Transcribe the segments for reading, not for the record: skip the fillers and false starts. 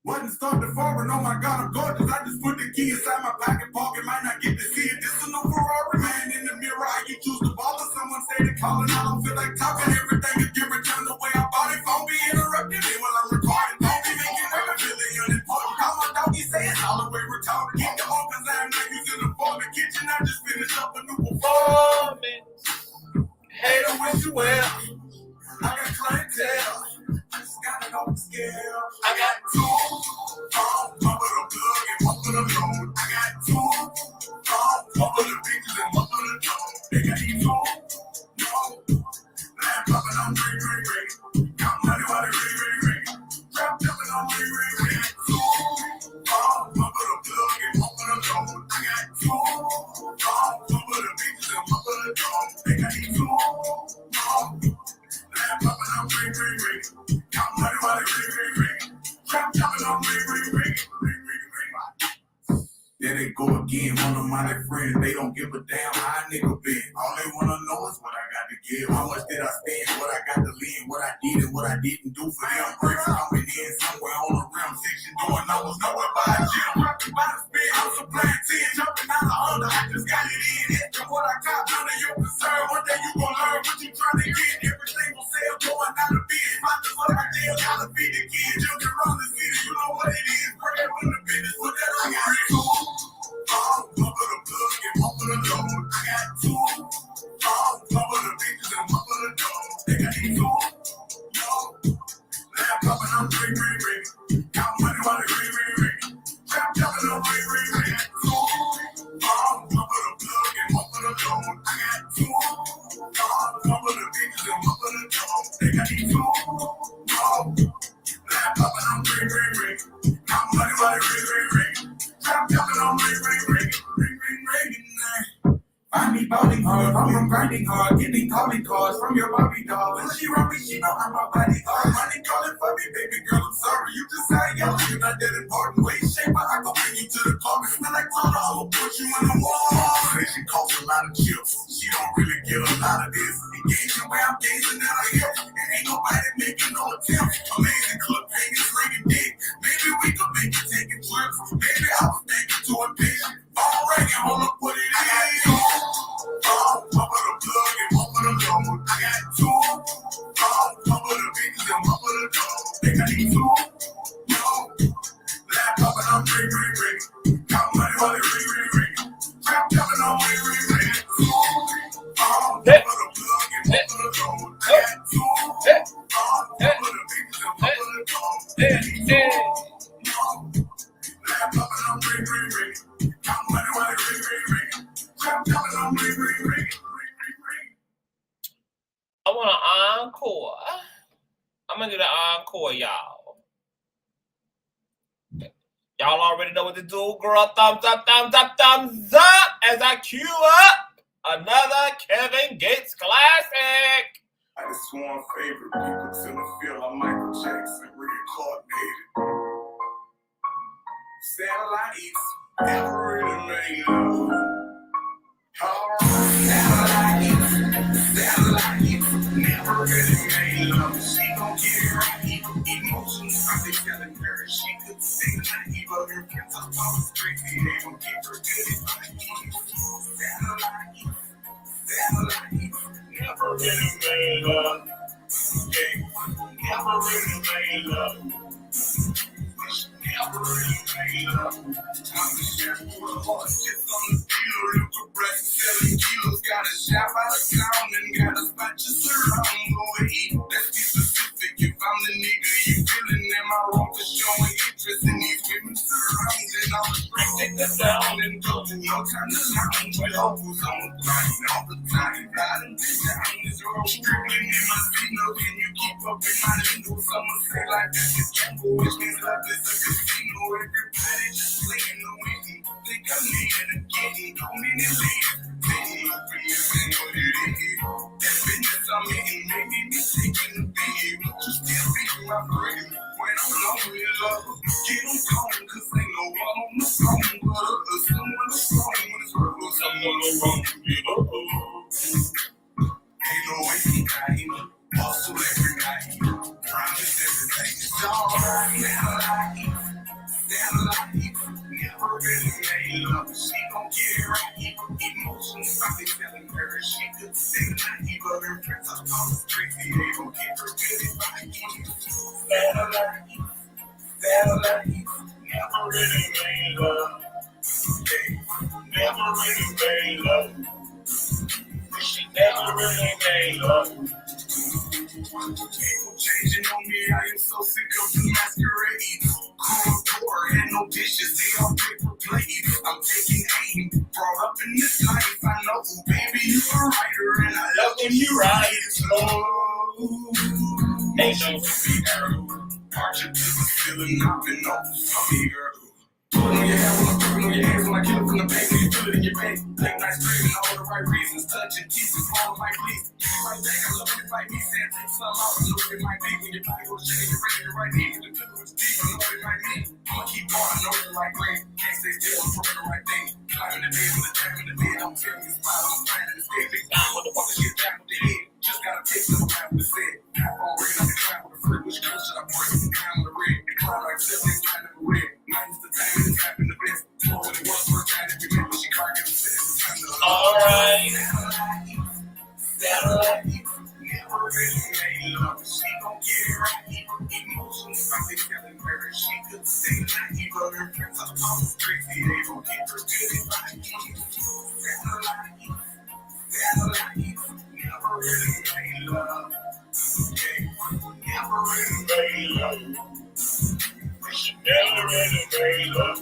Wasn't starting foreign, oh my God, I'm gorgeous. I just put the key inside my pocket, might not get to see it. This is no Ferrari, man. In the mirror, I can choose to ball. Someone say they calling, I don't feel like talking. Everything is different, turn the way I bought it. Phone be interrupted me when I'm recording. Don't be making women feeling unimportant. Call my doggy, say it's all the way retarded. Keep the home, cause I'm not using the phone. The kitchen, I just finished up a new performance. Hater, wish you well. I got clientele. I just got it on the scale. I got two. One for the plug and one for the load. I got two. One for the bitches and one for the dough. They got these two. No. Lamb popping on ring. Got money while they ring. Rap jumping on ring. Two. One for the plug and one for the load. I got two. One for the bitches and one for the dough. They got these two. No. Lamb popping on ring. Got money while they ring. Rap jumping on ring. There they go again, one of my friends, they don't give a damn how a nigga been. All they wanna know is what I got to give. How much did I spend, what I got to lend, what I did and what I didn't do for them. Bricks coming in somewhere on the rim section, doing numbers nowhere by a gym. Rockin' by the spin, I'm supplying 10, jumping out of under. I just got it in, extra what I got, none of your concern. One day you gon' learn what you trying to get. Everything will sell, going out of bid. My just what I did, gotta feed the kids. Children run the city, you know what it is. Bread from the business, what that I got it to. One for the plug and one for the load. I got two. One for the bitches and one for the dough. They got these two. No. Lamb popping on ring. Got money while they ring. Rap jumping on ring. Two. One for the plug and one for the load. I got two. One for the bitches and one for the dough. They got these two. No. Lamb popping on ring. Got money while they ring. Rap jumping on ring. Find me bowling hard, I'm grinding hard, getting calling cards from your Barbie doll. When she run me, she know I'm a bodyguard. Money calling for me, baby girl, I'm sorry. You just say yellow, you're not that important. Way shape, but I go bring you to the club. It's not like Tana, I'ma put you in the wall. Say she costs a lot of chips, she don't really get a lot of this. Engaging where I'm gazing at her hips, and ain't nobody making no attempt. Amazing clip, hanging, slinging dick. Maybe we could make it taking trips. Maybe I was thinking too impatient. Phone ringing, hold up, what it is. One for the plug and one for the load. I got two. One for the bitches and one for the dough. They got these two. No. Lamb popping on ring. Got money while they ring. Rap jumping on ring. Two. One for the plug and one for the load. I got two. One for the bitches and one for the dough. They got these two. No. Lamb popping on ring. Got money while they ring. I want an encore. I'm gonna do the encore, y'all. Y'all already know what to do, girl. Thumbs up as I cue up another Kevin Gates classic. I just sworn favorite people till I feel like Michael Jackson reincarnated. Satellites never really made love. Satellites never really made love. She gon' get it right. Emotional, I be telling her she could say naive, but her friends are all straight. They gon' keep her good advice. Satellites never really made love. Never really made love. Never really made love. Time to share for the heart, just on the dealer. Look for breath, selling kilos. Got a shop out of town and got a spot to serve. I don't know what eat. Let's be specific. If I'm the nigga you feeling, am I wrong for showing interest in these women? Surrounds and all the strength, take that down and go to no time to lounge. With hoes on the grind all the time. Riding this down is Dribbling in my casino, can you keep up in my lingo? Someone say like this is jungle, which means love is a casino. Everybody just playing the windy. Think I'm needing a getting. How many layers? Many fears and what it is. That business I'm eating, maybe me taking the big. You still beating my brain. When I'm lonely, love, get them gone, cause ain't no one on the phone. But someone is wrong when it's wrong. Someone is wrong. Ain't no way he crying. Hustle every night. Promise everything is alright. Satellite. Never really made love. She gon' get it right. Emotions, I be telling her she could say night. But her friends are all crazy. They gon' get her good advice. Satellite. Never really made love. Never really made love. She never really made love. People changing on me, I am so sick of the masquerade. Cold door and no dishes, they all paper plates. I'm taking aim, brought up in this life. I know, baby, you a writer, and I love when you write it slow. Ain't no free arrow, march it to the ceiling, I've been off for me, girl. Put it on your head, when I'm putting on your hands, when I kill it from the pain, when you feel it in your veins. Late night screaming, all the right reasons, touching, teasing, falling like please. Right back, I love it like me, saying take some out, I know it might be. When your body goes shaking, you're ready to right knee. The middle is deep, I know it might be. I'ma keep going, I know it like rain. Can't stay still, I'm doing the right thing. Climbing the bed, with the jam in the bed, I'm tearing this spot, I'm finding the state. Big down, motherfucker, shit down with the head. Just gotta take some time with the set. Half on red, I can climb with the flip, which close should I break? Climb with the red, and climb like siblings, climb in the red. Mine's the time, and it's happened the best. More when it was first time, if you remember, she can't get a sentence. Alright. Satellite. Never really made love. She gon' get it right. Emotions, I be telling her she could stay nice. But her friends are all crazy. They gon' get her good advice. Satellite. Never really made love. Never really made love. She never really made love.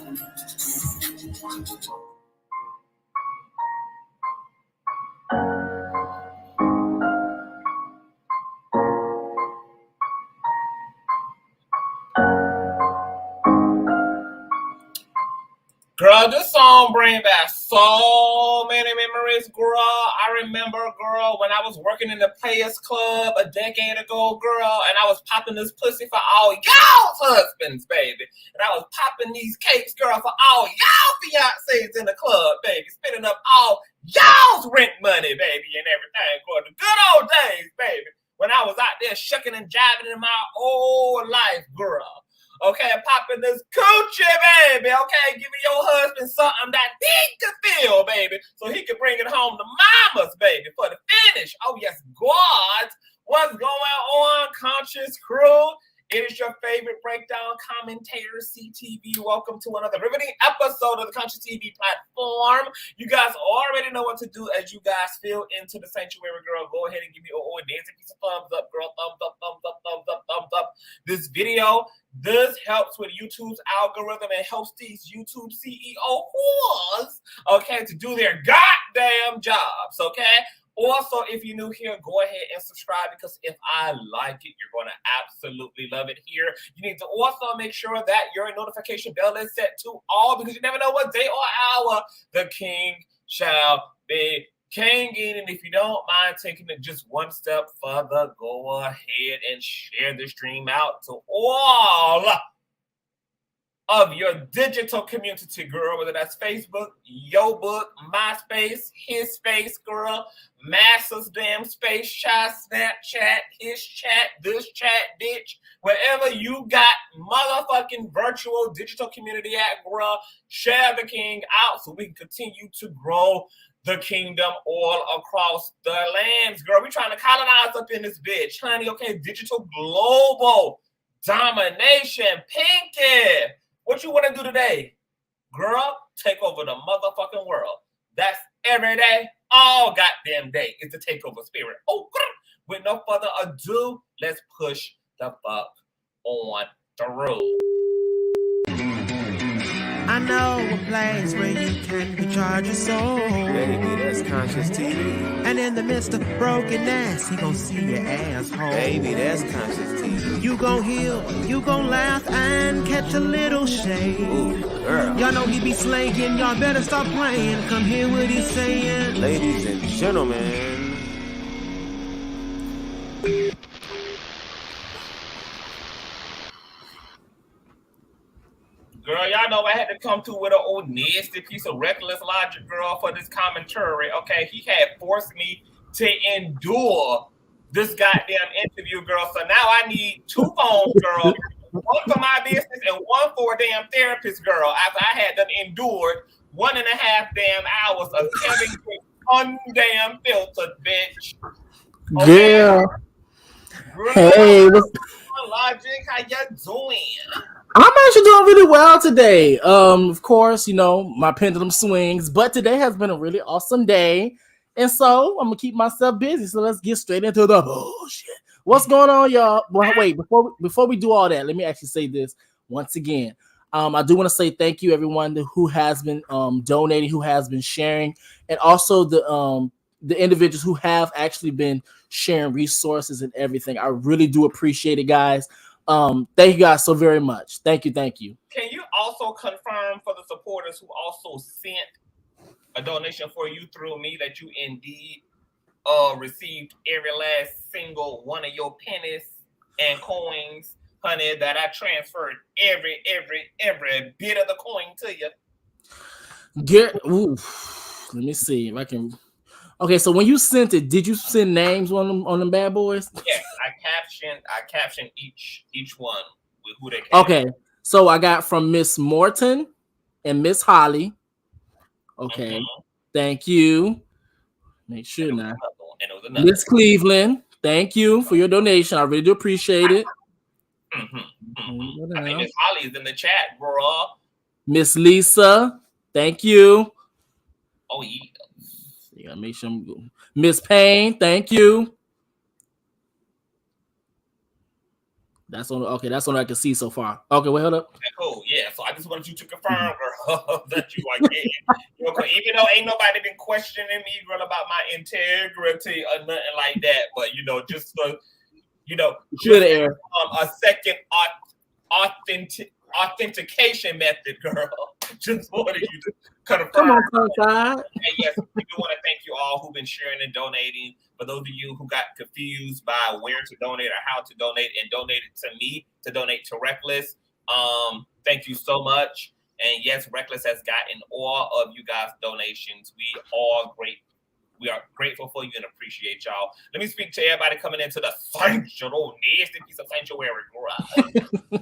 Girl, this song brings back so many memories, girl. I remember, girl, when I was working in the Players Club a decade ago, girl, and I was popping this pussy for all y'all's husbands, baby. And I was popping these cakes, girl, for all y'all fiancés in the club, baby. Spending up all y'all's rent money, baby, and everything for the good old days, baby. When I was out there shucking and jiving in my old life, girl. Okay, popping this coochie, baby. Okay, giving your husband something that he can feel, baby, so he can bring it home to mamas, baby, for the finish. Oh, yes, God. What's going on, Conscious Crew? It is your favorite breakdown commentator, CTV. Welcome to another riveting episode of the Consciouztv platform. You guys already know what to do as you guys feel into the sanctuary, girl. Go ahead and give me a dancing piece of thumbs up, girl. Thumbs up, thumbs up, thumbs up, thumbs up. This video, this helps with YouTube's algorithm and helps these YouTube CEO whores, okay, to do their goddamn jobs, okay? Also, if you're new here, go ahead and subscribe because if I like it, you're going to absolutely love it here. You need to also make sure that your notification bell is set to all because you never know what day or hour the king shall be kinging. And if you don't mind taking it just one step further, go ahead and share the stream out to all of your digital community, girl, whether that's Facebook, Yo Book, MySpace, His Space, girl, Massa's damn space, chat, Snapchat, His chat, this chat, bitch, wherever you got motherfucking virtual digital community at, girl, share the king out so we can continue to grow the kingdom all across the lands, girl. We trying to colonize up in this bitch, honey, okay? Digital global domination, Pinky. What you want to do today? Girl, take over the motherfucking world. That's every day, all goddamn day is the takeover spirit. Oh, with no further ado, let's push the fuck on through. I know a place where you can recharge your soul. Baby, that's Consciouztv. And in the midst of brokenness, he gon' see your asshole. Baby, that's Consciouztv. You gon' heal, you gon' laugh and catch a little shade. Ooh, girl. Y'all know he be slaying, y'all better stop playing. Come hear what he's saying. Ladies and gentlemen. Girl, y'all know I had to come through with an old nasty piece of reckless logic, girl, for this commentary. Okay, he had forced me to endure this goddamn interview, girl. So now I need 2 phones, girl. One for my business and one for a damn therapist, girl. After I had them endured 1.5 damn hours of having undamn filtered, bitch. Okay? Girl. Girl, Hey, logic, how you doing? I'm actually doing really well today. Of course, you know, my pendulum swings, but today has been a really awesome day. And so I'm gonna keep myself busy. So let's get straight into the bullshit. What's going on, y'all? Well, wait, before we do all that, let me actually say this once again. I do want to say thank you, everyone who has been donating, who has been sharing, and also the individuals who have actually been sharing resources and everything. I really do appreciate it, guys. Thank you guys so very much. Thank you. Can you also confirm for the supporters who also sent a donation for you through me that you indeed received every last single one of your pennies and coins, honey, that I transferred every bit of the coin to you? Let me see if I can. Okay, so when you sent it, did you send names on them bad boys? Yes, I captioned each one with who they came. Okay, so I got from Miss Morton and Miss Holly. Okay, Thank you. Make sure now. Miss Cleveland, thank you for your donation. I really do appreciate it. I think Miss Holly is in the chat, bro. Miss Lisa, thank you. Oh yeah. Yeah, make sure I'm good. Miss Payne, thank you. That's on. Okay, that's what I can see so far. Okay, wait, hold up. Okay, cool. Yeah, so I just wanted you to confirm, girl, that you are getting. Even though ain't nobody been questioning me, girl, about my integrity or nothing like that, but just for a second authentication method, girl. Just wanted you to confirm. Come on, Sunshine. And yes, we do want to thank you all who've been sharing and donating. For those of you who got confused by where to donate or how to donate and donated to me to donate to Reckless, thank you so much. And yes, Reckless has gotten all of you guys' donations. We are grateful for you and appreciate y'all. Let me speak to everybody coming into the sanctuary, nasty piece of sanctuary.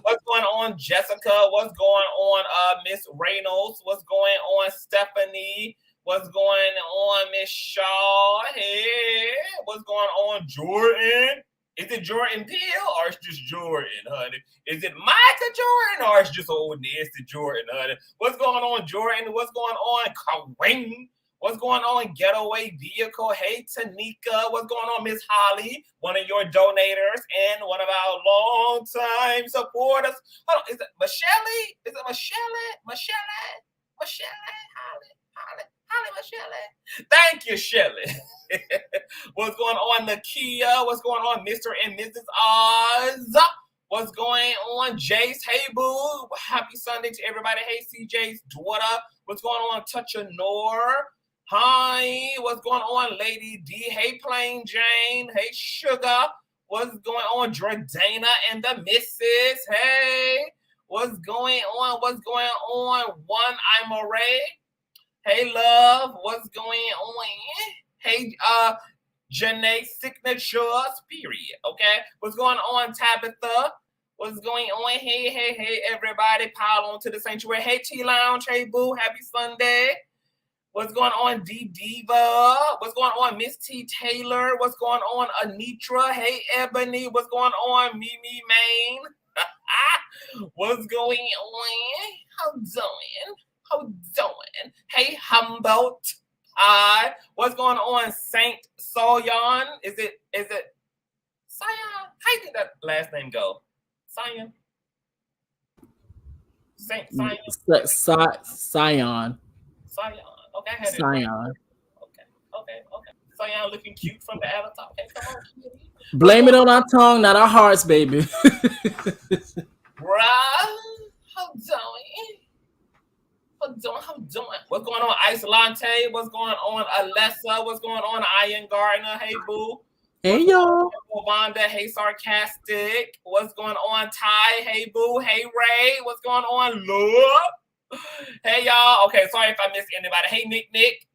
What's going on, Jessica? What's going on, Miss Reynolds? What's going on, Stephanie? What's going on, Miss Shaw? Hey, what's going on, Jordan? Is it Jordan Peele or it's just Jordan, honey? Is it Micah Jordan or it's just old nasty Jordan, honey? What's going on, Jordan? What's going on, Kareem? What's going on, Getaway Vehicle? Hey, Tanika. What's going on, Miss Holly? One of your donators and one of our long-time supporters. Hold on, is it Michelle? Is it Michelle? Holly, Michelle. Thank you, Shelly. What's going on, Nakia? What's going on, Mr. and Mrs. Oz? What's going on, Jace? Hey, boo. Happy Sunday to everybody. Hey, CJ's daughter. What's going on, Toucher Nor? Hi, what's going on, Lady D? Hey, Plain Jane. Hey, Sugar. What's going on, Jordana and the Missus? Hey, what's going on? What's going on? One, I'm a Ray. Hey, love. What's going on? Hey, Janae Signature Spirit. Okay, what's going on, Tabitha? What's going on? Hey, everybody. Pile on to the sanctuary. Hey, T Lounge. Hey, boo. Happy Sunday. What's going on, D Diva? What's going on, Miss T Taylor? What's going on, Anitra? Hey, Ebony. What's going on, Mimi Main? What's going on? How doing? Hey, Humboldt. What's going on, Saint Soyon? Is it Sion? How did that last name go? Sion? Sion. Scion. Okay, I had it right. Okay. Sion looking cute from the avatar. Okay, come on, cutie. Blame it on our tongue, not our hearts, baby. Bruh, how doing? What's going on, Isolante? What's going on, Alessa? What's going on, Ian Gardner? Hey, boo. Hey, y'all. Wanda, hey, Sarcastic. What's going on, Ty? Hey, boo. Hey, Ray. What's going on, Lord? Hey, y'all. Okay, sorry if I missed anybody. Hey, Nick.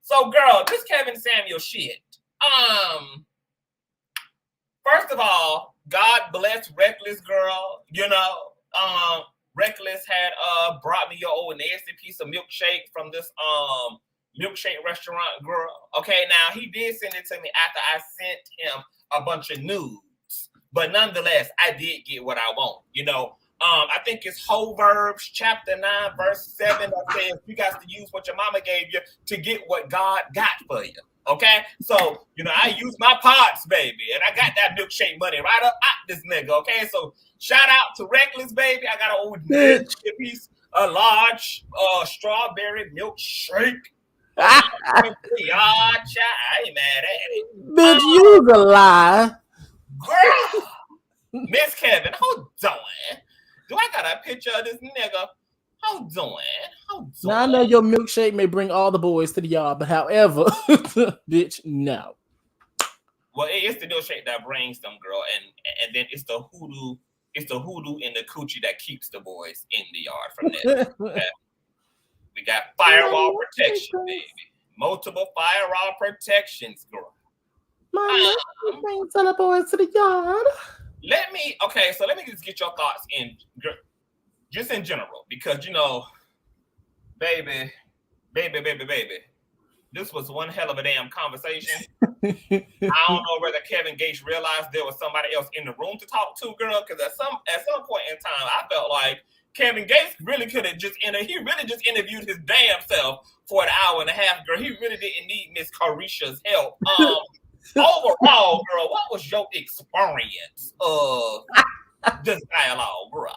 So, girl, this Kevin Samuel shit. First of all, God bless Reckless, girl. You know, Reckless had brought me your old nasty piece of milkshake from this milkshake restaurant, girl. Okay, now he did send it to me after I sent him a bunch of nudes, but nonetheless, I did get what I want. You know, I think it's Whole Verbs chapter 9 verse 7 that says you got to use what your mama gave you to get what God got for you. Okay, so you know I use my pots, baby, and I got that milkshake money right up at this nigga. Okay, so shout out to Reckless, baby. I got an old piece, a large strawberry milkshake. I ain't mad at it. Bitch, you a lie. Girl, Miss Kevin, how doing? Do I got a picture of this nigga? How doing? Now I know your milkshake may bring all the boys to the yard, but however, bitch, no. Well, it's the milkshake that brings them, girl, and then it's the hoodoo in the coochie that keeps the boys in the yard from there. Okay? We got firewall protection, baby. Multiple firewall protections, girl. My brings all the boys to the yard. Let me just get your thoughts in, just in general, because you know, baby, this was one hell of a damn conversation. I don't know whether Kevin Gates realized there was somebody else in the room to talk to, girl, because at some point in time, I felt like Kevin Gates really could have just interviewed his damn self for an hour and a half, girl. He really didn't need Miss Careesha's help. Overall, girl, what was your experience of this dialogue, bro?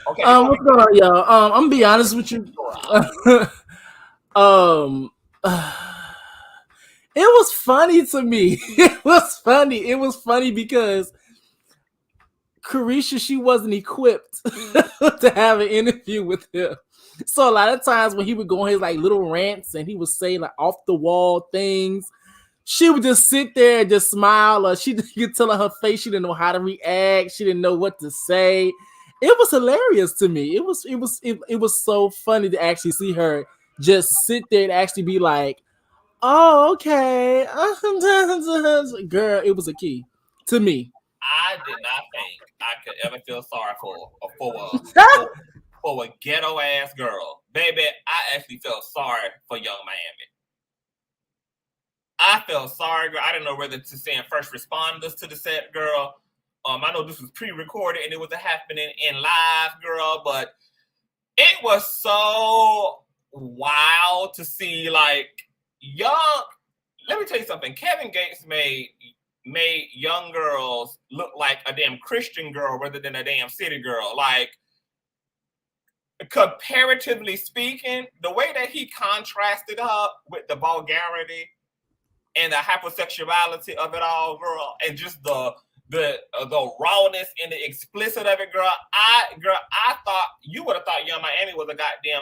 Okay. What's going on, y'all? I'm gonna be honest with you. It was funny to me. It was funny because Careesha, she wasn't equipped to have an interview with him. So a lot of times when he would go on his like little rants and he would say like off the wall things, she would just sit there and just smile, or you could tell her face she didn't know how to react. She didn't know what to say. It was hilarious to me. It was so funny to actually see her just sit there and actually be like, "Oh, okay, girl." It was a key to me. I did not think I could ever feel sorry for a ghetto ass girl, baby. I actually felt sorry for Young Miami. I felt sorry, girl. I didn't know whether to send first responders to the set, girl. I know this was pre-recorded and it was happening in live, girl, but it was so wild to see like young. Let me tell you something. Kevin Gates made young girls look like a damn Christian girl rather than a damn city girl. Like, comparatively speaking, the way that he contrasted her with the vulgarity and the hypersexuality of it all, girl, and just the rawness and the explicit of it, girl. I thought you would have thought Young Miami was a goddamn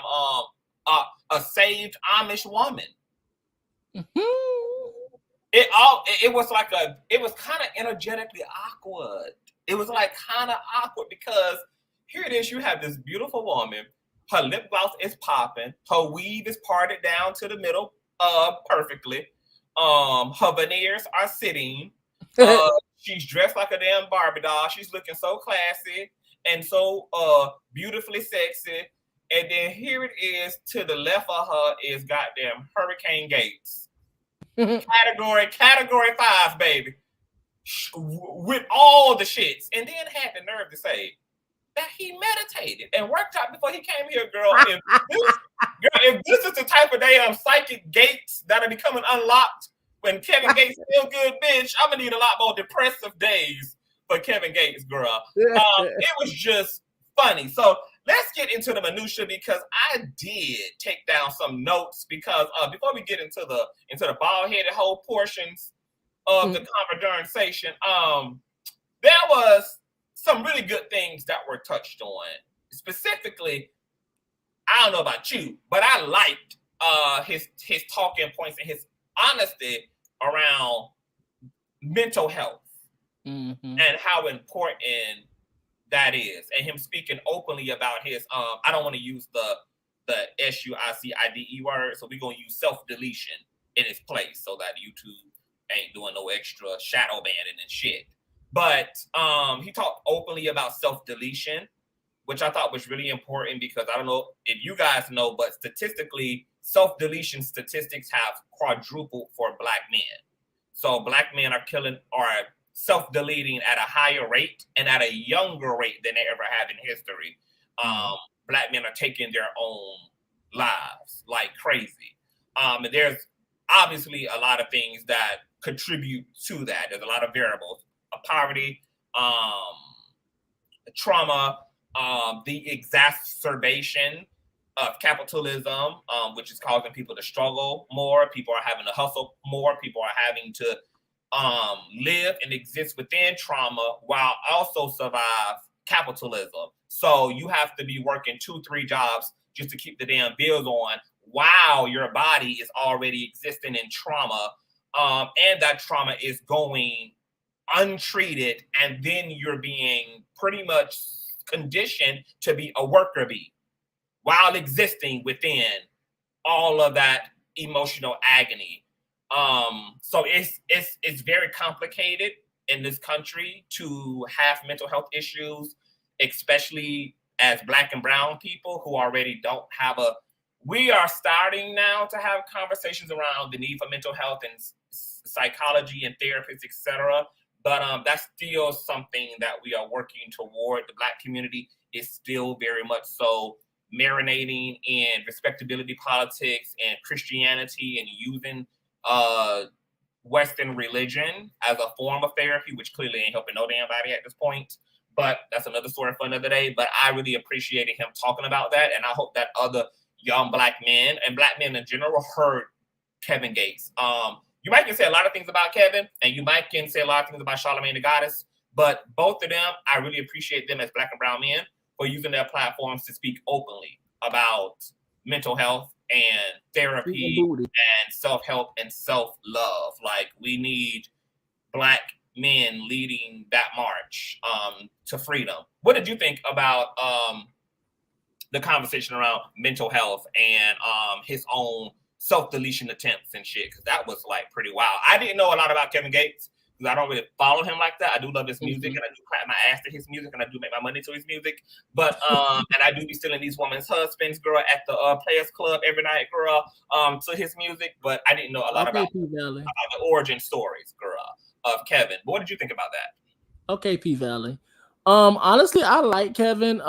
a saved Amish woman. Mm-hmm. It was kind of energetically awkward. It was like kind of awkward because here it is, you have this beautiful woman, her lip gloss is popping, her weave is parted down to the middle perfectly. Her veneers are sitting. She's dressed like a damn Barbie doll. She's looking so classy and so beautifully sexy. And then here it is, to the left of her is goddamn Hurricane Gates. Category 5, baby. With all the shits. And then had the nerve to say that he meditated and worked out before he came here, girl. If this is the type of damn psychic gates that are becoming unlocked when Kevin Gates feel good, bitch, I'm gonna need a lot more depressive days for Kevin Gates, girl. It was just funny. So let's get into the minutia because I did take down some notes because before we get into the bald-headed whole portions of the conversation, there was some really good things that were touched on. Specifically, I don't know about you, but I liked his talking points and his honesty around mental health and how important that is, and him speaking openly about his I don't want to use the SUICIDE word, so we're gonna use self-deletion in its place so that YouTube ain't doing no extra shadow banning and shit. But he talked openly about self-deletion, which I thought was really important because I don't know if you guys know, but statistically, self-deletion statistics have quadrupled for Black men. So Black men are self-deleting at a higher rate and at a younger rate than they ever have in history. Black men are taking their own lives like crazy. And there's obviously a lot of things that contribute to that. There's a lot of variables. Poverty, trauma, the exacerbation of capitalism, which is causing people to struggle more. People are having to hustle more. People are having to live and exist within trauma while also survive capitalism. So you have to be working 2-3 jobs just to keep the damn bills on while your body is already existing in trauma. And that trauma is going untreated, and then you're being pretty much conditioned to be a worker bee while existing within all of that emotional agony. So it's very complicated in this country to have mental health issues, especially as Black and brown people who already don't have we are starting now to have conversations around the need for mental health and psychology and therapists, etc. But that's still something that we are working toward. The Black community is still very much so marinating in respectability politics and Christianity and using Western religion as a form of therapy, which clearly ain't helping no damn body at this point. But that's another story for another day. But I really appreciated him talking about that. And I hope that other young Black men and Black men in general heard Kevin Gates. You might can say a lot of things about Kevin, and you might can say a lot of things about Charlamagne the Goddess, but both of them, I really appreciate them as Black and brown men for using their platforms to speak openly about mental health and therapy and self-help and self-love. Like, we need Black men leading that march to freedom. What did you think about the conversation around mental health and his own self-deletion attempts and shit? Because that was like pretty wild. I didn't know a lot about Kevin Gates because I don't really follow him like that. I do love his music and I do clap my ass to his music and I do make my money to his music. But and I do be stealing these women's husbands, girl, at the Players Club every night, girl, to his music. But I didn't know a lot about the origin stories, girl, of Kevin. But what did you think about that? Okay, P Valley. Honestly, I like Kevin.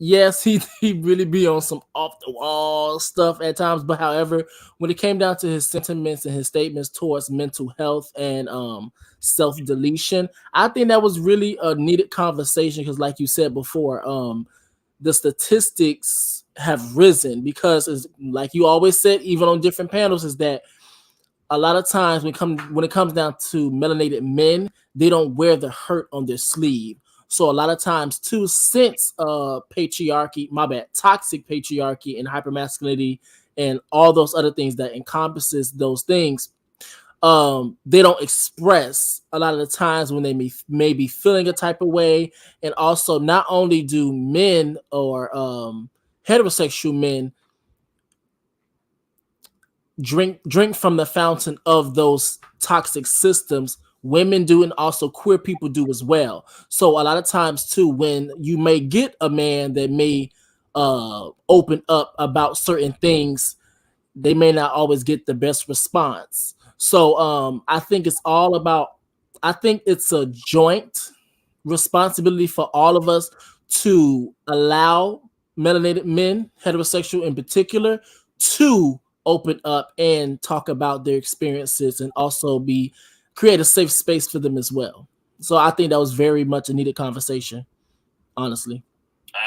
Yes, he really be on some off the wall stuff at times, but however, when it came down to his sentiments and his statements towards mental health and self-deletion, I think that was really a needed conversation because, like you said before, the statistics have risen because, like you always said, even on different panels, is that a lot of times when it comes down to melanated men, they don't wear the hurt on their sleeve. So a lot of times too, since patriarchy, toxic patriarchy and hypermasculinity and all those other things that encompasses those things, they don't express a lot of the times when they may be feeling a type of way. And also not only do men or heterosexual men drink from the fountain of those toxic systems, women do, and also queer people do as well. So a lot of times too, when you may get a man that may open up about certain things, they may not always get the best response. So I think it's a joint responsibility for all of us to allow melanated men, heterosexual in particular, to open up and talk about their experiences and also create a safe space for them as well. So I think that was very much a needed conversation, honestly.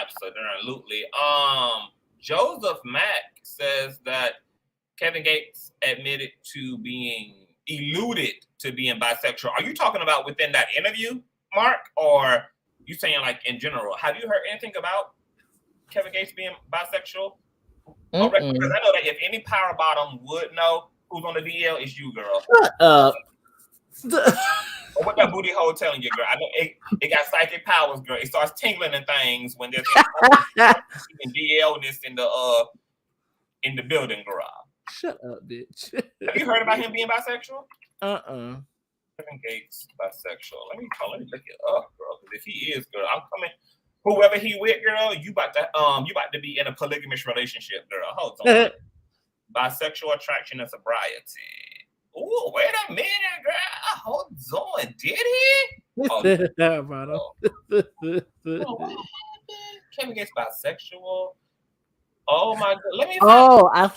Absolutely. Joseph Mack says that Kevin Gates admitted to being alluded to being bisexual. Are you talking about within that interview, Mark, or you saying like in general? Have you heard anything about Kevin Gates being bisexual? Because I know that if any power bottom would know who's on the DL, it's you, girl. Or what that booty hole telling you, girl? I know it got psychic powers, girl. It starts tingling and things when there's DL-ness in the building, girl. Shut up, bitch. Have you heard about him being bisexual? Kevin Gates bisexual. Let me look it up, girl. Because if he is, girl, I'm coming. Whoever he with, girl, you about to be in a polygamous relationship, girl. Hold on. Bisexual attraction and sobriety. Ooh, wait a minute, girl. Hold on. Did he? Kevin Gates bisexual. Oh my god. Let me I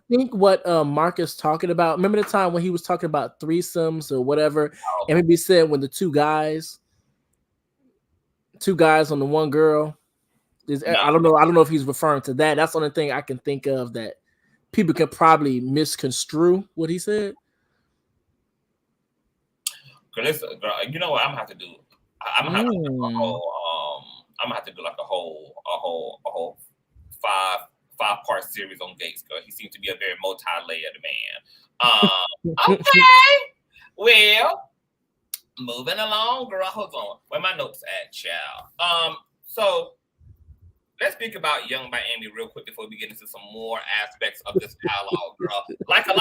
think what Mark is talking about. Remember the time when he was talking about threesomes or whatever, and maybe said when the two guys on the one girl. I don't know if he's referring to that. That's the only thing I can think of that people can probably misconstrue what he said. Girl, you know what I'm gonna have to do? I'm gonna have to do a whole. I'm gonna have to do like a whole 5-part series on Gates. Girl, he seems to be a very multi-layered man. Okay, well, moving along, girl. Hold on, where my notes at, child? So let's speak about Young Miami real quick before we get into some more aspects of this dialogue, girl. Like I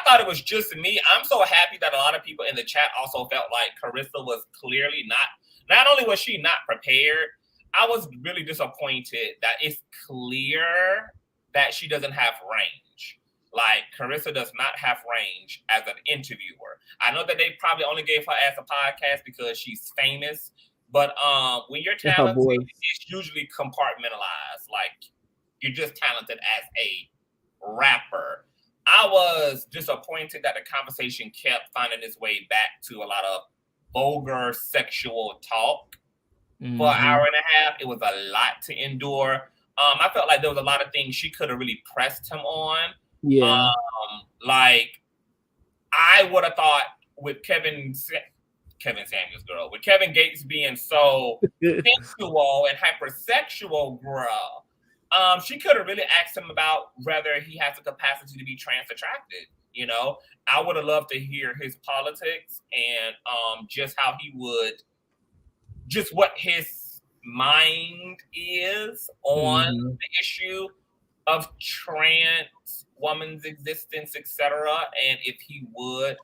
thought it was just me. I'm so happy that a lot of people in the chat also felt like Careesha was clearly not only was she not prepared, I was really disappointed that it's clear that she doesn't have range. Like Careesha does not have range as an interviewer. I know that they probably only gave her as a podcast because she's famous. But when you're talented, it's usually compartmentalized. Like you're just talented as a rapper. I was disappointed that the conversation kept finding its way back to a lot of vulgar sexual talk. For an hour and a half, it was a lot to endure. I felt like there was a lot of things she could have really pressed him on. Yeah. Like I would have thought with Kevin Samuels, girl, with Kevin Gates being so sensual and hypersexual, girl, she could have really asked him about whether he has the capacity to be trans attracted. You know, I would have loved to hear his politics and just how he would, just what his mind is on the issue of trans woman's existence, etc. And if he would,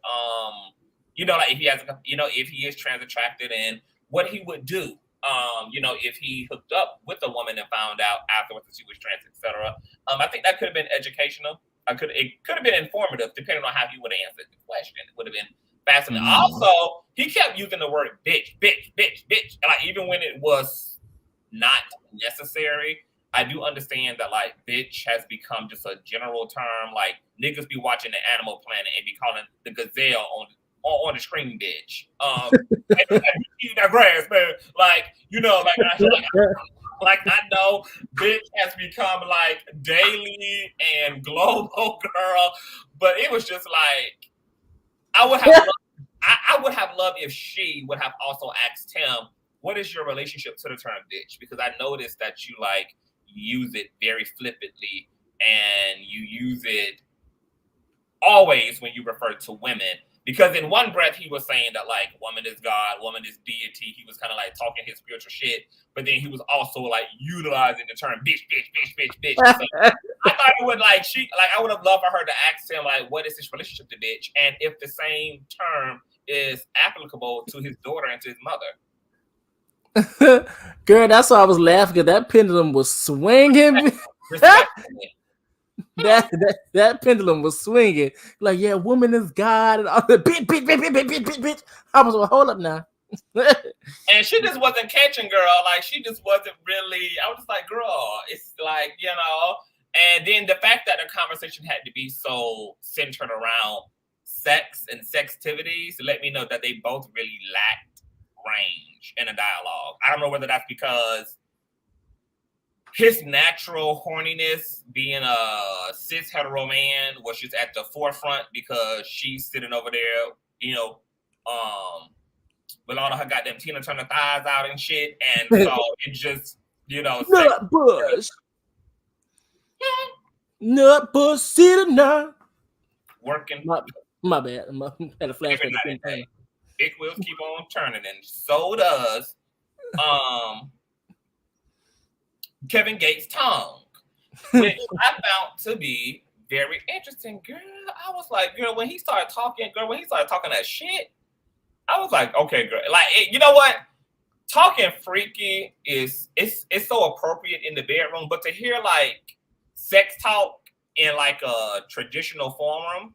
like if he has, if he is trans attracted and what he would do, if he hooked up with a woman and found out afterwards that she was trans, etc. I think that could have been educational. It could have been informative, depending on how he would have answered the question. It would have been fascinating. Also, he kept using the word bitch, bitch, bitch, bitch. Like even when it was not necessary. I do understand that like bitch has become just a general term. Like niggas be watching the Animal Planet and be calling the gazelle on the screen bitch. Eat that grass, man. Like, I know bitch has become like daily and global, girl. But it was just like I would have loved if she would have also asked him, what is your relationship to the term bitch? Because I noticed that you like use it very flippantly and you use it always when you refer to women. Because in one breath, he was saying that like woman is God, woman is deity. He was kind of like talking his spiritual shit, but then he was also like utilizing the term bitch, bitch, bitch, bitch, bitch. So I thought it would I would have loved for her to ask him like, what is his relationship to bitch? And if the same term is applicable to his daughter and to his mother. Girl, that's why I was laughing because that pendulum was swinging. That pendulum was swinging. Like, yeah, woman is God and all the bitch. I was like, hold up now. And she just wasn't catching, girl. Like, she just wasn't really. I was just like, girl, it's like, And then the fact that the conversation had to be so centered around sex and sextivities let me know that they both really lacked range in a dialogue. I don't know whether that's because his natural horniness, being a cis hetero man, was just at the forefront because she's sitting over there, you know, with all of her goddamn Tina Turner thighs out and shit, and so it just, you know, Nut bush. Nut bush, sit now. Working. My bad. Had a flashback. Big wheels keep on turning, and so does Kevin Gates' tongue, which I found to be very interesting. Girl, I was like, girl, when he started talking that shit, I was like, okay, girl, like, you know what? Talking freaky it's so appropriate in the bedroom, but to hear like sex talk in like a traditional forum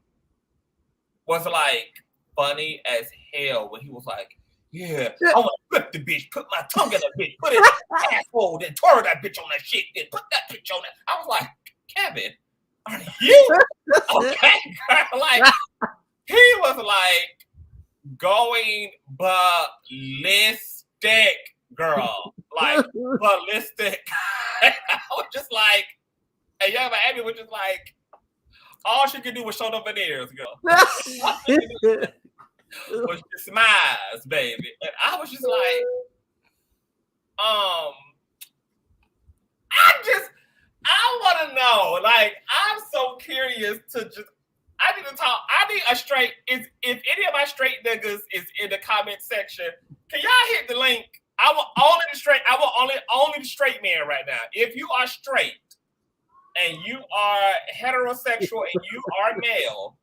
was like funny as hell when he was like, yeah, I want to flip the bitch, put my tongue in the bitch, put it in the asshole, then twirl that bitch on that shit, then put that bitch on that. I was like, Kevin, are you okay, girl? Like, he was like going ballistic, girl. Like, ballistic. I was just like, and young Abby was just like, all she could do was show the veneers, girl. Was just smiles, baby. And I was just like, I want to know. Like, I'm so curious to just, I need a straight, if any of my straight niggas is in the comment section, can y'all hit the link? I want only the straight men right now. If you are straight and you are heterosexual and you are male,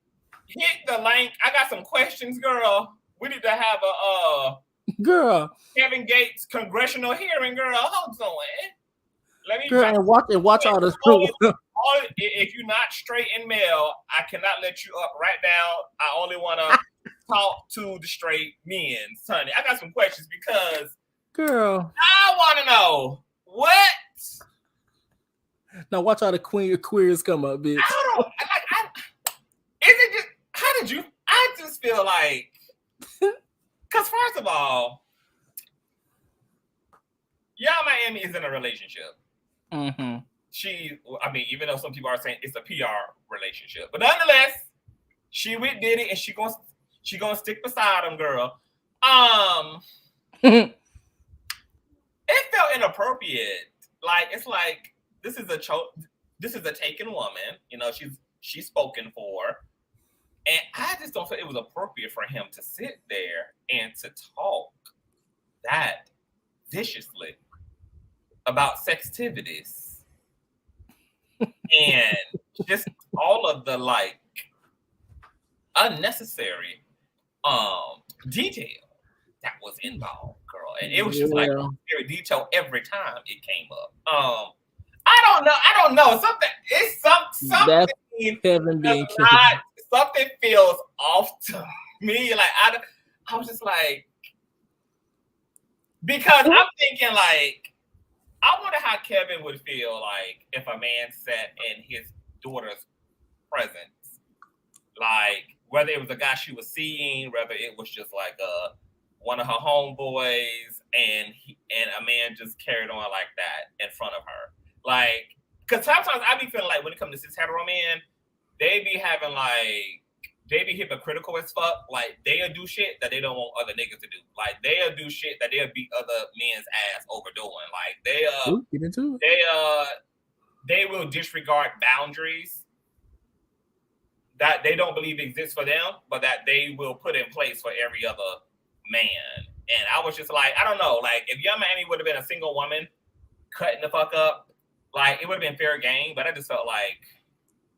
hit the link. I got some questions, girl. We need to have a girl Kevin Gates congressional hearing, girl. Hold on. Let me watch all this. If you're not straight and male, I cannot let you up right now. I only want to talk to the straight men, honey. I got some questions because, girl, I want to know what. Now watch all the queers come up, bitch. I don't is it just? How did you? I just feel like, because first of all, Young Miami is in a relationship. Mm-hmm. Even though some people are saying it's a PR relationship, but nonetheless, she with Diddy and she gonna stick beside him, girl. It felt inappropriate. Like, it's like this is a taken woman. You know, she's spoken for. And I just don't feel it was appropriate for him to sit there and to talk that viciously about sextivities and just all of the like unnecessary detail that was involved, girl. And it was just like very detailed every time it came up. I don't know. Something. That's Kevin being Kevin. Something feels off to me. Like I was just like, because I'm thinking like, I wonder how Kevin would feel like if a man sat in his daughter's presence, like whether it was a guy she was seeing, whether it was just like one of her homeboys, and a man just carried on like that in front of her. Like, because sometimes I be feeling like when it comes to cis hetero men, they be hypocritical as fuck. Like, they'll do shit that they don't want other niggas to do. Like, they'll do shit that they'll beat other men's ass over doing. Like, get into it. They will disregard boundaries that they don't believe exist for them, but that they will put in place for every other man. And I was just like, I don't know. Like, if Young Miami would have been a single woman cutting the fuck up, like, it would have been fair game. But I just felt like,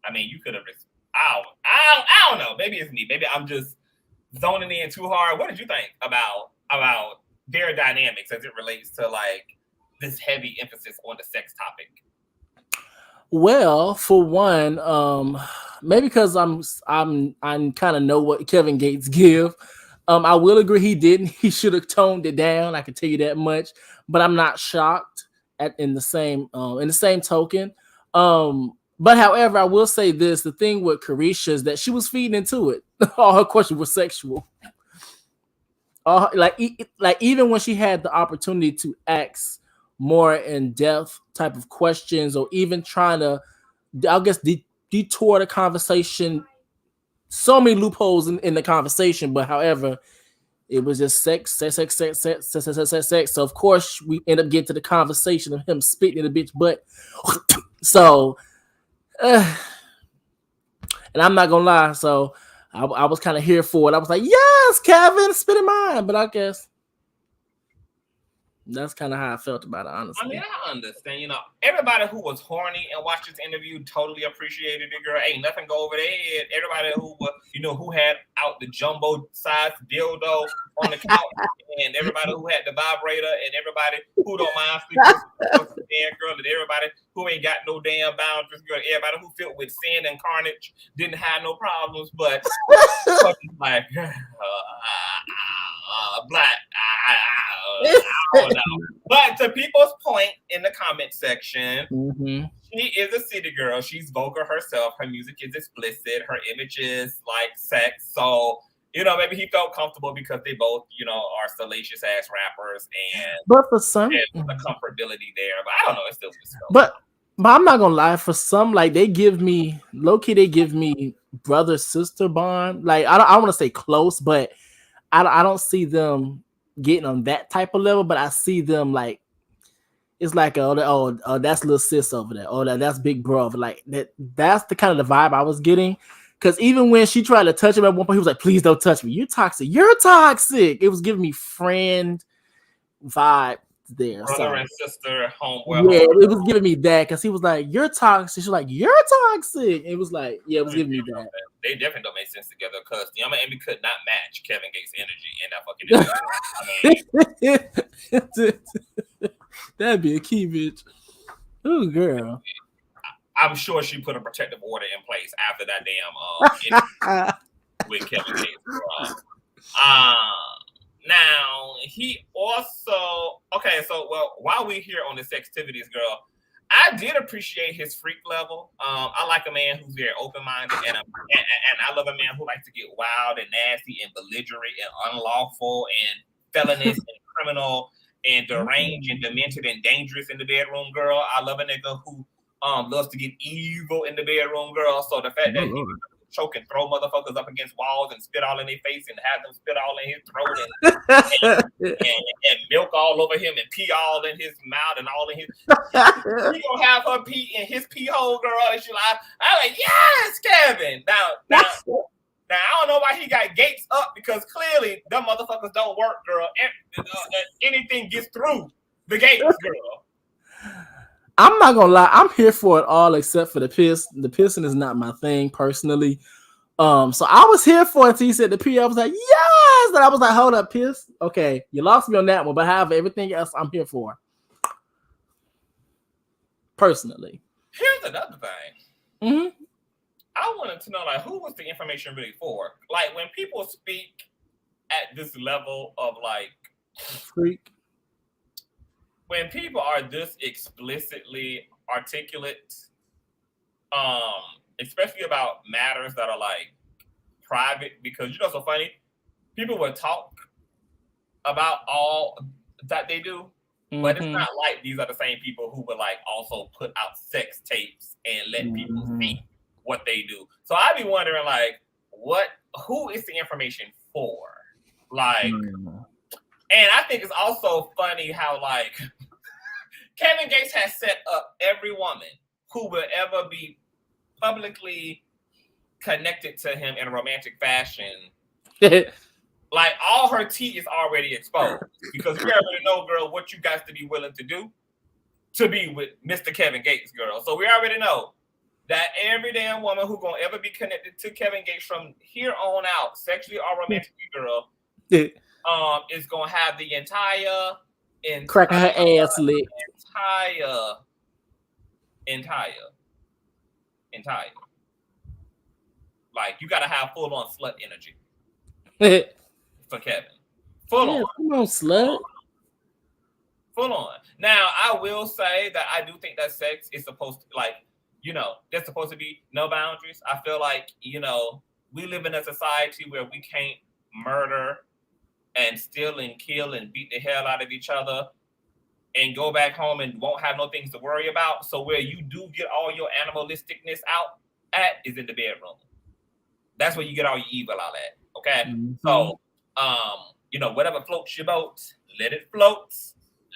I mean, you could have. I don't know. Maybe it's me. Maybe I'm just zoning in too hard. What did you think about their dynamics as it relates to like this heavy emphasis on the sex topic? Well, for one, maybe because I'm kind of know what Kevin Gates give. I will agree he should have toned it down. I can tell you that much. But I'm not shocked in the same token. But however, I will say this: the thing with Careesha is that she was feeding into it. All her questions were sexual. Like even when she had the opportunity to ask more in-depth type of questions, or even trying to, I guess, detour the conversation. So many loopholes in the conversation, but however, it was just sex. So of course we end up getting to the conversation of him spitting in the bitch butt. So, and I'm not gonna lie. So I was kind of here for it. I was like, yes, Kevin, spit in mine. But I guess that's kind of how I felt about it, honestly. I mean, I understand. You know, everybody who was horny and watched this interview totally appreciated it, girl. Ain't nothing go over their head. Everybody who was, you know, who had out the jumbo size dildo on the couch, and everybody who had the vibrator, and everybody who don't mind sleeping with a damn girl, and everybody who ain't got no damn boundaries, girl. Everybody who filled with sin and carnage didn't have no problems, but like black. I don't know. But to people's point in the comment section, she is a city girl. She's vulgar herself. Her music is explicit. Her image is like sex. So, you know, maybe he felt comfortable because they both, you know, are salacious ass rappers, and but for some, there's the comfortability there. But I don't know. It's still but I'm not gonna lie. For some, like they give me low key, they give me brother sister bond. Like I want to say close, but I don't see them getting on that type of level. But I see them like it's like oh that's little sis over there. Oh that's big bro. Like that's the kind of the vibe I was getting. Because even when she tried to touch him at one point, he was like, "Please don't touch me. You're toxic. You're toxic." It was giving me friend vibe there. Brother and sister, homeboy. Yeah, it was giving me that because he was like, "You're toxic." She's like, "You're toxic." It was like, yeah, it was giving me that. They definitely don't make sense together because Yama and Amy could not match Kevin Gates' energy in that fucking interview. I mean, that'd be a key, bitch. Ooh, girl. I'm sure she put a protective order in place after that damn with Kevin Gates. Now he also well, while we're here on the sextivities, girl, I did appreciate his freak level. I like a man who's very open-minded, and I love a man who likes to get wild and nasty and belligerent and unlawful and felonious and criminal and deranged and demented and dangerous in the bedroom, girl. I love a nigga who loves to get evil in the bedroom, girl. So the fact that he would choke and throw motherfuckers up against walls and spit all in their face and have them spit all in his throat and milk all over him and pee all in his mouth and all in his he gonna have her pee in his pee hole, girl. And she like, I'm like, yes, Kevin. Now I don't know why he got Gates up, because clearly them motherfuckers don't work, girl. Anything gets through the Gates, girl. I'm not gonna lie, I'm here for it all except for the piss. The pissing is not my thing personally. So I was here for it until he said the pee. I was like, yes, and I was like, hold up, piss. Okay, you lost me on that one, but however, everything else I'm here for. Personally. Here's another thing. I wanted to know, like, who was the information really for? Like, when people speak at this level of like freak. When people are this explicitly articulate, especially about matters that are like private, because you know, so funny, people will talk about all that they do, but it's not like these are the same people who would like also put out sex tapes and let people see what they do. So I'd be wondering, like, who is the information for? Like, and I think it's also funny how, like, Kevin Gates has set up every woman who will ever be publicly connected to him in a romantic fashion. Like, all her tea is already exposed, because we already know, girl, what you guys to be willing to do to be with Mr. Kevin Gates, girl. So we already know that every damn woman who gonna ever be connected to Kevin Gates from here on out, sexually or romantically, girl, is gonna have the entire cracking her ass lit. Entire. Like, you gotta have full on slut energy for Kevin. Full on. Come on, slut. Full on. Now, I will say that I do think that sex is supposed to, like, you know, there's supposed to be no boundaries. I feel like, you know, we live in a society where we can't murder and steal and kill and beat the hell out of each other and go back home and won't have no things to worry about. So where you do get all your animalisticness out at is in the bedroom. That's where you get all your evil out at. Okay. Mm-hmm. So, whatever floats your boat, let it float.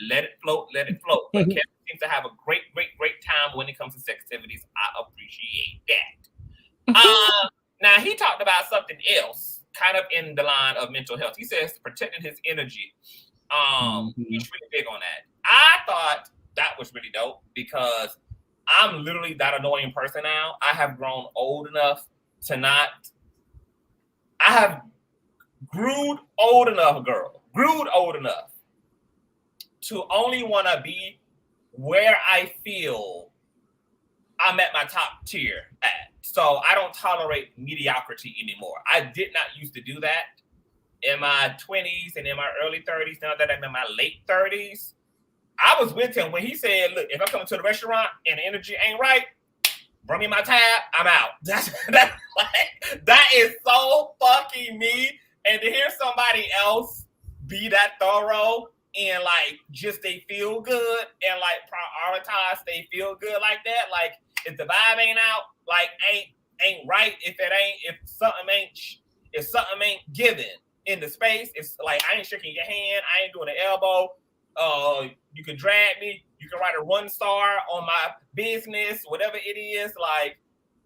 Let it float. Let it float. But Kevin seems to have a great time when it comes to sex activities. I appreciate that. Now he talked about something else, kind of in the line of mental health. He says protecting his energy. He's really big on that. I thought that was really dope because I'm literally that annoying person now. I have grown old enough to not. I have grew old enough to only want to be where I feel I'm at my top tier at. So I don't tolerate mediocrity anymore. I did not used to do that in my 20s and in my early 30s. Now that I'm in my late 30s, I was with him when he said, look, if I'm coming to the restaurant and the energy ain't right, bring me my tab, I'm out. That is so fucking me. And to hear somebody else be that thorough and like just they feel good and like prioritize they feel good like that, like if the vibe ain't out, like ain't right, if something ain't given in the space, it's like I ain't shaking your hand, I ain't doing an elbow. You can drag me, you can write a 1-star on my business, whatever it is, like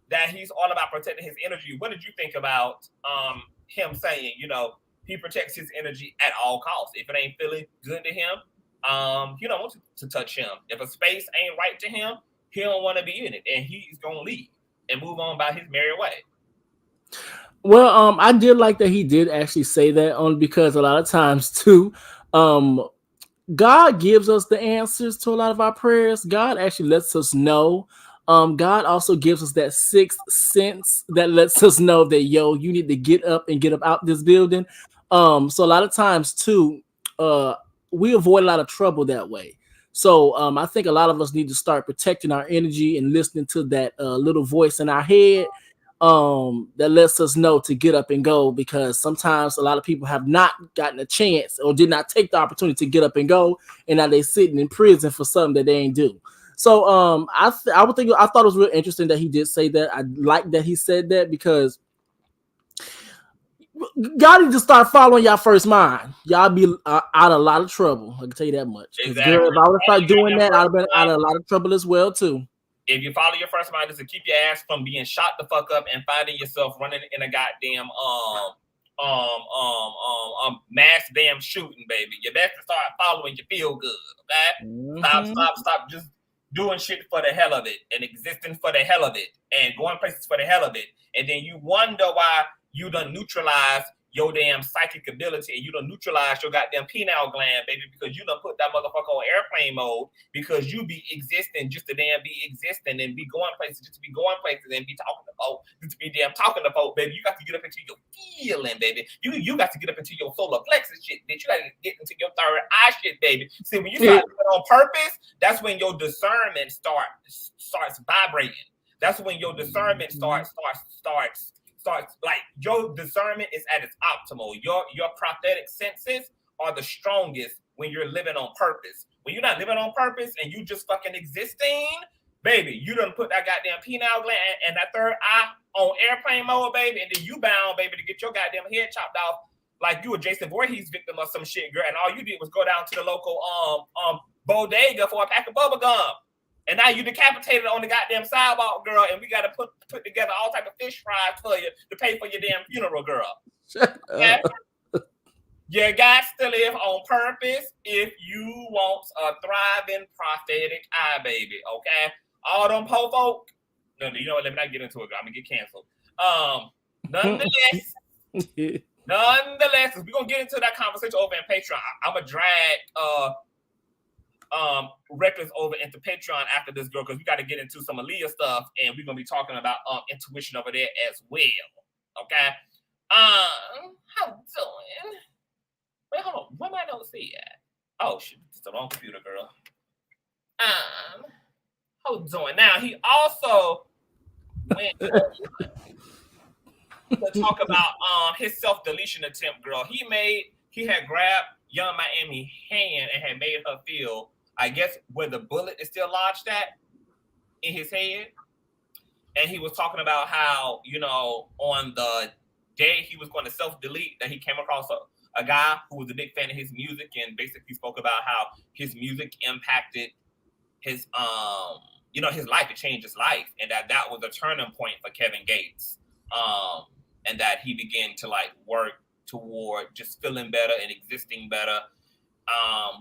that. He's all about protecting his energy. What did you think about him saying, he protects his energy at all costs? If it ain't feeling good to him, he don't want to touch him. If a space ain't right to him, he don't want to be in it, and he's gonna leave and move on by his merry way. Well, I did like that he did actually say that, because a lot of times too, God gives us the answers to a lot of our prayers. God actually lets us know. God also gives us that sixth sense that lets us know that, you need to get up out this building. So a lot of times too, we avoid a lot of trouble that way. So I think a lot of us need to start protecting our energy and listening to that little voice in our head that lets us know to get up and go, because sometimes a lot of people have not gotten a chance or did not take the opportunity to get up and go, and now they're sitting in prison for something that they ain't do. So I thought it was real interesting that he did say that. I like that he said that, because y'all need to start following y'all first mind. Y'all be out of a lot of trouble. I can tell you that much. Exactly. Girl, if I would start doing that, I'd have been out of a lot of trouble as well too. If you follow your first mind, is to keep your ass from being shot the fuck up and finding yourself running in a goddamn mass damn shooting, baby. You best to start following your feel good, okay? Mm-hmm. Stop just doing shit for the hell of it and existing for the hell of it and going places for the hell of it. And then you wonder why you done neutralize your damn psychic ability and you done neutralize your goddamn pineal gland, baby, because you done put that motherfucker on airplane mode because you be existing just to damn be existing and be going places just to be going places and be talking to folk, just to be damn talking to folk, baby. You got to get up into your feeling, baby. You got to get up into your solar plexus shit, bitch. You got to get into your third eye shit, baby. See, when you start doing it on purpose, that's when your discernment starts vibrating. That's when your discernment starts like your discernment is at its optimal. Your prophetic senses are the strongest when you're living on purpose. When you're not living on purpose and you just fucking existing, baby, you done put that goddamn pineal gland and that third eye on airplane mode, baby, and then you bound, baby, to get your goddamn head chopped off like you a Jason Voorhees victim or some shit, girl, and all you did was go down to the local bodega for a pack of bubble gum. And now you decapitated on the goddamn sidewalk, girl, and we got to put together all type of fish fries for you to pay for your damn funeral, girl. Okay? You got to live on purpose if you want a thriving prophetic eye, baby, okay? All them po folk, no, you know what, let me not get into it, girl. I'm going to get canceled. Nonetheless, we're going to get into that conversation over in Patreon. I'm going to drag Reckless over into Patreon after this, girl, because we got to get into some Aaliyah stuff, and we're gonna be talking about intuition over there as well. Okay. How doing? Wait, hold on. Where my notes see at? Oh shit, it's the wrong computer, girl. How doing? Now he also went to talk about his self-deletion attempt, girl. He had grabbed Young Miami hand and had made her feel I guess where the bullet is still lodged at in his head. And he was talking about how, you know, on the day he was going to self-delete, that he came across a guy who was a big fan of his music and basically spoke about how his music impacted his, you know, his life. It changed his life, and that was a turning point for Kevin Gates, and that he began to like work toward just feeling better and existing better.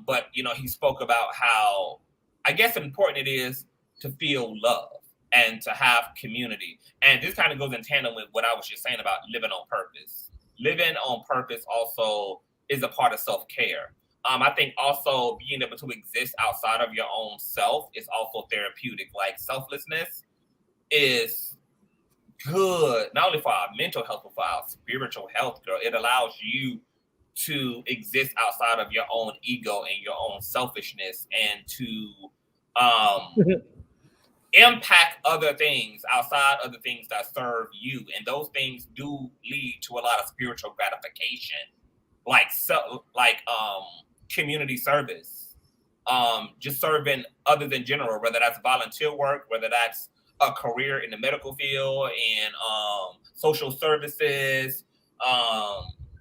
But, you know, he spoke about how, I guess, important it is to feel love and to have community. And this kind of goes in tandem with what I was just saying about living on purpose. Living on purpose also is a part of self-care. I think also being able to exist outside of your own self is also therapeutic. Like selflessness is good, not only for our mental health, but for our spiritual health, girl. It allows you to exist outside of your own ego and your own selfishness, and to impact other things outside of the things that serve you. And those things do lead to a lot of spiritual gratification, like community service, just serving other than general, whether that's volunteer work, whether that's a career in the medical field and social services,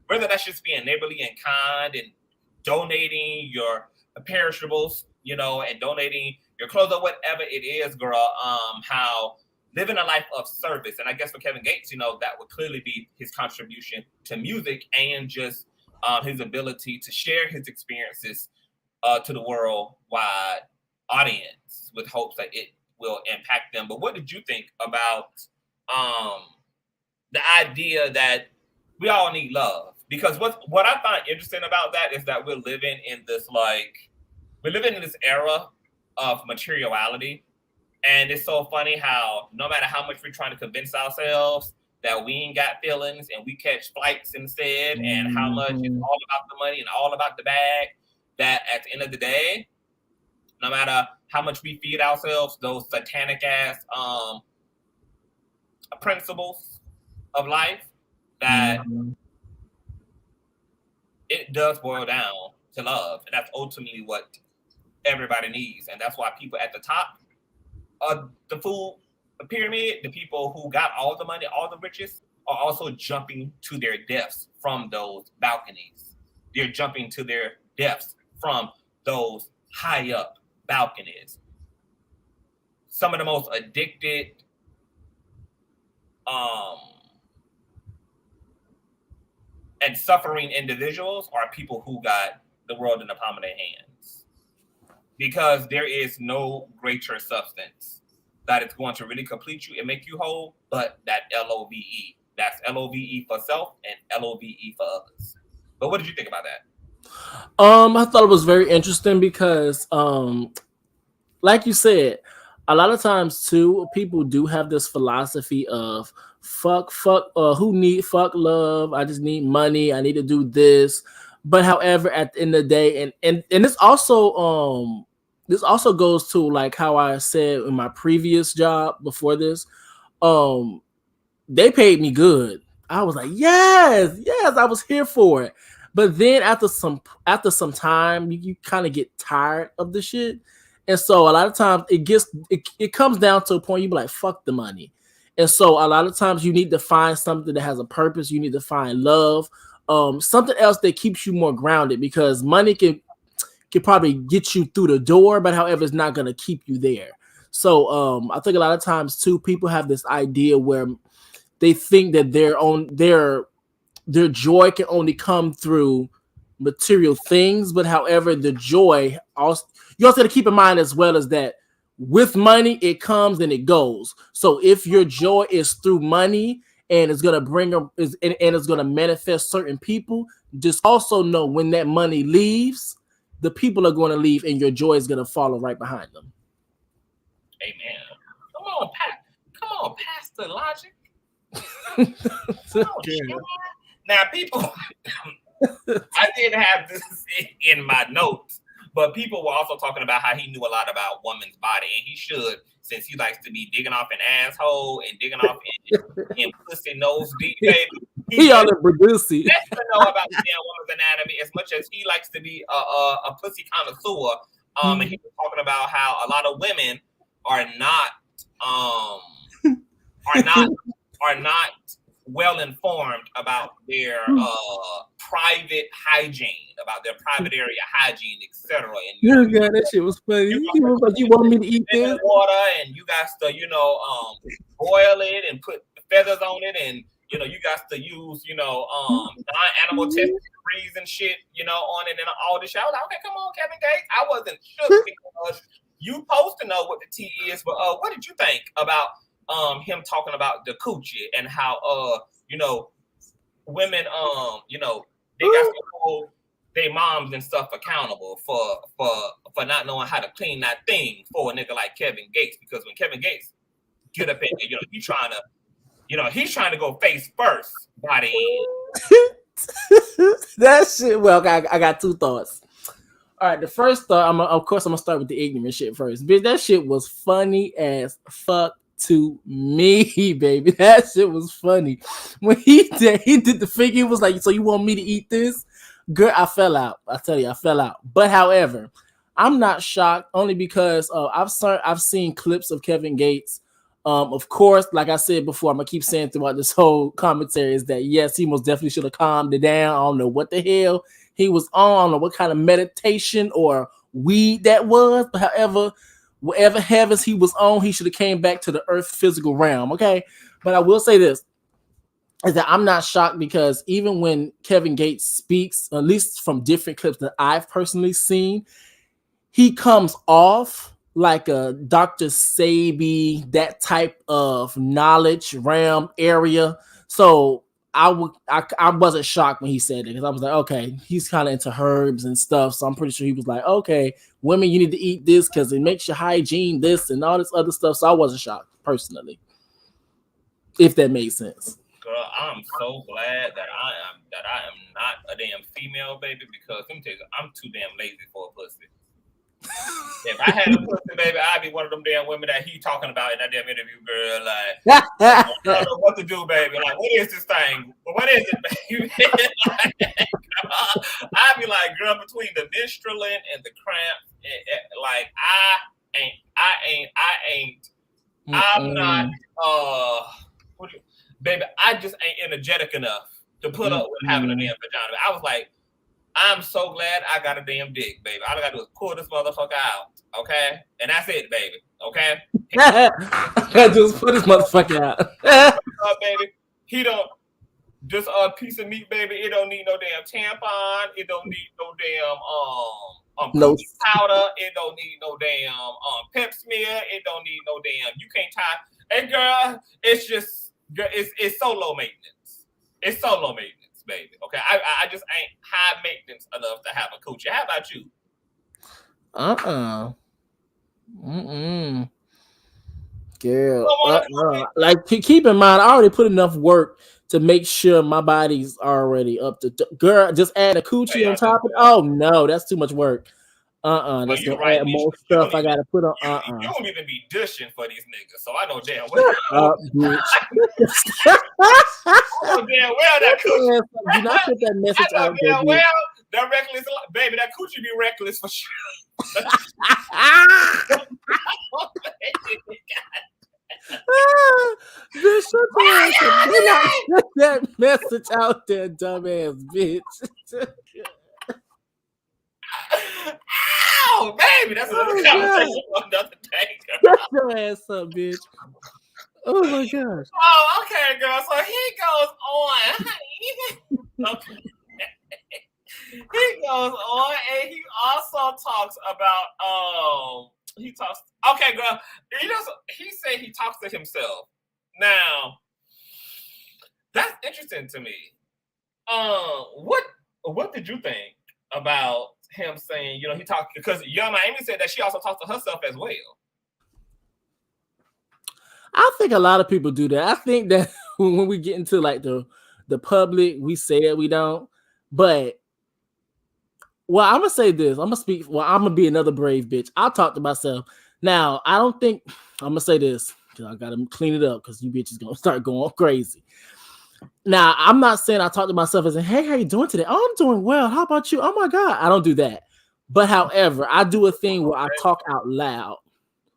whether that's just being neighborly and kind and donating your perishables, you know, and donating your clothes or whatever it is, girl. How living a life of service. And I guess for Kevin Gates, you know, that would clearly be his contribution to music and just his ability to share his experiences to the worldwide audience with hopes that it will impact them. But what did you think about the idea that we all need love? Because what I find interesting about that is that we're living in this era of materiality. And it's so funny how no matter how much we're trying to convince ourselves that we ain't got feelings and we catch flights instead, and how much it's all about the money and all about the bag, that at the end of the day, no matter how much we feed ourselves those satanic ass principles of life, that it does boil down to love. And that's ultimately what everybody needs. And that's why people at the top of the food pyramid, the people who got all the money, all the riches, are also jumping to their deaths from those balconies. They're jumping to their deaths from those high up balconies. Some of the most addicted, and suffering individuals are people who got the world in the palm of their hands. Because there is no greater substance that is going to really complete you and make you whole, but that LOVE. That's LOVE for self and LOVE for others. But what did you think about that? I thought it was very interesting because, like you said, a lot of times too, people do have this philosophy of fuck, love. I just need money. I need to do this. But however, at the end of the day, and this also goes to like how I said in my previous job before this, they paid me good. I was like, yes, I was here for it. But then after some time, you kind of get tired of the shit. And so a lot of times it comes down to a point you be like, fuck the money. And so a lot of times you need to find something that has a purpose. You need to find love, something else that keeps you more grounded, because money can probably get you through the door, but however, it's not going to keep you there. So I think a lot of times too, people have this idea where they think that their joy can only come through material things, but however, the joy also, you also have to keep in mind as well as that with money, it comes and it goes. So if your joy is through money and it's going to it's going to manifest certain people, just also know when that money leaves, the people are going to leave and your joy is going to follow right behind them. Amen. Come on, Pastor Logic. Now, people, I didn't have this in my notes, but people were also talking about how he knew a lot about woman's body, and he should, since he likes to be digging off an asshole and digging off in pussy nose deep, baby. He ought to produce it. Let's know about the damn woman's anatomy as much as he likes to be a pussy connoisseur. And he was talking about how a lot of women are not well informed about their private hygiene, about their private area hygiene, etc. And God, that shit was funny. He was like, "You want me to eat this water, and you got to, boil it and put feathers on it, and you got to use, non-animal tested degrees and shit, on it and all this shit." I was like, okay, come on, Kevin Gates. I wasn't shook because you supposed to know what the tea is, but what did you think about him talking about the coochie and how women they got to hold their moms and stuff accountable for not knowing how to clean that thing for a nigga like Kevin Gates, because when Kevin Gates get up in there, he's trying to go face first by the end. That shit. Well, I got two thoughts. All right, the first thought, I'm gonna start with the ignorant shit first. Bitch, that shit was funny as fuck to me, baby. That shit was funny. When he did the figure, it was like, so you want me to eat this? Girl, I fell out. I tell you, I fell out. But however, I'm not shocked, only because I've seen clips of Kevin Gates. Of course, like I said before, I'm gonna keep saying throughout this whole commentary is that yes, he most definitely should have calmed it down. I don't know what the hell he was on, or what kind of meditation or weed that was. But however, whatever heavens he was on, he should have came back to the earth physical realm. Okay, but I will say this is that I'm not shocked, because even when Kevin Gates speaks, at least from different clips that I've personally seen, he comes off like a Dr. Sabi, that type of knowledge realm area. So I wasn't shocked when he said it, because I was like, okay, he's kind of into herbs and stuff. So I'm pretty sure he was like, okay, women, you need to eat this because it makes your hygiene this and all this other stuff. So I wasn't shocked personally, if that made sense. Girl, I'm so glad that I am not a damn female, baby, because let me tell you, I'm too damn lazy for a pussy. If I had a pussy, baby, I'd be one of them damn women that he talking about in that damn interview, girl. Like, I don't know what to do, baby. Like, what is this thing? What is it, baby? I'd be like, girl, between the menstrualing and the cramp, like, I'm not, baby, I just ain't energetic enough to put up with having a damn vagina. I was like, I'm so glad I got a damn dick, baby. All I gotta do is pull this motherfucker out, okay? And that's it, baby, okay? I just put this motherfucker out. Baby, he don't, just a piece of meat, baby. It don't need no damn tampon. It don't need no damn coochie powder. It don't need no damn pep smear. It don't need no damn, you can't tie. And girl, it's just, it's so low maintenance. It's so low maintenance, baby. Okay, I just ain't high maintenance enough to have a coochie. How about you? Girl, like keep in mind, I already put enough work to make sure my body's already up to. Girl, just add a coochie on top of it. Oh no, that's too much work. That's gonna add more stuff I gotta put on. You don't even be dishing for these niggas, so I know damn well. Bitch. I know damn well that coochie. Do not put that message out there. Damn well, that reckless, baby. That coochie be reckless for sure. Bitch, do not put that message out there, dumbass bitch. Ow, baby, that's another conversation for another day, girl. Shut your ass up, bitch. Oh my gosh. Oh, okay, girl. So he goes on. Okay. He goes on, and he also talks about okay, girl. He said he talks to himself. Now, that's interesting to me. What did you think about him saying, he talked, because Young Miami said that she also talks to herself as well. I think a lot of people do that. I think that when we get into like the public, we say it, we don't. But I'm gonna say this. I'm gonna speak. Well, I'm gonna be another brave bitch. I'll talk to myself. Now, I don't think I'm gonna say this because I gotta clean it up because you bitches gonna start going crazy. Now, I'm not saying I talk to myself as in, hey, how you doing today? Oh, I'm doing well. How about you? Oh my God. I don't do that. But however, I do a thing where I talk out loud.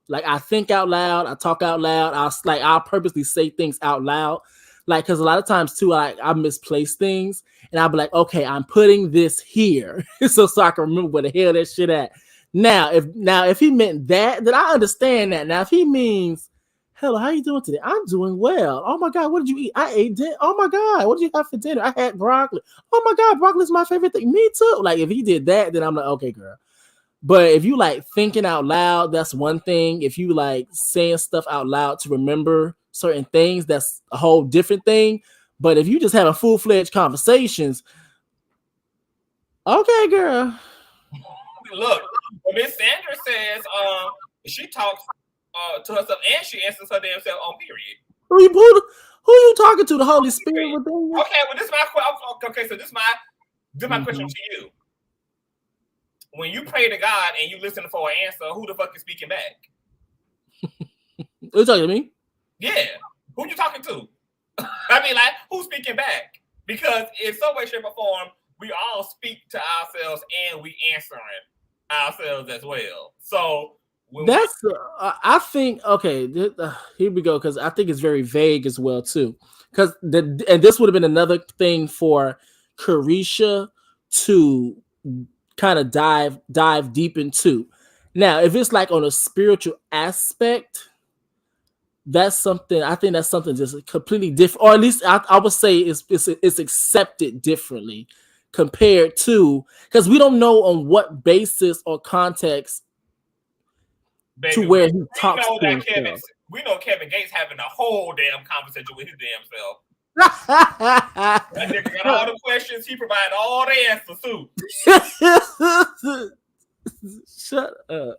Like I think out loud, I talk out loud. I'll purposely say things out loud. Like, because a lot of times too, I misplace things, and I'll be like, okay, I'm putting this here, so I can remember where the hell that shit at. Now, if he meant that, then I understand that. Now, if he means, hello, how you doing today? I'm doing well. Oh my God, what did you eat? I ate dinner. Oh my God, what did you have for dinner? I had broccoli. Oh my God, broccoli is my favorite thing. Me too. Like, if he did that, then I'm like, okay, girl. But if you like thinking out loud, that's one thing. If you like saying stuff out loud to remember certain things, that's a whole different thing. But if you just having full-fledged conversations, okay, girl. Look, when Miss Sandra says she talks to herself and she answers her damn self on period. Who you talking to? The Holy Spirit within you? Okay, well, this is my question. Okay, so this is my question to you. When you pray to God and you listen for an answer, who the fuck is speaking back? You talking to me? Yeah. Who you talking to? I mean, like, who's speaking back? Because in some way, shape, or form, we all speak to ourselves and we answering ourselves as well. So that's I think okay. Here we go, because I think it's very vague as well too. Because and this would have been another thing for Careesha to kind of dive deep into. Now, if it's like on a spiritual aspect, that's something. I think that's something just completely different, or at least I would say it's accepted differently compared to, because we don't know on what basis or context. Baby, to where he talks to himself. We know Kevin Gates having a whole damn conversation with his damn self. That nigga got all the questions. He provided all the answers too. Shut up.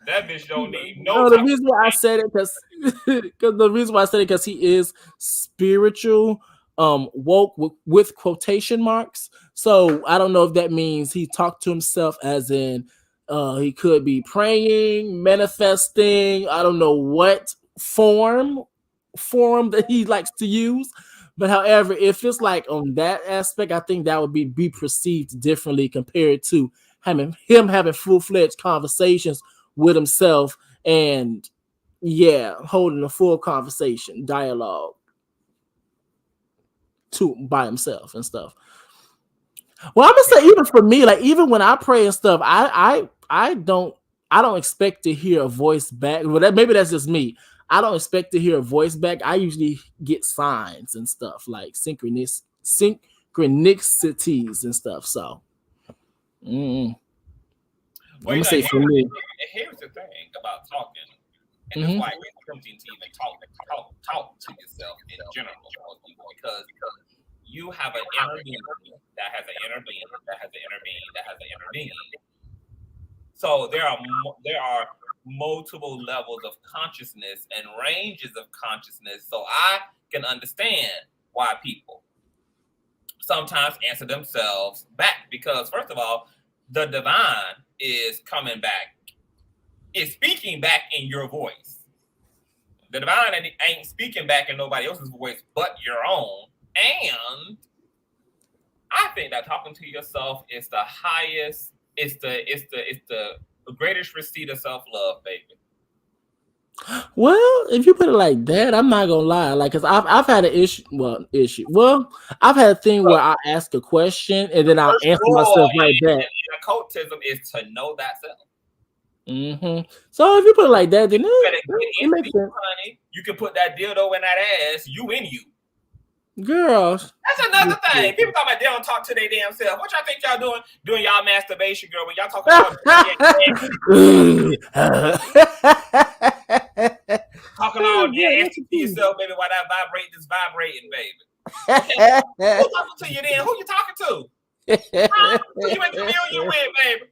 That bitch don't need no. The reason why I said it because he is spiritual, woke with quotation marks. So I don't know if that means he talked to himself as in he could be praying, manifesting. I don't know what form that he likes to use. But however, if it's like on that aspect, I think that would be perceived differently compared to him having full-fledged conversations with himself and holding a full conversation, dialogue by himself and stuff. Well, I'm gonna say even for me, like even when I pray and stuff, I don't expect to hear a voice back. Well, maybe that's just me. I don't expect to hear a voice back. I usually get signs and stuff like synchronicities and stuff. So, I'm gonna say for me. Here's the thing about talking, and that's why it's tempting to even talk to yourself in general, because you have an inner being that has an inner being that has an inner being that has an inner being. So there are multiple levels of consciousness and ranges of consciousness. So I can understand why people sometimes answer themselves back, because first of all, the divine is coming back, is speaking back in your voice. The divine ain't speaking back in nobody else's voice but your own. And I think that talking to yourself is the highest, it's the greatest receipt of self-love, baby. Well, if you put it like that, I'm not gonna lie. Like, cause I've had an issue. Well, I've had a thing where I ask a question and then I'll answer myself right back. Occultism is to know that self. So if you put it like that, then it makes sense. Honey, you can put that dildo in that ass. You in you. Girls. That's another thing. People talking about they don't talk to their damn self. What y'all think y'all doing? Doing y'all masturbation, girl, when y'all talking about talking all day to yourself, baby, while that vibrating, baby. Okay. Who talking to you then? Who you talking to? Who you in communion with, baby?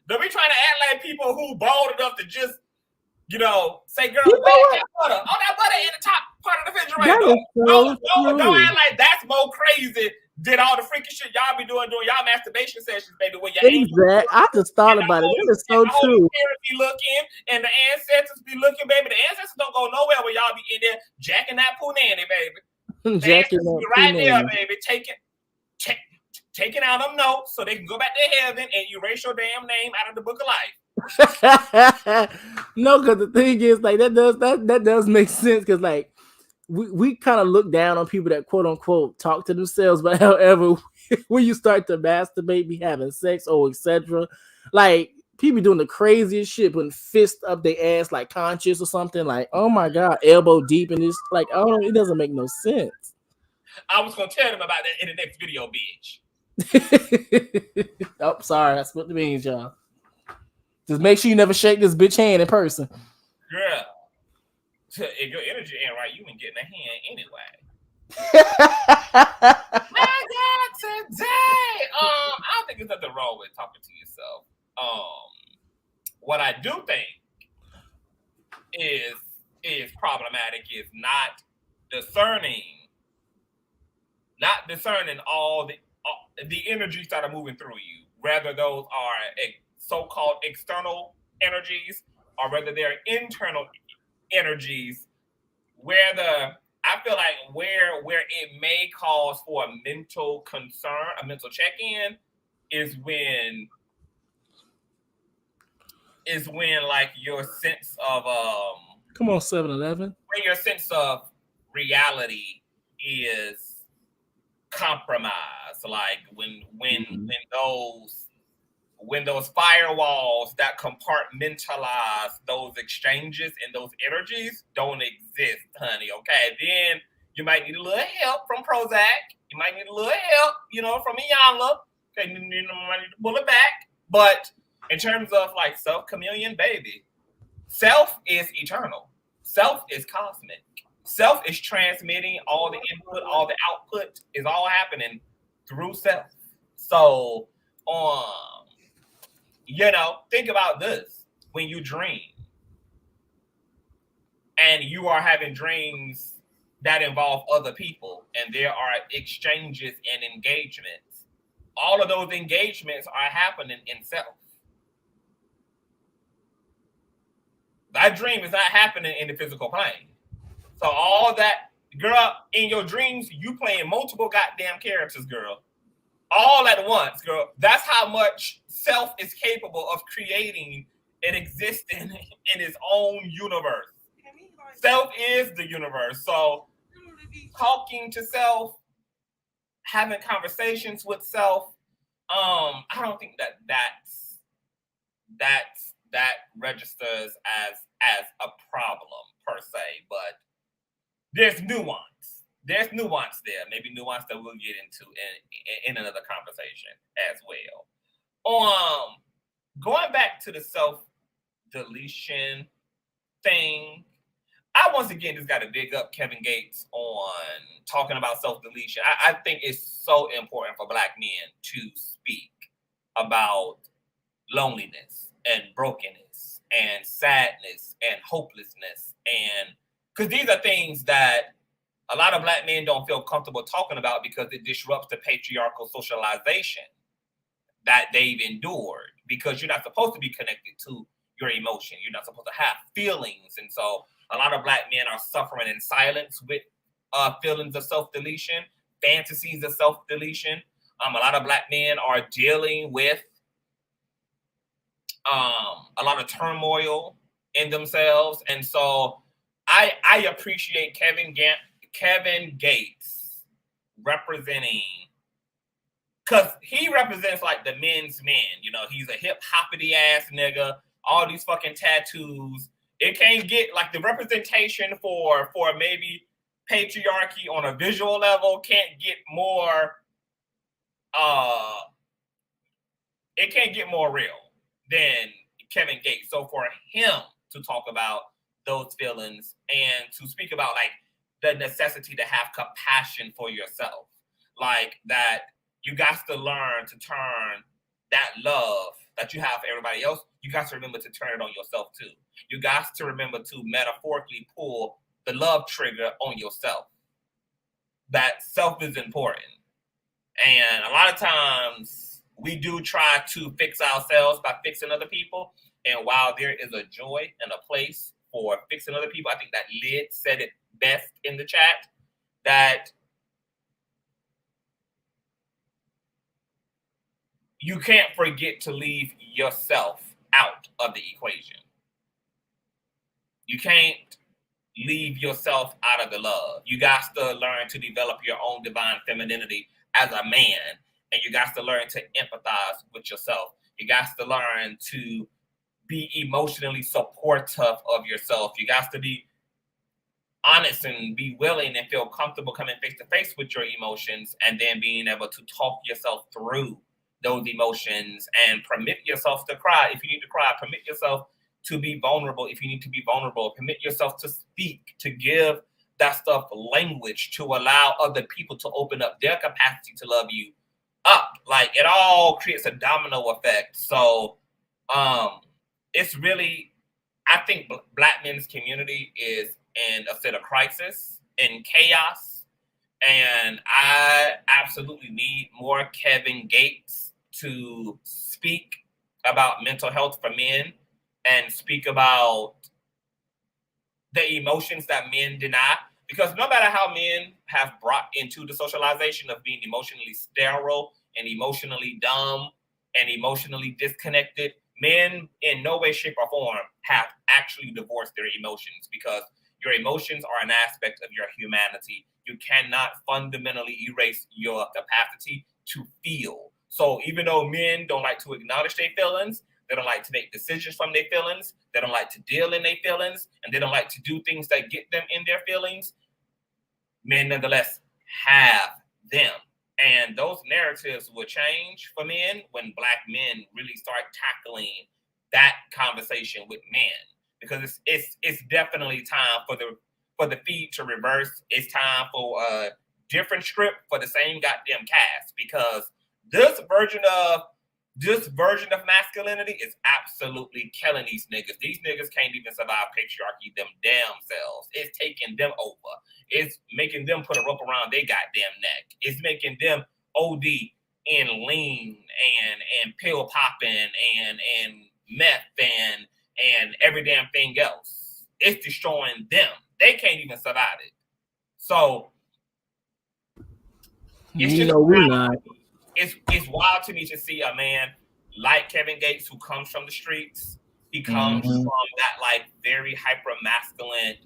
Don't be trying to act like people who bold enough to just, say, girl, where's that butter? Oh, that butter in the top part of the refrigerator. Don't act like that's more crazy than all the freaky shit y'all be doing y'all masturbation sessions, baby. When your exactly. I just thought about it. That is so true. The parents be looking and the ancestors be looking, baby. The ancestors don't go nowhere when y'all be in there jacking that punani, baby. Jacking that right there, baby. taking out them notes so they can go back to heaven and erase your damn name out of the book of life. No, because the thing is, like, that does make sense, because like we kind of look down on people that quote unquote talk to themselves, but however, when you start to masturbate, be having sex, or etc., like people doing the craziest shit, putting fist up their ass like conscious or something, like, oh my god, elbow deep in this, like, oh, it doesn't make no sense. I was gonna tell them about that in the next video, bitch. Oh, sorry, that's what it means, y'all. Just make sure you never shake this bitch hand in person. Girl, if your energy ain't right, you ain't getting a hand anyway. My God, today, I don't think there's nothing wrong with talking to yourself. What I do think is problematic is not discerning all the energies that are moving through you, whether those are so-called external energies or whether they're internal energies, I feel like where it may cause for a mental concern, a mental check-in, is when like your sense of come on, 7-Eleven. When your sense of reality is compromised, like when those firewalls that compartmentalize those exchanges and those energies don't exist, honey. Okay, then you might need a little help from Prozac. You might need a little help, from Iyanla. Okay, you might need to pull it back. But in terms of like self-communion, baby, self is eternal. Self is cosmic. Self is transmitting all the input, all the output is all happening through self. So, think about this. When you dream and you are having dreams that involve other people and there are exchanges and engagements, all of those engagements are happening in self. That dream is not happening in the physical plane. So all that, girl, in your dreams, you playing multiple goddamn characters, girl. All at once, girl. That's how much self is capable of creating and existing in its own universe. Self is the universe. So talking to self, having conversations with self, I don't think that registers as a problem per se, but there's nuance. There's nuance there. Maybe nuance that we'll get into in another conversation as well. Going back to the self-deletion thing, I once again just got to big up Kevin Gates on talking about self-deletion. I think it's so important for Black men to speak about loneliness and brokenness and sadness and hopelessness, and because these are things that a lot of Black men don't feel comfortable talking about because it disrupts the patriarchal socialization that they've endured, because you're not supposed to be connected to your emotion. You're not supposed to have feelings. And so a lot of Black men are suffering in silence with feelings of self-deletion, fantasies of self-deletion. A lot of Black men are dealing with a lot of turmoil in themselves. And so I appreciate Kevin Gates representing, because he represents like the men's men. He's a hip hoppity ass nigga, all these fucking tattoos. It can't get like the representation for maybe patriarchy on a visual level can't get more real than Kevin Gates. So for him to talk about those feelings and to speak about like the necessity to have compassion for yourself, like that you got to learn to turn that love that you have for everybody else, you got to remember to turn it on yourself too. You got to remember to metaphorically pull the love trigger on yourself. That self is important. And a lot of times we do try to fix ourselves by fixing other people. And while there is a joy and a place for fixing other people, I think that Lid said it best in the chat, that you can't forget to leave yourself out of the equation. You can't leave yourself out of the love. You got to learn to develop your own divine femininity as a man, and you got to learn to empathize with yourself. You got to learn to be emotionally supportive of yourself. You got to be honest and be willing and feel comfortable coming face to face with your emotions, and then being able to talk yourself through those emotions and permit yourself to cry if you need to cry. Permit yourself to be vulnerable if you need to be vulnerable. Permit yourself to speak, to give that stuff language, to allow other people to open up their capacity to love you up. Like, it all creates a domino effect. So it's really, I think Black men's community is in a state of crisis and chaos. And I absolutely need more Kevin Gates to speak about mental health for men and speak about the emotions that men deny. Because no matter how men have brought into the socialization of being emotionally sterile and emotionally dumb and emotionally disconnected, men in no way, shape, or form have actually divorced their emotions, because your emotions are an aspect of your humanity. You cannot fundamentally erase your capacity to feel. So even though men don't like to acknowledge their feelings, they don't like to make decisions from their feelings, they don't like to deal in their feelings, and they don't like to do things that get them in their feelings, men nonetheless have them. And those narratives will change for men when Black men really start tackling that conversation with men. Because it's definitely time for the feed to reverse. It's time for a different script for the same goddamn cast, because this version of masculinity is absolutely killing these niggas. These niggas can't even survive patriarchy them damn selves. It's taking them over. It's making them put a rope around their goddamn neck. It's making them OD in lean and pill popping and meth and every damn thing else. It's destroying them. They can't even survive it. So it's just we're not. It's wild to me to see a man like Kevin Gates, who comes from the streets. He comes from that like very hyper masculine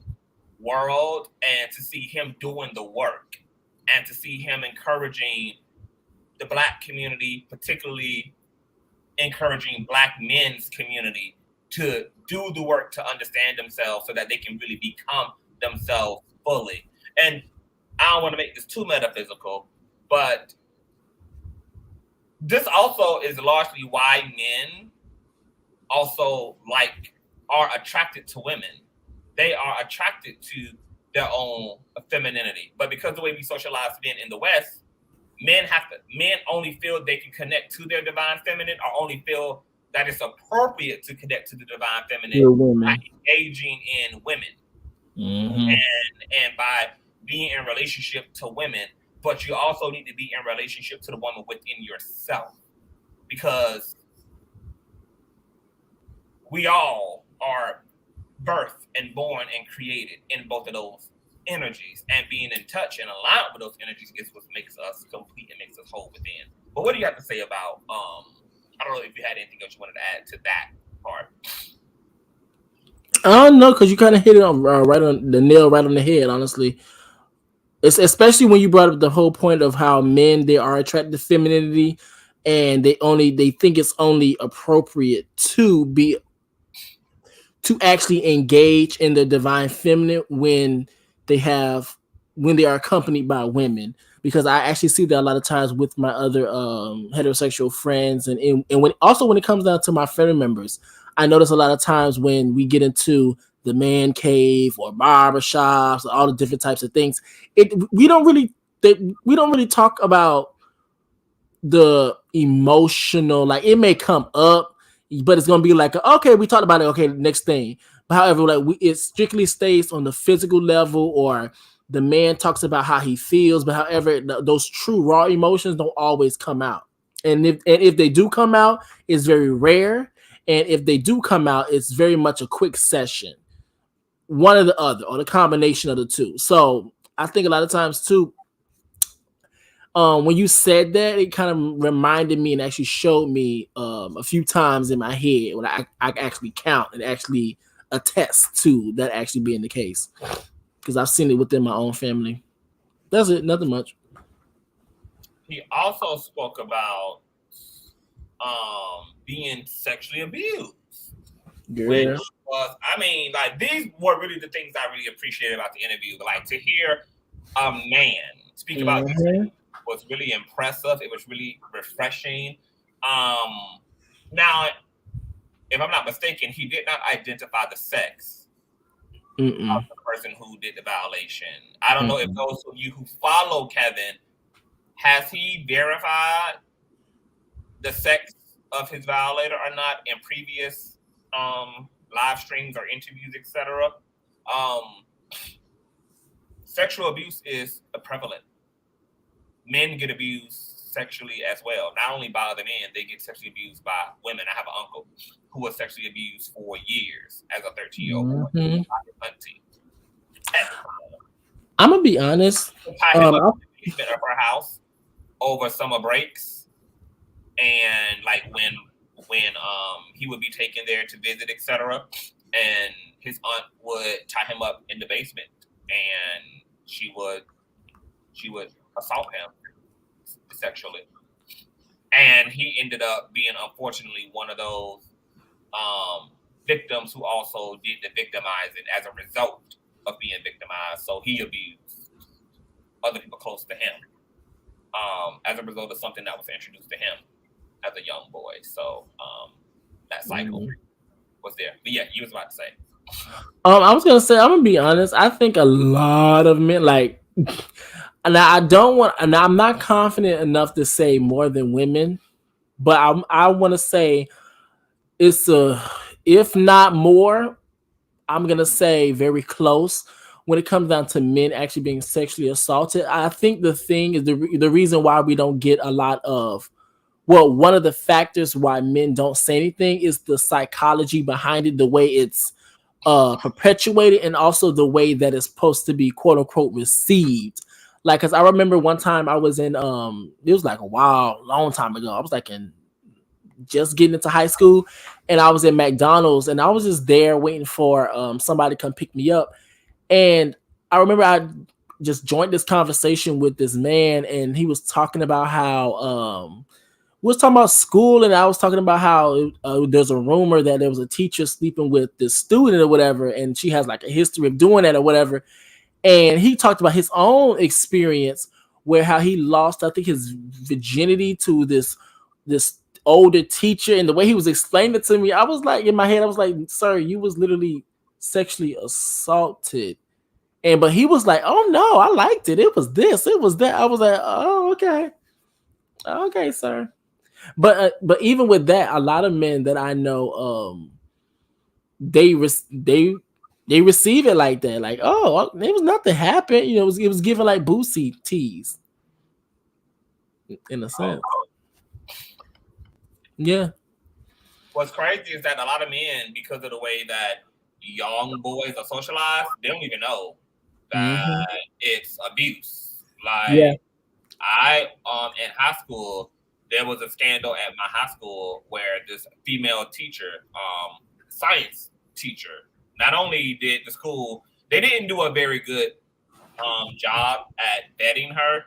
world, and to see him doing the work and to see him encouraging the Black community, particularly encouraging Black men's community to do the work to understand themselves so that they can really become themselves fully. And I don't want to make this too metaphysical, but this also is largely why men also are attracted to women. They are attracted to their own femininity. But because the way we socialize men in the West, men only feel they can connect to their divine feminine, or only feel that it's appropriate to connect to the divine feminine by engaging in women and by being in relationship to women. But you also need to be in relationship to the woman within yourself, because we all are birthed and born and created in both of those energies, and being in touch and aligned with those energies is what makes us complete and makes us whole within. But what do you have to say about I don't know if you had anything else you wanted to add to that part? I don't know, because you kind of hit it on right on the nail, right on the head. Honestly, it's especially when you brought up the whole point of how men, they are attracted to femininity, and they think it's only appropriate to actually engage in the divine feminine when they are accompanied by women. Because I actually see that a lot of times with my other heterosexual friends, and when it comes down to my family members, I notice a lot of times when we get into the man cave or barbershops, all the different types of things, we don't really talk about the emotional. Like, it may come up, but it's gonna be like, okay, we talked about it. Okay, next thing. But however, it strictly stays on the physical level, or the man talks about how he feels. But however, those true raw emotions don't always come out. And if they do come out, it's very rare. And if they do come out, it's very much a quick session, one or the other, or the combination of the two. So I think a lot of times too, when you said that, it kind of reminded me and actually showed me a few times in my head when I actually count and actually attest to that actually being the case, because I've seen it within my own family. That's it, nothing much. He also spoke about being sexually abused. Girl. Which was, I mean, like, these were really the things I really appreciated about the interview. Like, to hear a man speak about these things was really impressive. It was really refreshing. Now, if I'm not mistaken, he did not identify the sex of the person who did the violation. I don't know if those of you who follow Kevin, has he verified the sex of his violator or not in previous live streams or interviews, etc. Sexual abuse is prevalent. Men get abused sexually as well. Not only by other men, they get sexually abused by women. I have an uncle who was sexually abused for years as a 13-year-old boy by his auntie. I'm gonna be honest. Tie him up in the basement of her house over summer breaks, and like when he would be taken there to visit, etc., and his aunt would tie him up in the basement, and she would assault him sexually, and he ended up being, unfortunately, one of those victims who also did the victimizing as a result of being victimized. So he abused other people close to him as a result of something that was introduced to him as a young boy. So that cycle was there. But yeah, you was about to say. I was gonna say, I'm gonna be honest. I think a lot of men, like, and I don't want, and I'm not confident enough to say more than women, but I want to say it's if not more, I'm gonna say very close when it comes down to men actually being sexually assaulted. I think the thing is the reason why we don't get a lot of, well, one of the factors why men don't say anything is the psychology behind it, the way it's perpetuated, and also the way that it's supposed to be quote unquote received. Like, cause I remember one time I was in it was like a long time ago. I was like in just getting into high school, and I was in McDonald's, and I was just there waiting for somebody to come pick me up. And I remember I just joined this conversation with this man, and he was talking about how we was talking about school, and I was talking about how there's a rumor that there was a teacher sleeping with this student or whatever, and she has like a history of doing that or whatever. And he talked about his own experience where how he lost, I think, his virginity to this older teacher, and the way he was explaining it to me, I was like, in my head, I was like, sir, you was literally sexually assaulted. But he was like, oh no, I liked it. It was this, it was that. I was like, oh, okay, sir. But even with that, a lot of men that I know, they receive it like that, like, oh, there was nothing happened. You know, it was given like boosie tease in a sense. Yeah. What's crazy is that a lot of men, because of the way that young boys are socialized, they don't even know that it's abuse. Like, yeah. I in high school, there was a scandal at my high school where this female teacher, science teacher, not only did the school, they didn't do a very good job at vetting her,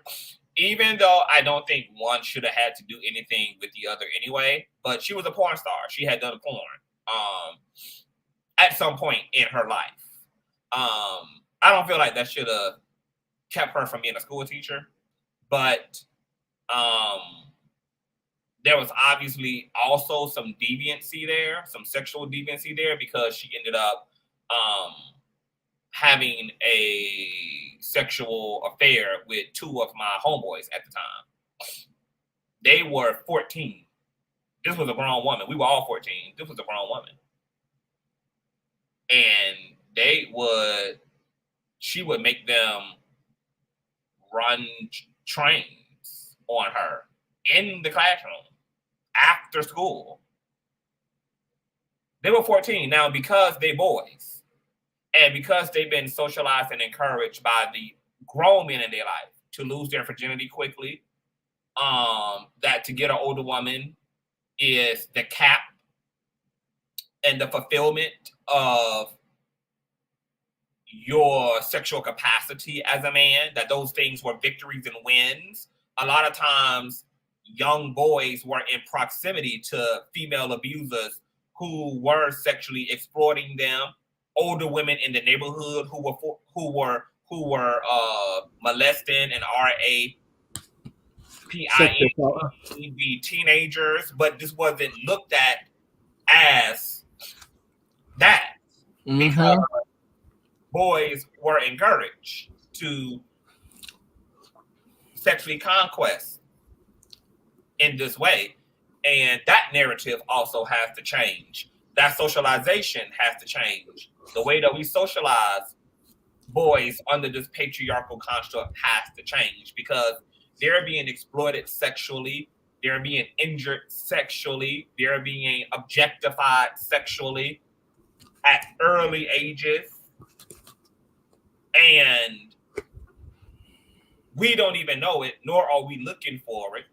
even though I don't think one should have had to do anything with the other anyway. But she was a porn star. She had done porn at some point in her life. I don't feel like that should have kept her from being a school teacher. But there was obviously also some deviancy there, some sexual deviancy there, because she ended up having a sexual affair with two of my homeboys at the time. They were 14. This was a grown woman. We were all 14. This was a grown woman. And she would make them run trains on her in the classroom after school. They were 14. Now, because they boys, and because they've been socialized and encouraged by the grown men in their life to lose their virginity quickly, that to get an older woman is the cap and the fulfillment of your sexual capacity as a man, that those things were victories and wins. A lot of times, young boys were in proximity to female abusers who were sexually exploiting them. Older women in the neighborhood who were molesting and RAPING teenagers, but this wasn't looked at as that because boys were encouraged to sexually conquest in this way. And that narrative also has to change. That socialization has to change. The way that we socialize boys under this patriarchal construct has to change because they're being exploited sexually, they're being injured sexually, they're being objectified sexually at early ages. And we don't even know it, nor are we looking for it.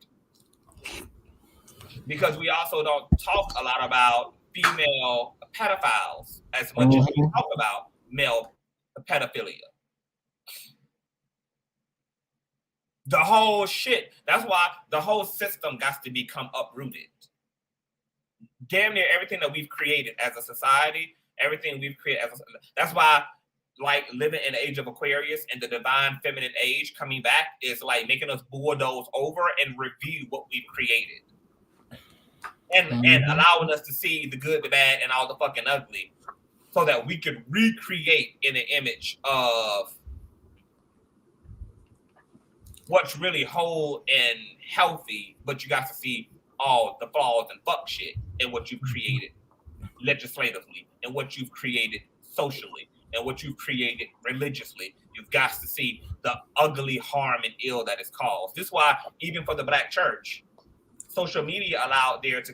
Because we also don't talk a lot about female pedophiles as much as we talk about male pedophilia. The whole shit, that's why the whole system got to become uprooted. Damn near everything that we've created as a society, everything we've created as a, that's why like living in the age of Aquarius and the divine feminine age coming back is like making us bulldoze over and review what we've created. And allowing us to see the good, the bad, and all the fucking ugly so that we could recreate in an image of what's really whole and healthy, but you got to see all the flaws and fuck shit in what you've created legislatively and what you've created socially and what you've created religiously. You've got to see the ugly harm and ill that is caused. This is why even for the Black church, social media allowed there to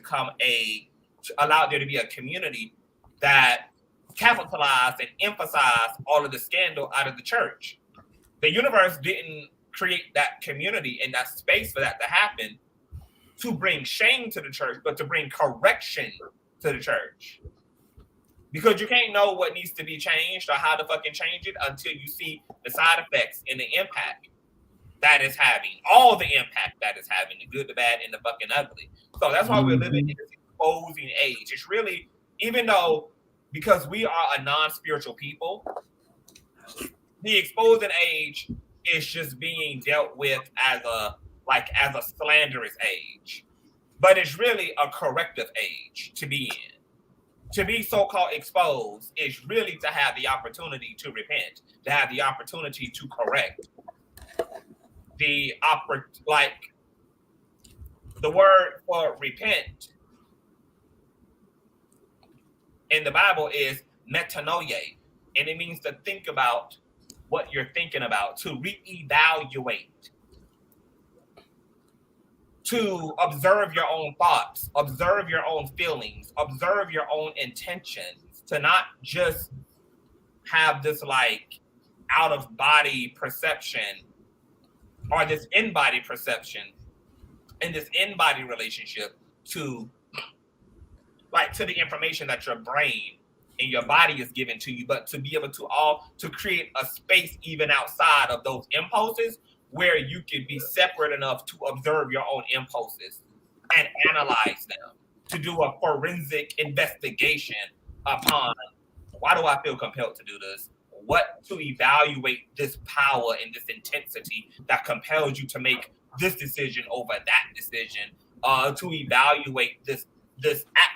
be a community that capitalized and emphasized all of the scandal out of the church. The universe didn't create that community and that space for that to happen to bring shame to the church, but to bring correction to the church. Because you can't know what needs to be changed or how to fucking change it until you see the side effects and the impact that is having, all the impact that is having, the good, the bad, and the fucking ugly. So that's why we're living in this exposing age. It's really, even though, because we are a non-spiritual people, the exposing age is just being dealt with as a slanderous age. But it's really a corrective age to be in. To be so-called exposed is really to have the opportunity to repent, to have the opportunity to correct. The word for repent in the Bible is metanoia, and it means to think about what you're thinking about, to reevaluate, to observe your own thoughts, observe your own feelings, observe your own intentions, to not just have this like out of body perception or this in-body perception and this in-body relationship to the information that your brain and your body is giving to you, but to be able to create a space even outside of those impulses where you can be separate enough to observe your own impulses and analyze them, to do a forensic investigation upon why do I feel compelled to do this? To evaluate this power and this intensity that compels you to make this decision over that decision, to evaluate this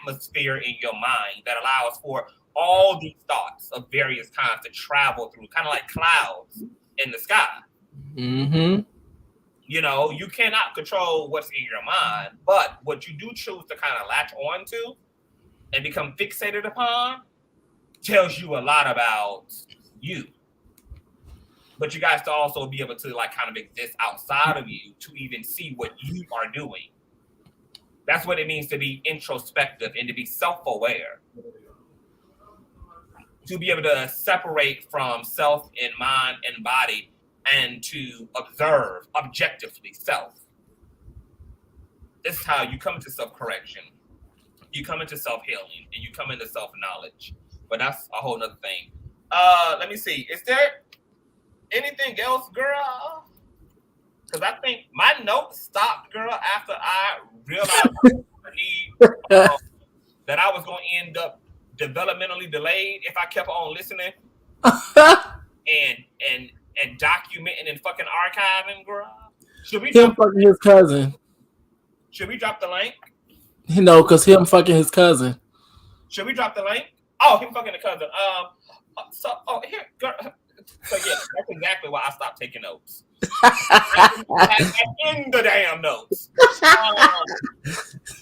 atmosphere in your mind that allows for all these thoughts of various kinds to travel through, kind of like clouds in the sky. Mm-hmm. You know, you cannot control what's in your mind, but what you do choose to kind of latch on to and become fixated upon tells you a lot about you. But you guys to also be able to like kind of exist outside of you to even see what you are doing. That's what it means to be introspective and to be self-aware. To be able to separate from self and mind and body and to observe objectively self. it's how you come into self-correction, you come into self-healing, and you come into self-knowledge. But that's a whole nother thing. Let me see. Is there anything else, girl? Because I think my notes stopped, girl, after I realized that I was going to end up developmentally delayed if I kept on listening and documenting and fucking archiving, girl. Should we him fucking his cousin? Should we drop the link? No, because him fucking his cousin. Should we drop the link? Oh, him fucking the cousin. Here, girl. So yeah, that's exactly why I stopped taking notes. In the damn notes.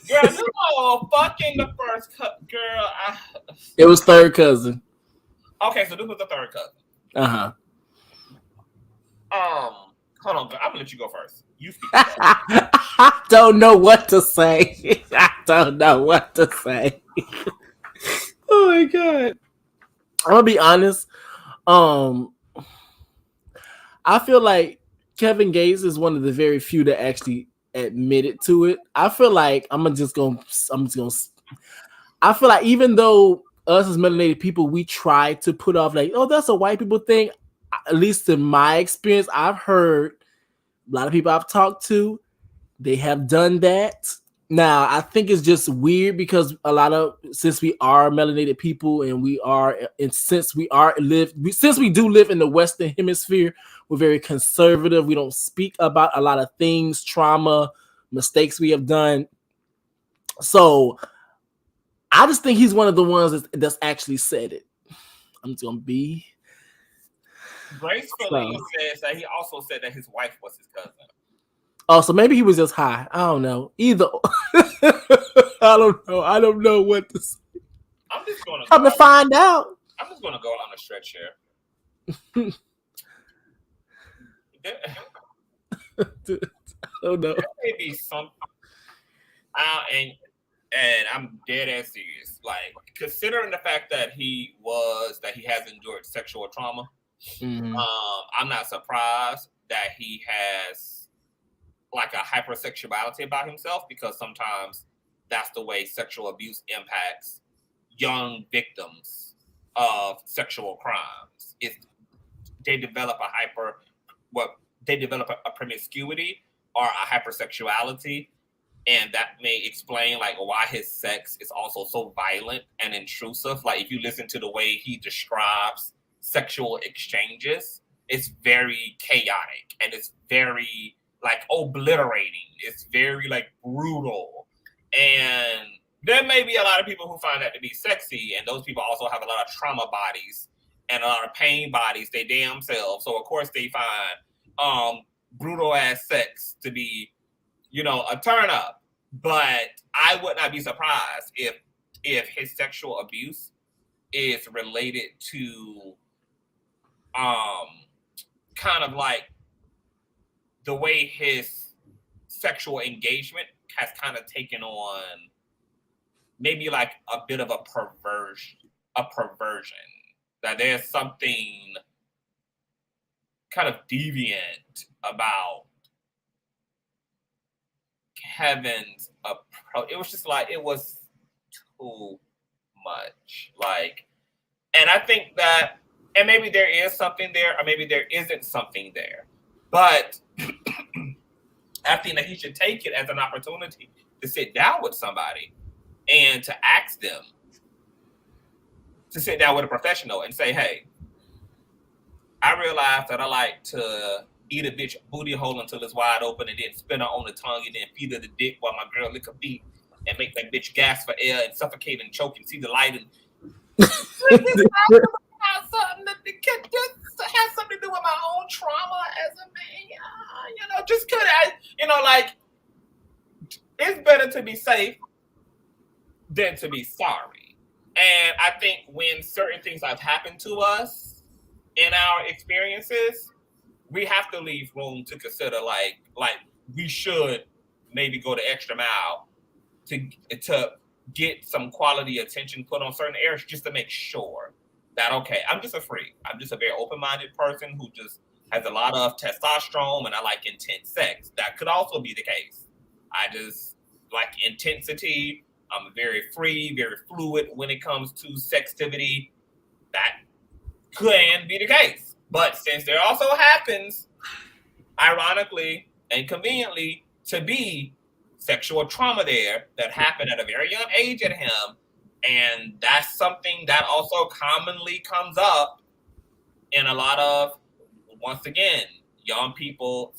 Girl, you know, fucking the first girl. It was third cousin. Okay, so this was the third cousin. Hold on, girl. I'm gonna let you go first. You speak. I don't know what to say. I don't know what to say. Oh my god. I'm gonna be honest. I feel like Kevin Gates is one of the very few that actually admitted to it. I feel like I feel like even though us as melanated people, we try to put off like, oh, that's a white people thing. At least in my experience, I've heard a lot of people I've talked to, they have done that. Now, I think it's just weird because since we are melanated people and since we do live in the Western Hemisphere, we're very conservative. We don't speak about a lot of things, trauma, mistakes we have done. So I just think he's one of the ones that's actually said it. I'm just gonna be gracefully says that he also said that his wife was his cousin. Oh, so maybe he was just high. I don't know. Either. I don't know. I don't know what to say. I'm just going to find out. I'm just going to go on a stretch here. I don't know. There may be something. And I'm dead ass serious. Like, considering the fact that he has endured sexual trauma, I'm not surprised that he has like a hypersexuality about himself, because sometimes that's the way sexual abuse impacts young victims of sexual crimes. They develop a promiscuity or a hypersexuality, and that may explain like why his sex is also so violent and intrusive. Like if you listen to the way he describes sexual exchanges, it's very chaotic and it's very like obliterating. It's very like brutal. And there may be a lot of people who find that to be sexy, and those people also have a lot of trauma bodies and a lot of pain bodies, they damn selves. So of course they find brutal ass sex to be, a turn up. But I would not be surprised if his sexual abuse is related to kind of like the way his sexual engagement has kind of taken on maybe like a bit of a perversion. That there's something kind of deviant about Kevin's approach. It was just like, it was too much. Like, and I think that, and maybe there is something there, or maybe there isn't something there. But I think that he should take it as an opportunity to sit down with somebody and to ask them to sit down with a professional and say, hey, I realize that I like to eat a bitch booty hole until it's wide open and then spin her on the tongue and then feed her the dick while my girl lick her feet and make that bitch gasp for air and suffocate and choke and see the light and something that just has something to do with my own trauma as a man. Just could I, like, it's better to be safe than to be sorry. And I think when certain things have happened to us in our experiences, we have to leave room to consider like we should maybe go the extra mile to get some quality attention put on certain areas just to make sure that, okay, I'm just a freak. I'm just a very open-minded person who just has a lot of testosterone and I like intense sex. That could also be the case. I just like intensity. I'm very free, very fluid when it comes to sextivity. That can be the case. But since there also happens, ironically and conveniently, to be sexual trauma there that happened at a very young age at him, and that's something that also commonly comes up in a lot of, once again, young people,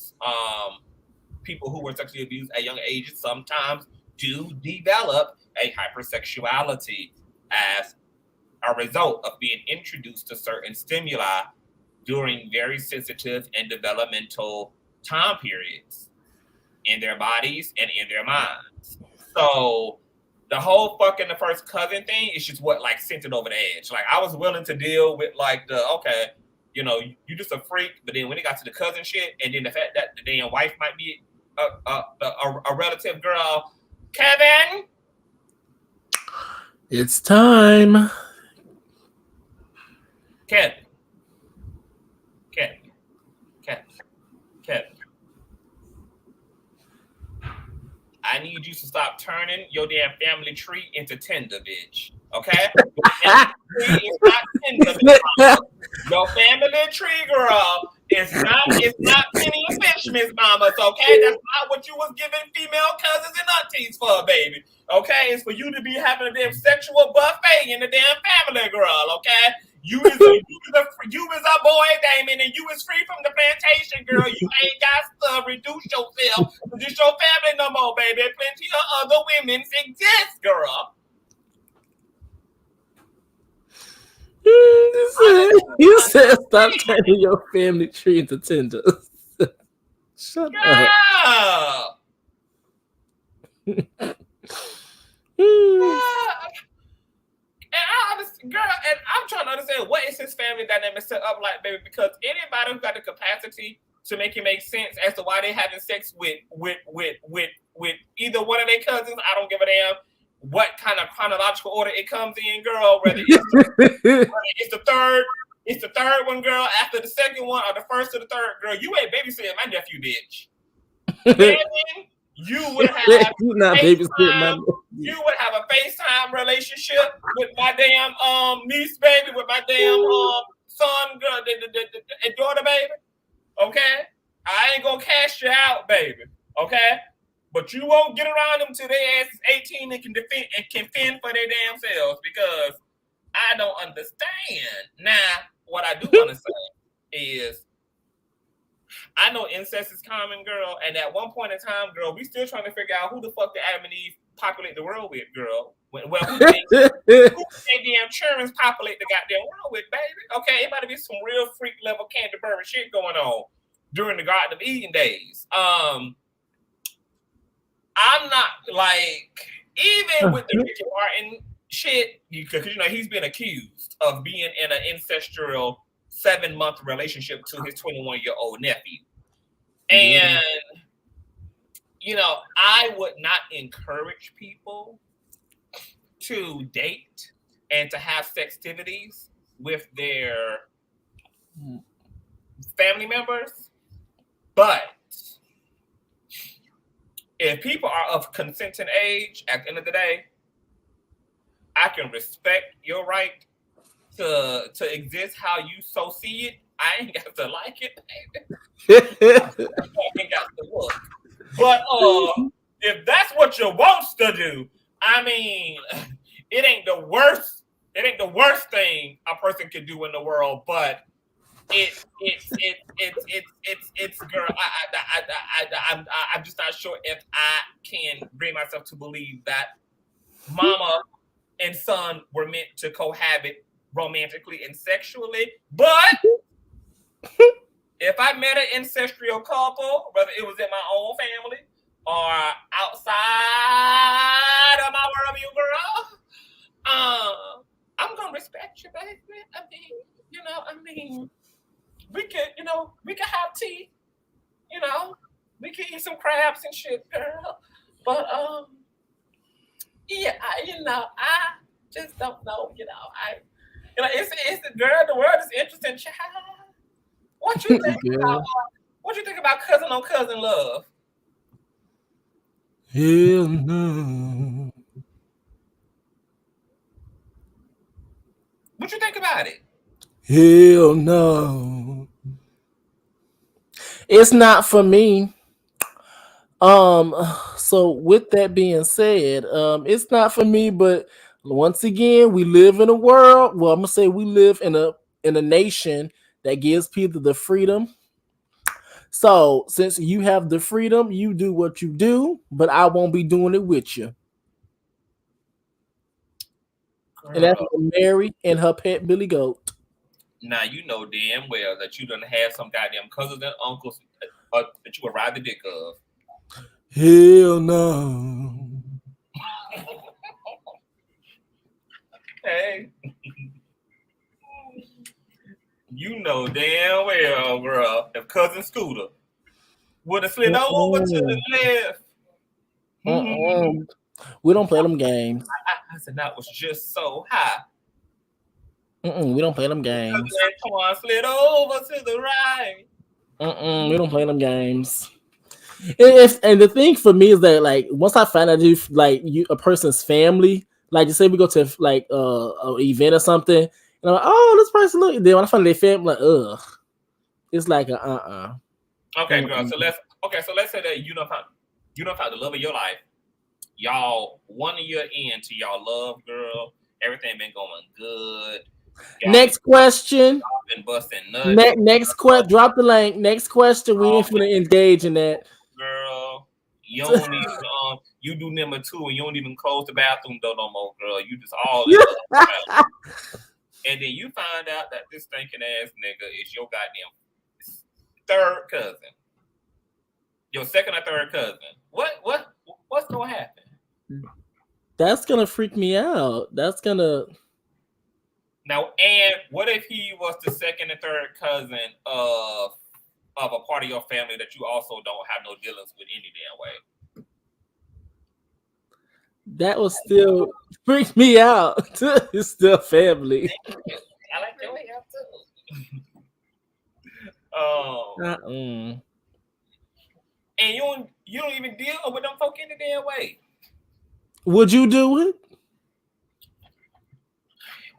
people who were sexually abused at young ages sometimes do develop a hypersexuality as a result of being introduced to certain stimuli during very sensitive and developmental time periods in their bodies and in their minds. So the whole fucking the first cousin thing is just what like sent it over the edge. Like I was willing to deal with like the, okay, you know, you just a freak, but then when it got to the cousin shit, and then the fact that the damn wife might be a relative girl, Kevin, It's time. Kevin. I need you to stop turning your damn family tree into Tinder, bitch. Okay? Your family tree is not Tinder, bitch. Your family tree, girl, it's not Penny and Fish, Miss Mamas, okay? That's not what you was giving female cousins and aunties for, baby. Okay? It's for you to be having a damn sexual buffet in the damn family, girl, okay? You is a boy, Damon, and you is free from the plantation, girl. You ain't got to reduce yourself to just your family no more, baby. Plenty of other women exist, girl. You said stop turning your family tree into Tinder. Shut up. And I'm trying to understand what is his family dynamic set up like, baby, because anybody who got the capacity to make it make sense as to why they having sex with either one of their cousins, I don't give a damn what kind of chronological order it comes in, girl, whether it's the third one, girl, after the second one, or the first or the third, girl, you ain't babysitting my nephew, bitch. Then you would have you would have a FaceTime relationship with my damn niece, baby, with my damn son, girl, and daughter, baby. Okay? I ain't gonna cash you out, baby. Okay? But you won't get around them till their ass is 18 and can fend for their damn selves, because I don't understand. Now, what I do want to say is, I know incest is common, girl, and at one point in time, girl, we still trying to figure out who the fuck the Adam and Eve populate the world with, girl. Well, who they damn Germans populate the goddamn world with, baby? Okay, it might be some real freak level Canterbury shit going on during the Garden of Eden days. I'm not like, even with the Ricky Martin shit, because you know he's been accused of being in an ancestral 7-month relationship to his 21-year-old nephew. And, you know, I would not encourage people to date and to have sextivities with their family members. But if people are of consenting age, at the end of the day, I can respect your right to exist how you so see it. I ain't got to like it, baby. I ain't got to look. But if that's what you want to do, I mean, it ain't the worst. It ain't the worst thing a person can do in the world. But it's girl. I'm just not sure if I can bring myself to believe that mama and son were meant to cohabit romantically and sexually. But if I met an ancestral couple, whether it was in my own family or outside of my worldview, girl, I'm gonna respect you, baby. I mean, we could have tea, we could eat some crabs and shit, girl. But yeah, I just don't know, it's the girl. The world is interesting, child. What you think about? What you think about cousin on cousin love? Hell no. What you think about it? Hell no. It's not for me. So with that being said, it's not for me, but once again, we live in a world. Well, I'm gonna say we live in a nation that gives people the freedom. So since you have the freedom, you do what you do, but I won't be doing it with you. And that's Girl, Mary and her pet Billy Goat. now you know damn well that you done have some goddamn cousins and uncles that you would ride the dick of. Hell no. Hey. You know damn well, girl, if cousin Scooter would have slid over to the left. We don't play them games. I said that was just so high. We don't play them games. Cousin Antoine slid over to the right. We don't play them games. And the thing for me is that like once I find out you a person's family, like just say we go to like an event or something, and I'm like, oh, this person look. Then when I find their family, like, ugh, it's like a Okay, girl. So let's say that you don't find the love of your life. Y'all 1 year into y'all love, girl. Everything been going good. Next question. Been busting nuts. Next question. Drop the link. Next question. We ain't finna engage in that. Girl, you don't even you do number 2 and you don't even close the bathroom door no more, girl. You just all in love. And then you find out that this stinking ass nigga is your goddamn third cousin. Your second or third cousin. What's gonna happen? That's gonna freak me out. That's gonna. Now, and what if he was the second and third cousin of a part of your family that you also don't have no dealings with any damn way? That will still freak me out. It's still family. I like that way out too. And you don't even deal with them folk any damn way. Would you do it?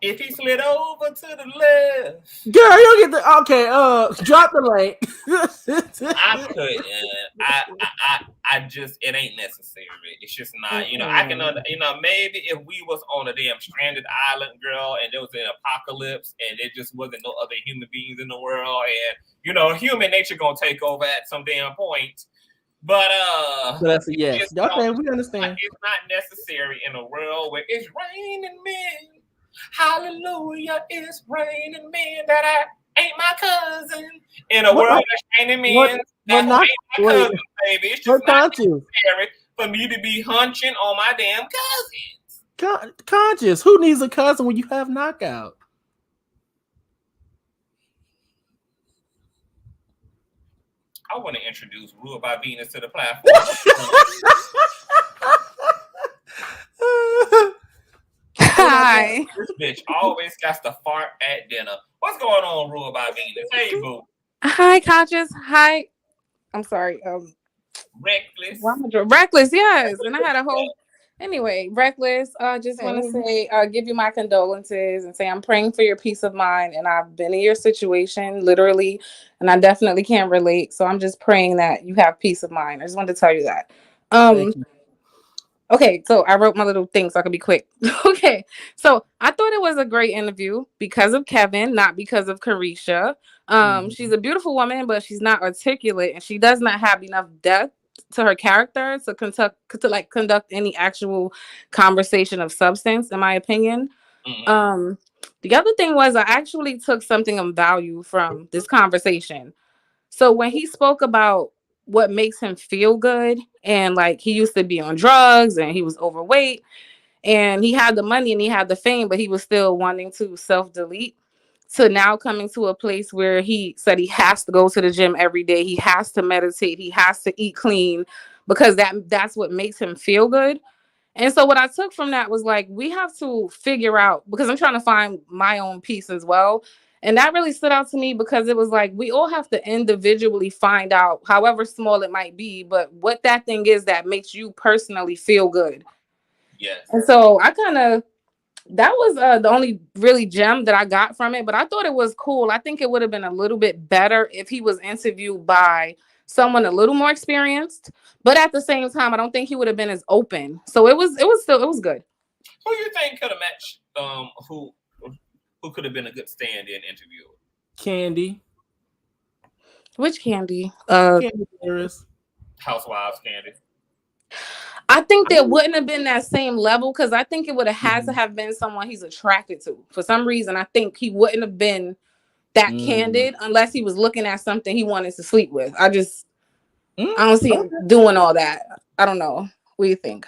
If he slid over to the left, girl, you get the okay. Drop the link. I couldn't. I just it ain't necessary. It's just not. I can. Maybe if we was on a damn stranded island, girl, and there was an apocalypse, and there just wasn't no other human beings in the world, and human nature gonna take over at some damn point. But so that's a yes. Okay, we understand. It's not necessary in a world where it's raining men. Hallelujah, it's raining men that I ain't my cousin. In a world that's raining men that ain't my cousin, baby. It's just not necessary for me to be hunching on my damn cousins. Conscious, who needs a cousin when you have knockout? I want to introduce Rule by Venus to the platform. Hi. This bitch always got to fart at dinner. What's going on, Rule by Venus? Hey, boo. Hi, Conscious. Hi. I'm sorry. Reckless. Reckless, yes. And I had a whole. Anyway, Reckless. Just want to say, give you my condolences and say I'm praying for your peace of mind. And I've been in your situation, literally, and I definitely can't relate. So I'm just praying that you have peace of mind. I just wanted to tell you that. Okay, so I wrote my little thing so I could be quick. Okay, so I thought it was a great interview because of Kevin, not because of Careesha. She's a beautiful woman, but she's not articulate, and she does not have enough depth to her character to conduct any actual conversation of substance, in my opinion. The other thing was I actually took something of value from this conversation. So when he spoke about what makes him feel good, and like he used to be on drugs and he was overweight and he had the money and he had the fame, but he was still wanting to self-delete, to now coming to a place where he said he has to go to the gym every day, he has to meditate, he has to eat clean because that's what makes him feel good. And so what I took from that was like, we have to figure out, because I'm trying to find my own peace as well. And that really stood out to me because it was like, we all have to individually find out, however small it might be, but what that thing is that makes you personally feel good. Yes. And so I kind of, that was the only really gem that I got from it, but I thought it was cool. I think it would have been a little bit better if he was interviewed by someone a little more experienced, but at the same time, I don't think he would have been as open. So it was good. Who you think could have matched? Who could have been a good stand-in interviewer? Candy. Which Candy? Candy Harris. Housewives Candy. I think there wouldn't have been that same level because I think it would have had to have been someone he's attracted to. For some reason, I think he wouldn't have been that candid unless he was looking at something he wanted to sleep with. I don't see him doing all that. I don't know. What do you think?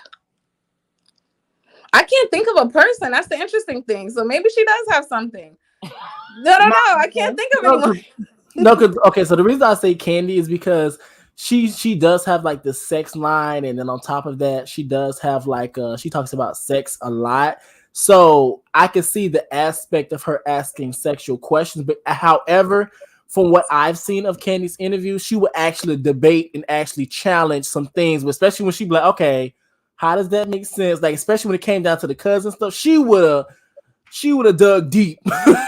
I can't think of a person. That's the interesting thing. So maybe she does have something. No. I can't think of anyone. No, because okay. So the reason I say Candy is because she does have like the sex line, and then on top of that, she does have like she talks about sex a lot. So I can see the aspect of her asking sexual questions. But however, from what I've seen of Candy's interview, she would actually debate and actually challenge some things, especially when she'd be like, okay, how does that make sense? Like, especially when it came down to the cousin stuff, she would have dug deep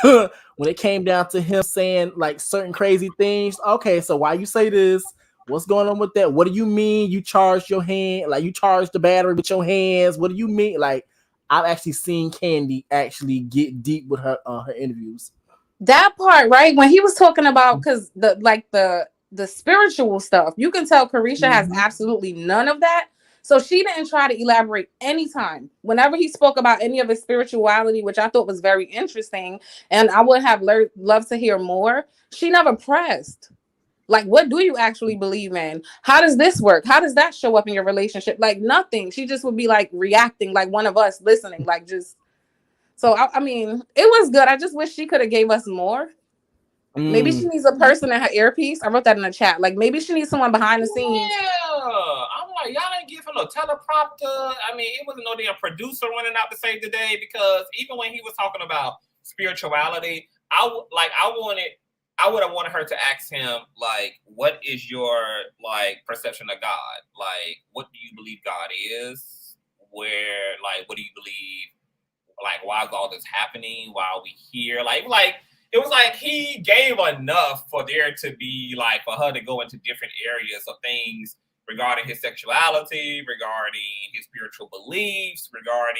when it came down to him saying like certain crazy things. Okay, so why you say this? What's going on with that? What do you mean you charged your hand? Like you charged the battery with your hands? What do you mean? Like I've actually seen Candy actually get deep with her her interviews. That part, right? When he was talking about because the spiritual stuff, you can tell Careesha has absolutely none of that. So she didn't try to elaborate anytime. Whenever he spoke about any of his spirituality, which I thought was very interesting, and I would have loved to hear more, she never pressed. Like, what do you actually believe in? How does this work? How does that show up in your relationship? Like nothing. She just would be like reacting like one of us, listening, like just. So I mean, it was good. I just wish she could have gave us more. Maybe she needs a person in her earpiece. I wrote that in the chat. Like maybe she needs someone behind the scenes. Yeah, I'm like, y'all didn't give him no teleprompter. I mean, it wasn't no damn producer running out to save the day because even when he was talking about spirituality, I would have wanted her to ask him like, what is your like perception of God? Like, what do you believe God is? Where like, what do you believe? Like, why is all this happening? Why are we here? Like. It was like he gave enough for there to be like for her to go into different areas of things regarding his sexuality, regarding his spiritual beliefs, regarding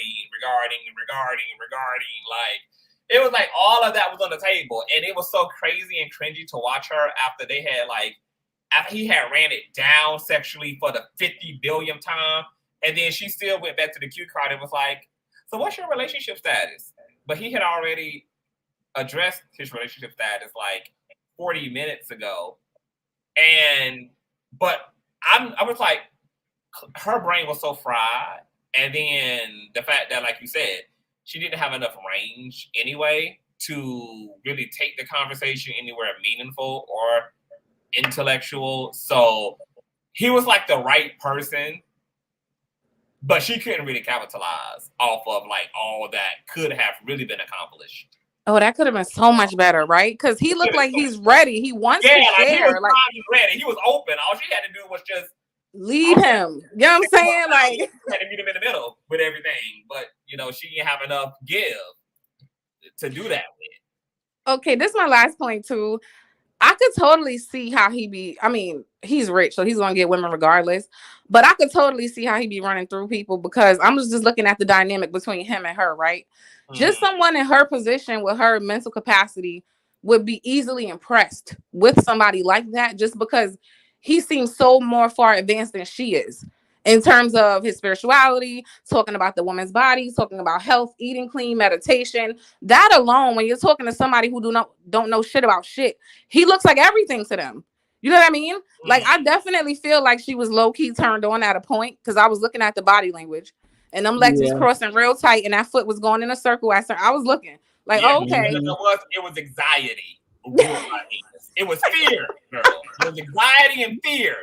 like it was like all of that was on the table. And it was so crazy and cringy to watch her after he had ran it down sexually for the 50 billionth time. And then she still went back to the cue card and was like, so what's your relationship status? But he had already addressed his relationship status like 40 minutes ago. But I was like, her brain was so fried. And then the fact that, like you said, she didn't have enough range anyway to really take the conversation anywhere meaningful or intellectual. So he was like the right person, but she couldn't really capitalize off of like all that could have really been accomplished. Oh, that could have been so much better, right? Because he looked like he's ready. He wants to share. He was ready. He was open. All she had to do was just leave him. You know what I'm saying? Like, had to meet him in the middle with everything. But, she didn't have enough give to do that with. Okay, this is my last point, too. I could totally see how he's rich, so he's going to get women regardless. But I could totally see how he be running through people because I'm just looking at the dynamic between him and her, right? Just someone in her position with her mental capacity would be easily impressed with somebody like that just because he seems so more far advanced than she is in terms of his spirituality, talking about the woman's body, talking about health, eating clean, meditation. That alone, when you're talking to somebody who don't know shit about shit, he looks like everything to them. You know what I mean? Like, I definitely feel like she was low-key turned on at a point because I was looking at the body language. And them legs was crossing real tight, and that foot was going in a circle. I was looking like, okay. It was anxiety. It was fear, girl. It was anxiety and fear.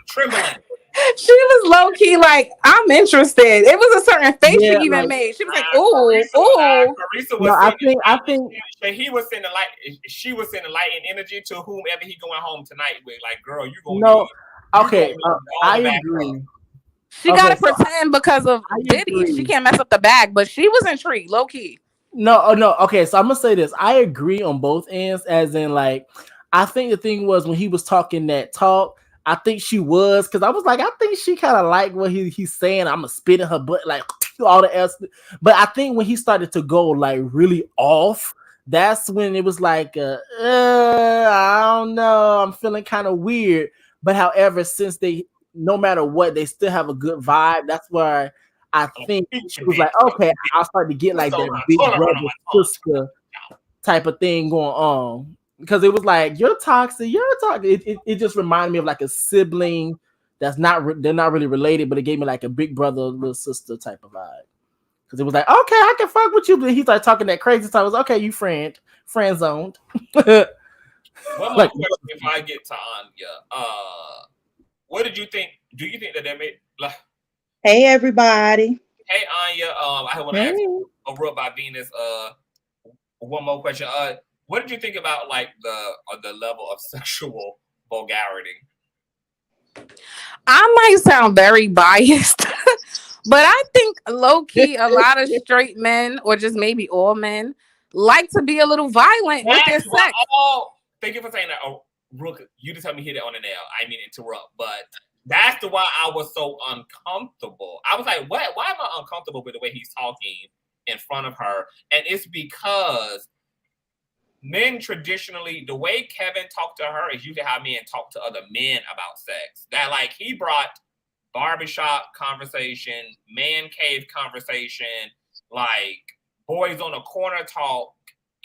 trembling. She was low key like, I'm interested. It was a certain face she even like, made. She was like, ooh, ooh. Careesha no, was I sending think he was sending light. She was sending light and energy to whomever he going home tonight with. Like, girl, you gonna no. need. Okay, I the agree. She gotta pretend because of Diddy. She can't mess up the bag, but she was intrigued, low key. No. Okay, so I'm gonna say this. I agree on both ends, as in, like, I think the thing was when he was talking that talk, I think she was, because I was like, I think she kind of liked what he's saying. I'm gonna spit in her butt, like all the else. But I think when he started to go like really off, that's when it was like, I don't know, I'm feeling kind of weird. But however, since they, no matter what, they still have a good vibe. That's why I think she was like, okay, I'll start to get like that big brother sister type of thing going on. Because it was like, you're toxic. It just reminded me of like a sibling that's they're not really related, but it gave me like a big brother, little sister type of vibe. Because it was like, okay, I can fuck with you. But he started talking that crazy stuff. I was okay, you friend zoned. One more question before I get to Anya. What did you think? Do you think that they made? Hey, everybody. Hey, Anya. I want to ask Aurora by Venus. One more question. What did you think about like the level of sexual vulgarity? I might sound very biased, but I think low key a lot of straight men, or just maybe all men, like to be a little violent with their sex. Thank you for saying that. Oh, Brooke, you just helped me hit it on the nail. I mean interrupt, but that's the why I was so uncomfortable. I was like, what? Why am I uncomfortable with the way he's talking in front of her? And it's because men traditionally, the way Kevin talked to her is usually how men talk to other men about sex. That like he brought barbershop conversation, man cave conversation, like boys on the corner talk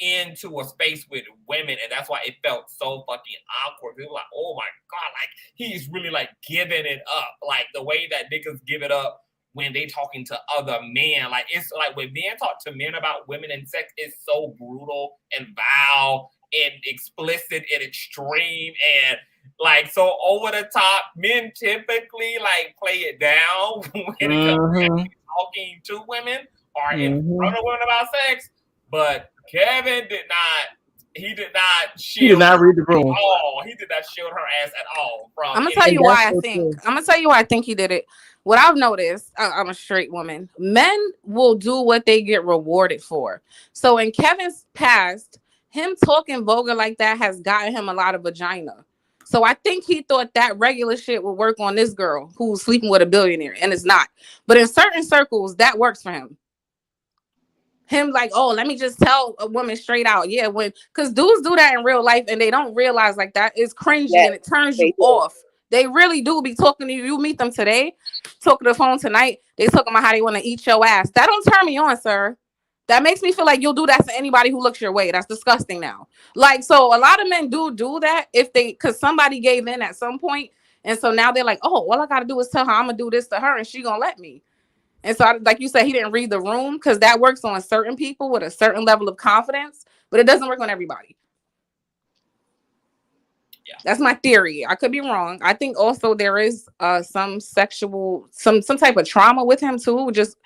into a space with women, and that's why it felt so fucking awkward. People were like, oh my god, like he's really like giving it up, like the way that niggas give it up when they talking to other men. Like it's like when men talk to men about women and sex, it's so brutal and vile and explicit and extreme and like so over the top. Men typically like play it down when it comes to talking to women or in front of women about sex, but Kevin did not shield. He did not read the room. He did not shield her ass at all. I'm gonna tell you why I think. I'm gonna tell you why I think he did it. What I've noticed, I'm a straight woman. Men will do what they get rewarded for. So in Kevin's past, him talking vulgar like that has gotten him a lot of vagina. So I think he thought that regular shit would work on this girl who's sleeping with a billionaire, and it's not. But in certain circles, that works for him. Him like, oh, let me just tell a woman straight out. Yeah, because dudes do that in real life and they don't realize like that is cringy and it turns you off. They really do be talking to you. You meet them today, talking to the phone tonight. They talking about how they want to eat your ass. That don't turn me on, sir. That makes me feel like you'll do that to anybody who looks your way. That's disgusting now. Like, so a lot of men do that because somebody gave in at some point. And so now they're like, oh, all I got to do is tell her I'm going to do this to her and she going to let me. And so, like you said, he didn't read the room because that works on certain people with a certain level of confidence, but it doesn't work on everybody. Yeah, that's my theory. I could be wrong. I think also there is some type of trauma with him too, just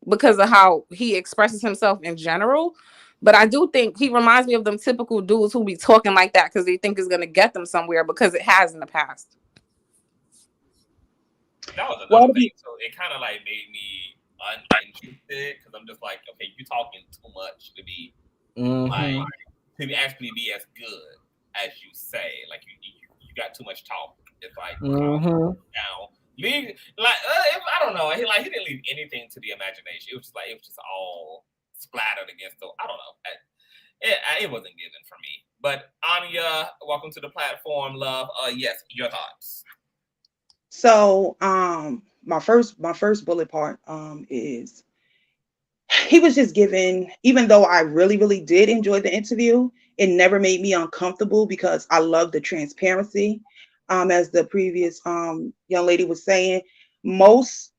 because of how he expresses himself in general. But I do think he reminds me of them typical dudes who be talking like that because they think it's going to get them somewhere because it has in the past. That was another thing. So it kind of like made me uninterested because I'm just like, okay, you talking too much to be like to actually be as good as you say. Like you got too much talk. It's like down. Leave like I don't know. He didn't leave anything to the imagination. It was just all splattered against the. I don't know. It wasn't given for me. But Anya, welcome to the platform, love. Yes, your thoughts. So my first bullet part is he was just given, even though I really, really did enjoy the interview, it never made me uncomfortable because I love the transparency. As the previous young lady was saying, most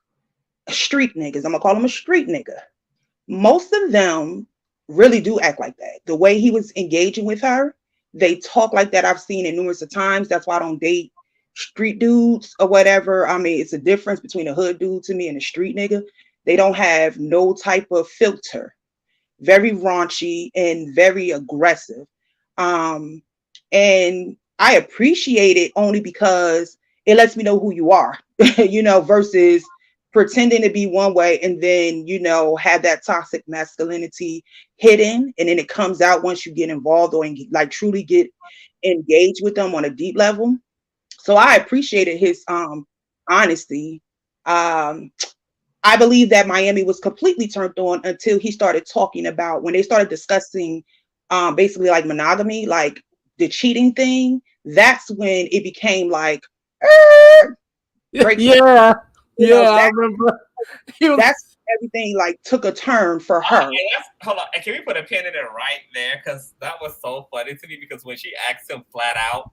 street niggas, I'm gonna call him a street nigga, most of them really do act like that. The way he was engaging with her, they talk like that. I've seen it numerous of times. That's why I don't date street dudes or whatever. I mean, it's a difference between a hood dude to me and a street nigga. They don't have no type of filter. Very raunchy and very aggressive. And I appreciate it only because it lets me know who you are, you know, versus pretending to be one way and then, you know, have that toxic masculinity hidden, and then it comes out once you get involved or like truly get engaged with them on a deep level. So I appreciated his honesty. I believe that Miami was completely turned on until he started talking about, when they started discussing basically like monogamy, like the cheating thing. That's when it became like, yeah, you know, I remember. That's everything like took a turn for her. Hold on, and can we put a pin in it right there? Because that was so funny to me. Because when she asked him flat out,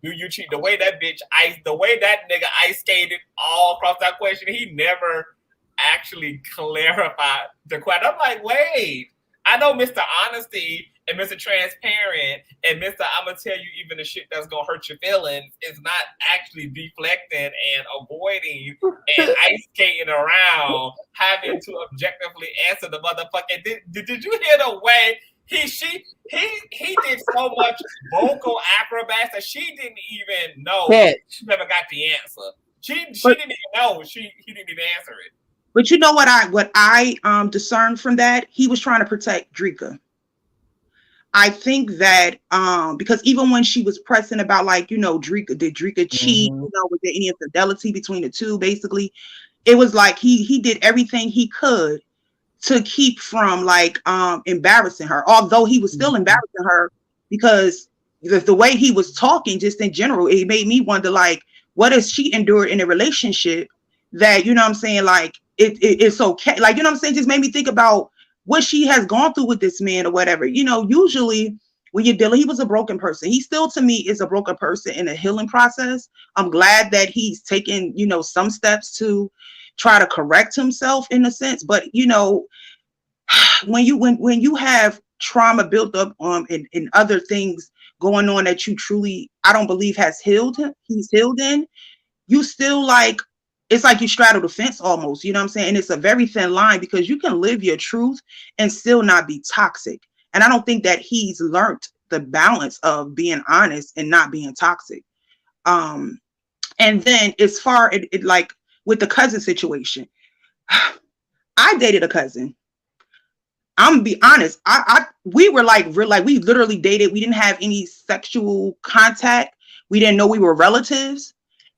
do you cheat? The way that nigga ice skated all across that question, he never actually clarified the question. I'm like, wait, I know Mr. Honesty and Mr. Transparent and Mr. I'm gonna tell you even the shit that's gonna hurt your feelings is not actually deflecting and avoiding and ice skating around, having to objectively answer the motherfucking. Did you hear the way he did so much vocal acrobats that she didn't even know she never got the answer. She didn't even know he didn't even answer it. But you know what I discerned from that? He was trying to protect Drika. I think that because even when she was pressing about, like, you know, did Drika cheat? You know, was there any infidelity between the two? Basically, it was like he did everything he could to keep from like embarrassing her. Although he was still embarrassing her, because the way he was talking, just in general, it made me wonder, like, what has she endured in a relationship that, you know what I'm saying, like it's okay, like, you know what I'm saying, just made me think about what she has gone through with this man or whatever. You know, usually when you're dealing, he was a broken person. He still, to me, is a broken person in a healing process. I'm glad that he's taken, you know, some steps to try to correct himself in a sense. But, you know, when you have trauma built up and other things going on that you truly, I don't believe he's healed in, you still, like, it's like you straddle the fence almost, you know what I'm saying? And it's a very thin line, because you can live your truth and still not be toxic. And I don't think that he's learned the balance of being honest and not being toxic. And then as far as like with the cousin situation, I dated a cousin. I'm gonna be honest. We were like we literally dated. We didn't have any sexual contact. We didn't know we were relatives.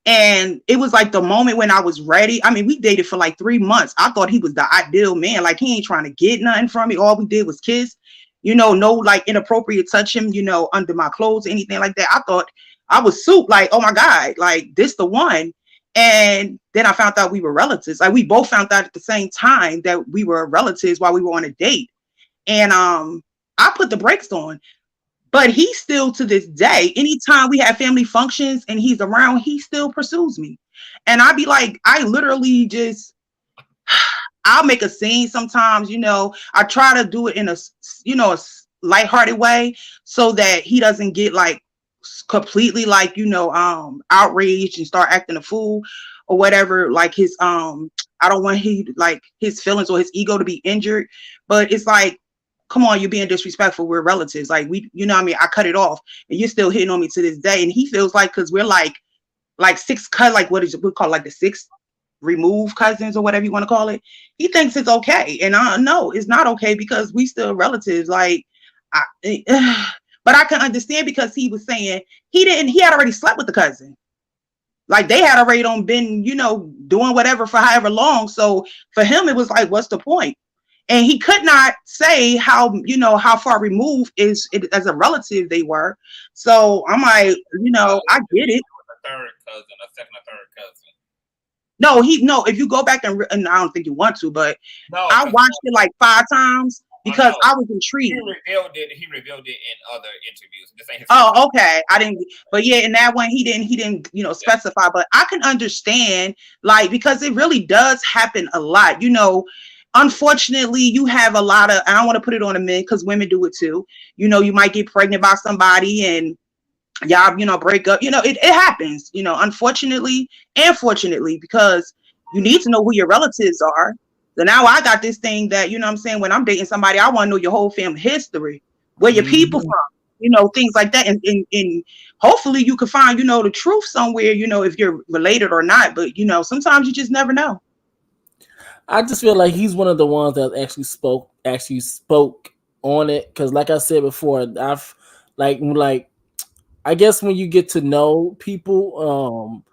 And it was like the moment when I was ready. I mean, we dated for like 3 months. I thought he was the ideal man. Like, he ain't trying to get nothing from me. All we did was kiss, you know, no like inappropriate touching, you know, under my clothes, anything like that. I thought I was soup, like, oh my God, like this the one. And then I found out we were relatives. Like, we both found out at the same time that we were relatives while we were on a date. And I put the brakes on. But he still, to this day, anytime we have family functions and he's around, he still pursues me. And I'd be like, I literally just, I'll make a scene sometimes, you know. I try to do it in a, you know, a lighthearted way so that he doesn't get like completely like, you know, outraged and start acting a fool or whatever. Like his, I don't want his feelings or his ego to be injured. But it's like, come on, you're being disrespectful. We're relatives. Like, we, you know what I mean? I cut it off and you're still hitting on me to this day. And he feels like, cause we're like six cut, like what is it? We call like the six removed cousins or whatever you want to call it. He thinks it's okay. And I know it's not okay, because we still relatives. Like, but I can understand, because he was saying he had already slept with the cousin. Like, they had already been, you know, doing whatever for however long. So for him, it was like, what's the point? And he could not say how, you know, how far removed is it as a relative they were. So I'm like, you know, I get it. A third cousin, a second or third cousin. No, if you go back and I don't think you want to, but no, I watched it like 5 times because I was intrigued. He revealed it in other interviews. This ain't his okay. I didn't, but yeah, in that one he didn't, you know, specify. But I can understand, like, because it really does happen a lot, you know. Unfortunately, you have a lot of, I don't want to put it on the men, because women do it too. You know, you might get pregnant by somebody and y'all, break up. It happens, unfortunately and fortunately, because you need to know who your relatives are. So now I got this thing that, what I'm saying, when I'm dating somebody, I want to know your whole family history, where your people from, things like that. And hopefully you can find, the truth somewhere, if you're related or not. But, sometimes you just never know. I just feel like he's one of the ones that actually spoke on it. Cause like I said before, I've like I guess when you get to know people,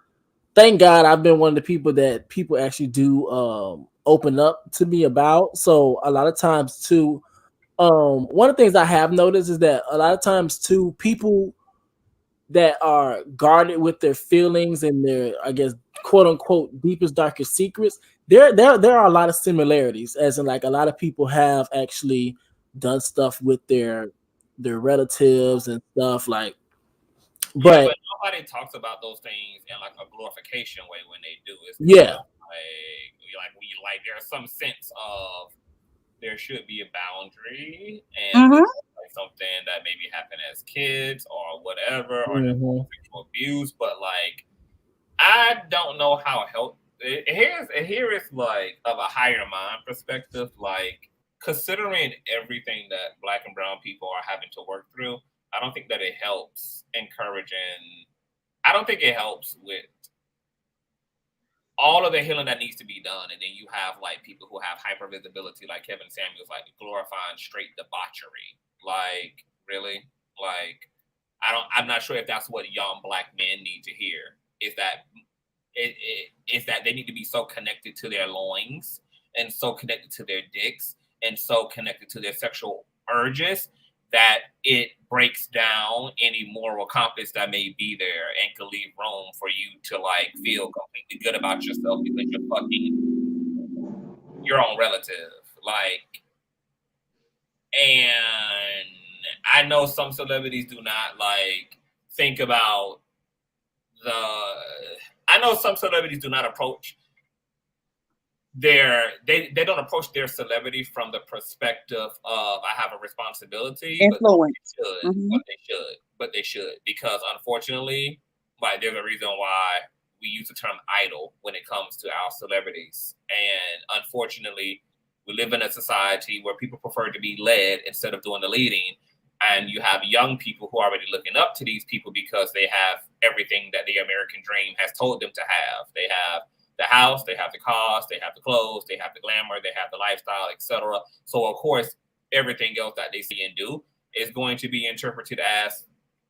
thank God I've been one of the people that people actually do open up to me about. So a lot of times too, one of the things I have noticed is that a lot of times too, people that are guarded with their feelings and their, I guess, quote unquote deepest darkest secrets, there are a lot of similarities, as in like a lot of people have actually done stuff with their relatives and stuff like. Yeah, But but nobody talks about those things in like a glorification way when they do. It's kind yeah, of like we like there's some sense of there should be a boundary, and this Mm-hmm. is like something that maybe happened as kids or whatever, or there's mhm, sexual abuse. But like, I don't know how help. Here is like of a higher mind perspective, like considering everything that Black and Brown people are having to work through. I don't think that it helps encouraging. I don't think it helps with all of the healing that needs to be done, and then you have like people who have hyper visibility, like Kevin Samuels, like glorifying straight debauchery. Like, really, like I'm not sure if that's what young Black men need to hear. Is that is that they need to be so connected to their loins and so connected to their dicks and so connected to their sexual urges that it breaks down any moral compass that may be there and could leave room for you to like feel completely good about yourself because you're fucking your own relative. Like, and I know some celebrities do not like think about the. I know some celebrities do not approach they don't approach their celebrity from the perspective of I have a responsibility, Influence. but they should, because unfortunately, like there's a reason why we use the term idol when it comes to our celebrities, and unfortunately, we live in a society where people prefer to be led instead of doing the leading, and you have young people who are already looking up to these people because they have everything that the American dream has told them to have. They have the house, they have the cars, they have the clothes, they have the glamour, they have the lifestyle, etc. So of course, everything else that they see and do is going to be interpreted as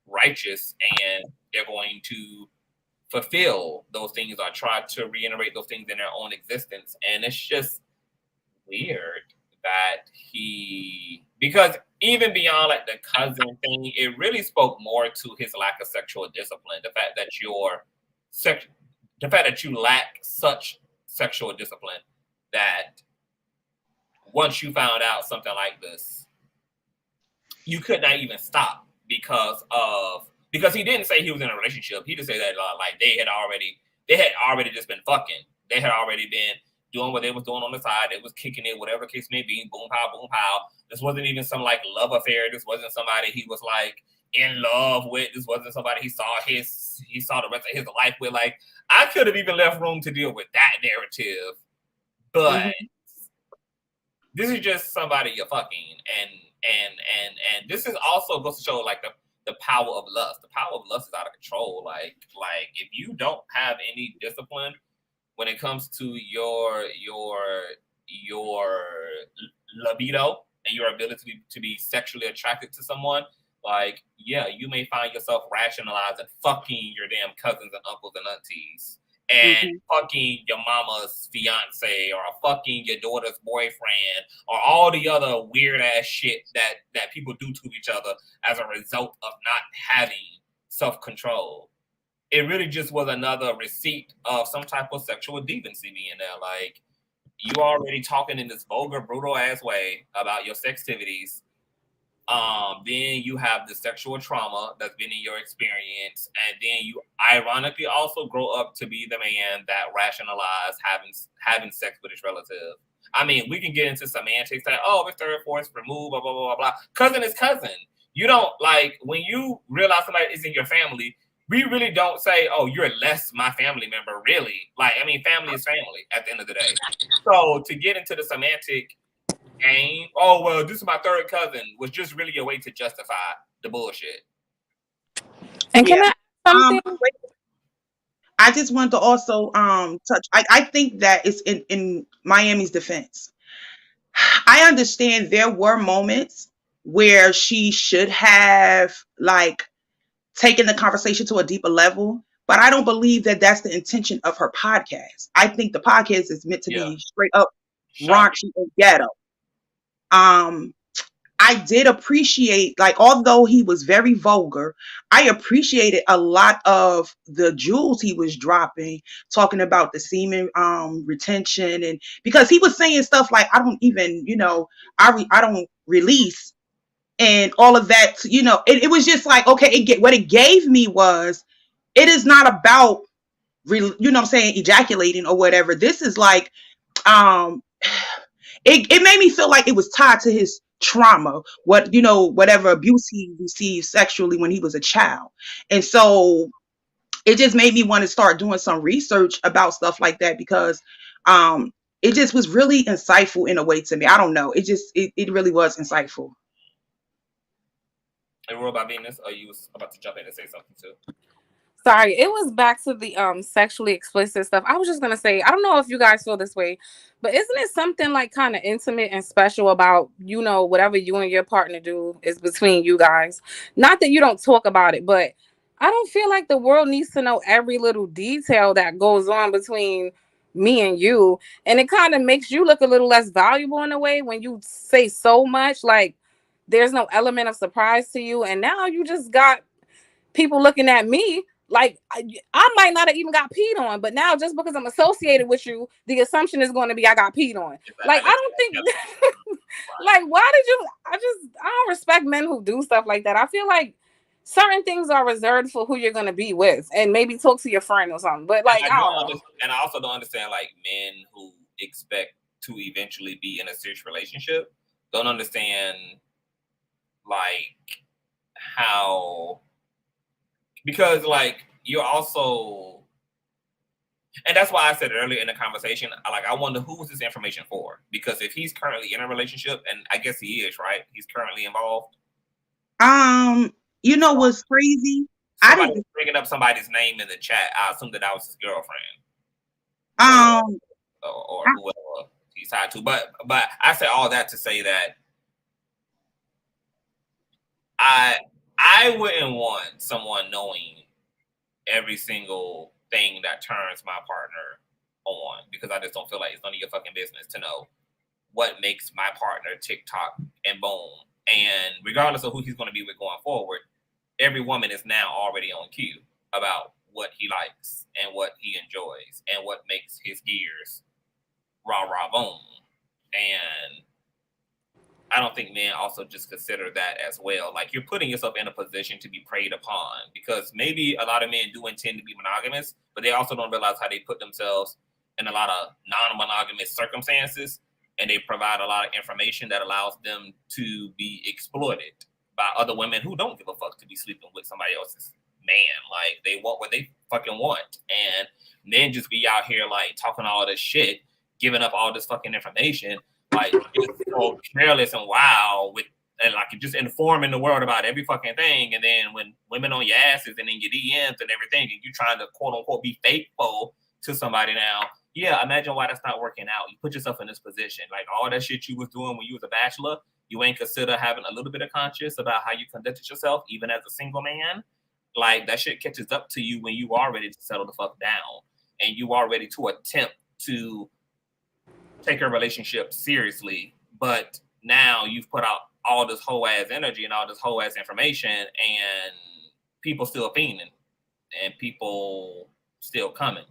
righteous, and they're going to fulfill those things or try to reiterate those things in their own existence. And it's just weird that because even beyond like the cousin thing, it really spoke more to his lack of sexual discipline. The fact that you lack such sexual discipline that once you found out something like this, you could not even stop because he didn't say he was in a relationship. He just said that like they had already just been fucking. They had already been doing what they was doing on the side. They was kicking it, whatever case may be. Boom, pow. This wasn't even some like love affair. This wasn't somebody he was like in love with. This wasn't somebody he saw the rest of his life with. Like, I could have even left room to deal with that narrative, but this is just somebody you're fucking, and this is also goes to show like the power of lust. The power of lust is out of control. Like if you don't have any discipline when it comes to your libido and your ability to be sexually attracted to someone, like, yeah, you may find yourself rationalizing fucking your damn cousins and uncles and aunties and fucking your mama's fiance or fucking your daughter's boyfriend or all the other weird ass shit that people do to each other as a result of not having self-control. It really just was another receipt of some type of sexual deviancy being there. Like, you already talking in this vulgar, brutal ass way about your sextivities. Then you have the sexual trauma that's been in your experience, and then you ironically also grow up to be the man that rationalized having sex with his relative. I mean, we can get into semantics that, oh, it's third, fourth, remove, blah, blah, blah, blah, blah. Cousin is cousin. You don't like when you realize somebody is in your family. We really don't say, "Oh, you're less my family member." Really, like I mean, family is family at the end of the day. So to get into the semantic game, oh well, this is my third cousin, was just really a way to justify the bullshit. And can I something? I just want to also touch. I think that it's in Miami's defense. I understand there were moments where she should have like taken the conversation to a deeper level, but I don't believe that that's the intention of her podcast. I think the podcast is meant to be straight up raunchy and ghetto. I did appreciate, like, although he was very vulgar, I appreciated a lot of the jewels he was dropping, talking about the semen retention, and because he was saying stuff like, I don't even, I don't release and all of that, it was just like, okay, what it gave me was, it is not about, ejaculating or whatever. This is like, it made me feel like it was tied to his trauma, whatever abuse he received sexually when he was a child. And so it just made me want to start doing some research about stuff like that, because it just was really insightful in a way to me. I don't know. It really was insightful. And what about Venus? Are you about to jump in and say something too? Sorry, it was back to the sexually explicit stuff. I was just gonna say, I don't know if you guys feel this way, but isn't it something like kind of intimate and special about, whatever you and your partner do is between you guys? Not that you don't talk about it, but I don't feel like the world needs to know every little detail that goes on between me and you. And it kind of makes you look a little less valuable in a way when you say so much, like there's no element of surprise to you. And now you just got people looking at me like I might not have even got peed on, but now just because I'm associated with you, the assumption is going to be I got peed on. Like, I don't think, like, why did you, I don't respect men who do stuff like that. I feel like certain things are reserved for who you're going to be with, and maybe talk to your friend or something. But like, and I also don't understand like men who expect to eventually be in a serious relationship don't understand like how. Because, like, you're also, and that's why I said earlier in the conversation, I wonder who was this information for? Because if he's currently in a relationship, and I guess he is, right? He's currently involved. What's crazy? Somebody was bringing up somebody's name in the chat. I assumed that was his girlfriend. Or whoever he's tied to. But I said all that to say that I wouldn't want someone knowing every single thing that turns my partner on, because I just don't feel like it's none of your fucking business to know what makes my partner TikTok and boom. And regardless of who he's going to be with going forward, every woman is now already on cue about what he likes and what he enjoys and what makes his gears rah rah boom. And I don't think men also just consider that as well. Like, you're putting yourself in a position to be preyed upon, because maybe a lot of men do intend to be monogamous, but they also don't realize how they put themselves in a lot of non-monogamous circumstances, and they provide a lot of information that allows them to be exploited by other women who don't give a fuck to be sleeping with somebody else's man. Like, they want what they fucking want, and men just be out here like talking all this shit, giving up all this fucking information, like just so careless and wild with, and like just informing the world about every fucking thing. And then when women on your asses and in your DMs and everything, and you trying to quote unquote be faithful to somebody now, yeah, imagine why that's not working out. You put yourself in this position, like all that shit you was doing when you was a bachelor, you ain't consider having a little bit of conscience about how you conducted yourself, even as a single man. Like, that shit catches up to you when you are ready to settle the fuck down, and you are ready to attempt to take a relationship seriously. But now you've put out all this whole ass energy and all this whole ass information, and people still fiending, and people still coming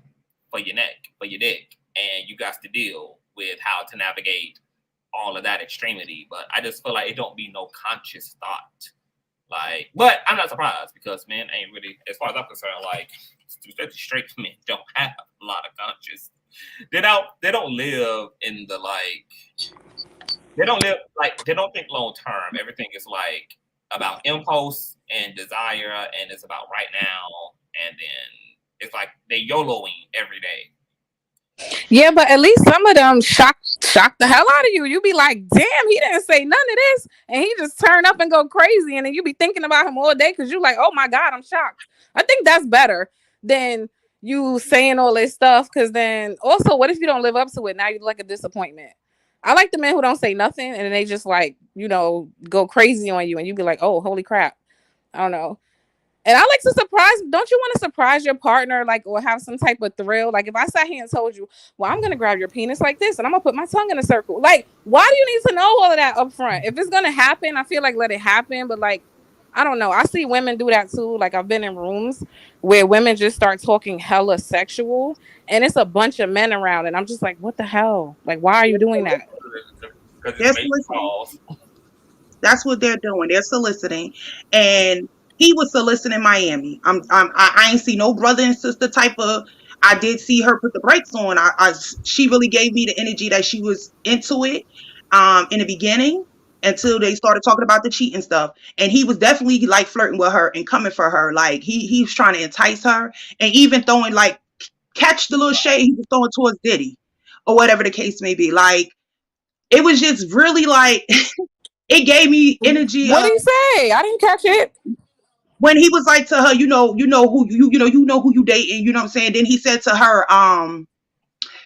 for your neck, for your dick, and you got to deal with how to navigate all of that extremity. But I just feel like it don't be no conscious thought. Like, but I'm not surprised, because men ain't really, as far as I'm concerned, like, straight men don't have a lot of conscious. They don't live in the, like, they don't think long term. Everything is like about impulse and desire, and it's about right now, and then it's like they YOLOing every day. Yeah, but at least some of them shock the hell out of you. You be like, damn, he didn't say none of this, and he just turn up and go crazy, and then you be thinking about him all day because you like, oh my God, I'm shocked. I think that's better than you saying all this stuff, because then also, what if you don't live up to it? Now you're like a disappointment. I like the men who don't say nothing, and then they just like, go crazy on you, and you be like, oh, holy crap. I don't know. And I like to surprise. Don't you want to surprise your partner, like, or have some type of thrill? Like, if I sat here and told you, well, I'm gonna grab your penis like this, and I'm gonna put my tongue in a circle. Like, why do you need to know all of that up front? If it's gonna happen, I feel like let it happen. But like, I don't know. I see women do that too. Like, I've been in rooms where women just start talking hella sexual, and it's a bunch of men around, and I'm just like, what the hell? Like, why are you doing that? That's what they're doing. They're soliciting, and he was soliciting Miami. I ain't see no brother and sister type of. I did see her put the brakes on. She really gave me the energy that she was into it in the beginning until they started talking about the cheating stuff. And he was definitely like flirting with her and coming for her. Like he was trying to entice her and even throwing like catch the little shade he was throwing towards Diddy or whatever the case may be. Like it was just really like. It gave me energy. What did he say? I didn't catch it. When he was like to her, you know who you dating, you know what I'm saying? Then he said to her,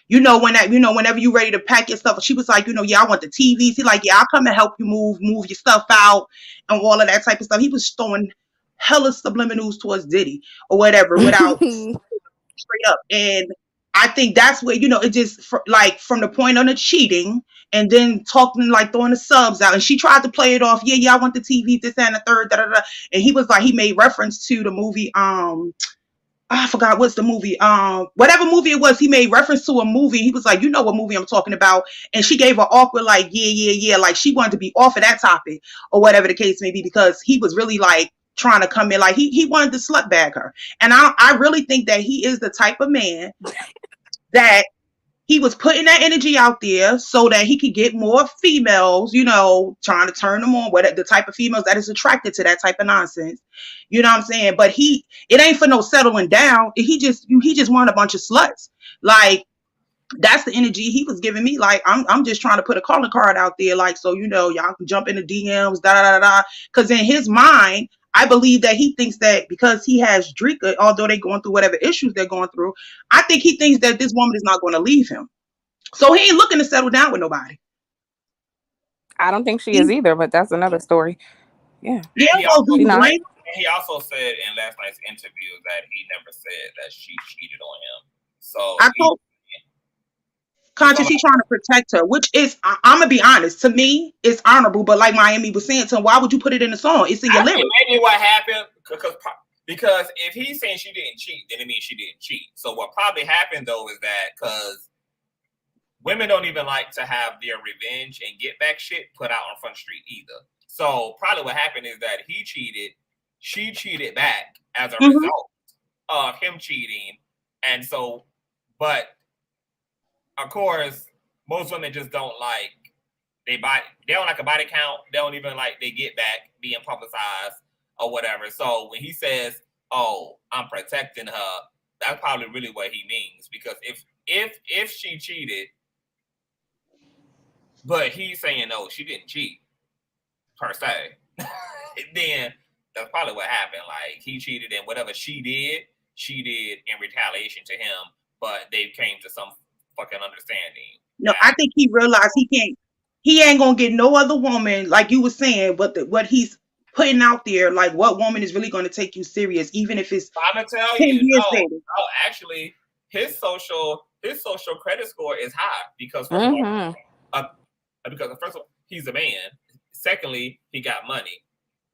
whenever you ready to pack your stuff, she was like, yeah, I want the TVs. He like, yeah, I'll come and help you move your stuff out and all of that type of stuff. He was throwing hella subliminals towards Diddy or whatever without straight up. And I think that's where, it just like from the point on the cheating and then talking like throwing the subs out. And she tried to play it off. Yeah, I want the TV, this and the third, da, da, da. And he was like, he made reference to the movie. I forgot what's the movie. Whatever movie it was, he made reference to a movie. He was like, you know what movie I'm talking about. And she gave an awkward like, yeah. Like she wanted to be off of that topic or whatever the case may be, because he was really like, trying to come in like he wanted to slut bag her. And I really think that he is the type of man that he was putting that energy out there so that he could get more females, trying to turn them on, the type of females that is attracted to that type of nonsense. You know what I'm saying? But it ain't for no settling down. He just wanted a bunch of sluts. Like that's the energy he was giving me. Like I'm just trying to put a calling card out there, like, so y'all can jump in the DMs, da. Because in his mind, I believe that he thinks that because he has Drika, although they're going through whatever issues they're going through, I think he thinks that this woman is not going to leave him. So he ain't looking to settle down with nobody. I don't think she is either, but that's another story. Yeah. He also said in last night's interview that he never said that she cheated on him. So I told Conscious, he's trying to protect her, which is, I'm gonna be honest, to me, it's honorable. But like Miami was saying to him, why would you put it in the song? It's in your lyrics. Maybe what happened, because if he's saying she didn't cheat, then it means she didn't cheat. So what probably happened though is that because women don't even like to have their revenge and get back shit put out on Front Street either. So probably what happened is that he cheated, she cheated back as a result of him cheating, and so, but. Of course, most women just don't like they don't like a body count. They don't even like they get back being publicized or whatever. So when he says, "Oh, I'm protecting her," that's probably really what he means. Because if she cheated, but he's saying no, she didn't cheat per se, then that's probably what happened. Like he cheated, and whatever she did in retaliation to him. But they came to some fucking understanding. No, I think he realized he ain't gonna get no other woman, like you were saying, but what he's putting out there, like what woman is really gonna take you serious, even if it's I'm gonna tell you, no, actually his social credit score is high because first of all, he's a man. Secondly, he got money.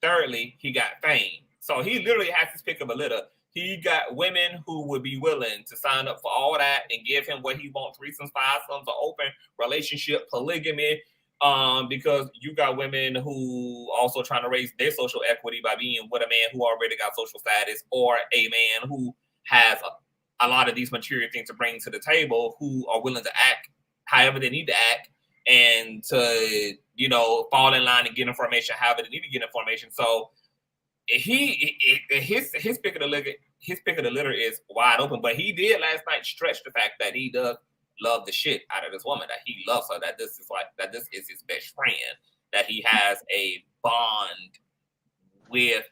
Thirdly, he got fame. So he literally has to pick up a litter. He got women who would be willing to sign up for all that and give him what he wants: threesomes, fivesomes, an open relationship, polygamy. Because you got women who also trying to raise their social equity by being with a man who already got social status, or a man who has a lot of these material things to bring to the table, who are willing to act however they need to act and to you know, fall in line and get information, however they need to get information. So his pick of the litter is wide open. But he did last night stretch the fact that he does love the shit out of this woman, that he loves her, that this is his best friend, that he has a bond with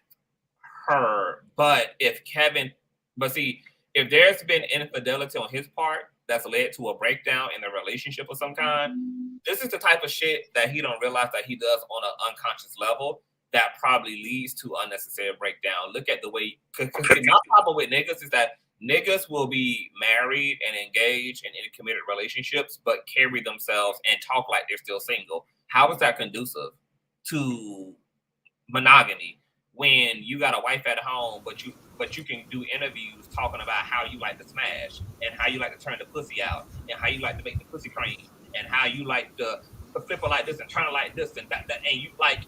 her. But if there's been infidelity on his part that's led to a breakdown in the relationship of some kind, this is the type of shit that he don't realize that he does on an unconscious level that probably leads to unnecessary breakdown. Look at the way, because my problem with niggas is that niggas will be married and engaged in committed relationships, but carry themselves and talk like they're still single. How is that conducive to monogamy when you got a wife at home, but you can do interviews talking about how you like to smash and how you like to turn the pussy out and how you like to make the pussy cream and how you like to flip it like this and turn it like this and that and you like,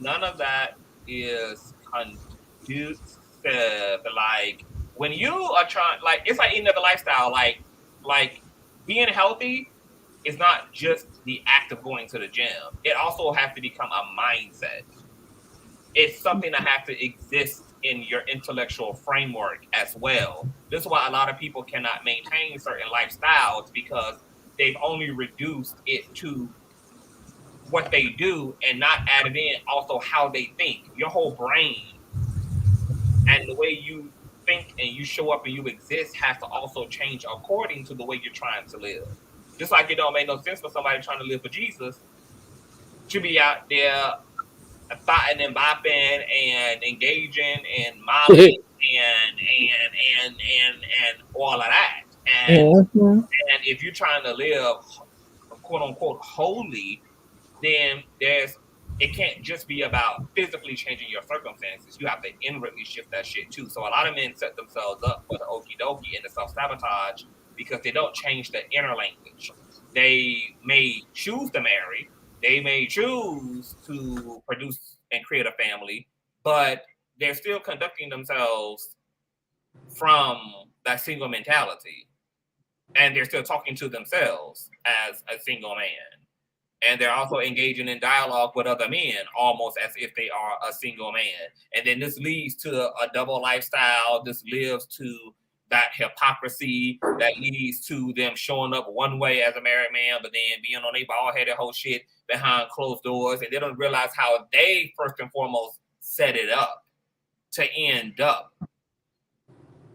none of that is conducive. Like when you are trying, like it's like any other lifestyle. Like being healthy is not just the act of going to the gym. It also has to become a mindset. It's something that has to exist in your intellectual framework as well. This is why a lot of people cannot maintain certain lifestyles, because they've only reduced it to what they do and not added in also how they think. Your whole brain and the way you think and you show up and you exist has to also change according to the way you're trying to live. Just like it don't make no sense for somebody trying to live for Jesus to be out there thotting and bopping and engaging and modeling and all of that. And if you're trying to live quote unquote holy, then it can't just be about physically changing your circumstances. You have to inwardly shift that shit too. So a lot of men set themselves up for the okie dokie and the self-sabotage because they don't change the inner language. They may choose to marry, they may choose to produce and create a family, but they're still conducting themselves from that single mentality. And they're still talking to themselves as a single man. And they're also engaging in dialogue with other men, almost as if they are a single man. And then this leads to a double lifestyle. This leads to that hypocrisy that leads to them showing up one way as a married man, but then being on a bald-headed whole shit behind closed doors. And they don't realize how they, first and foremost, set it up to end up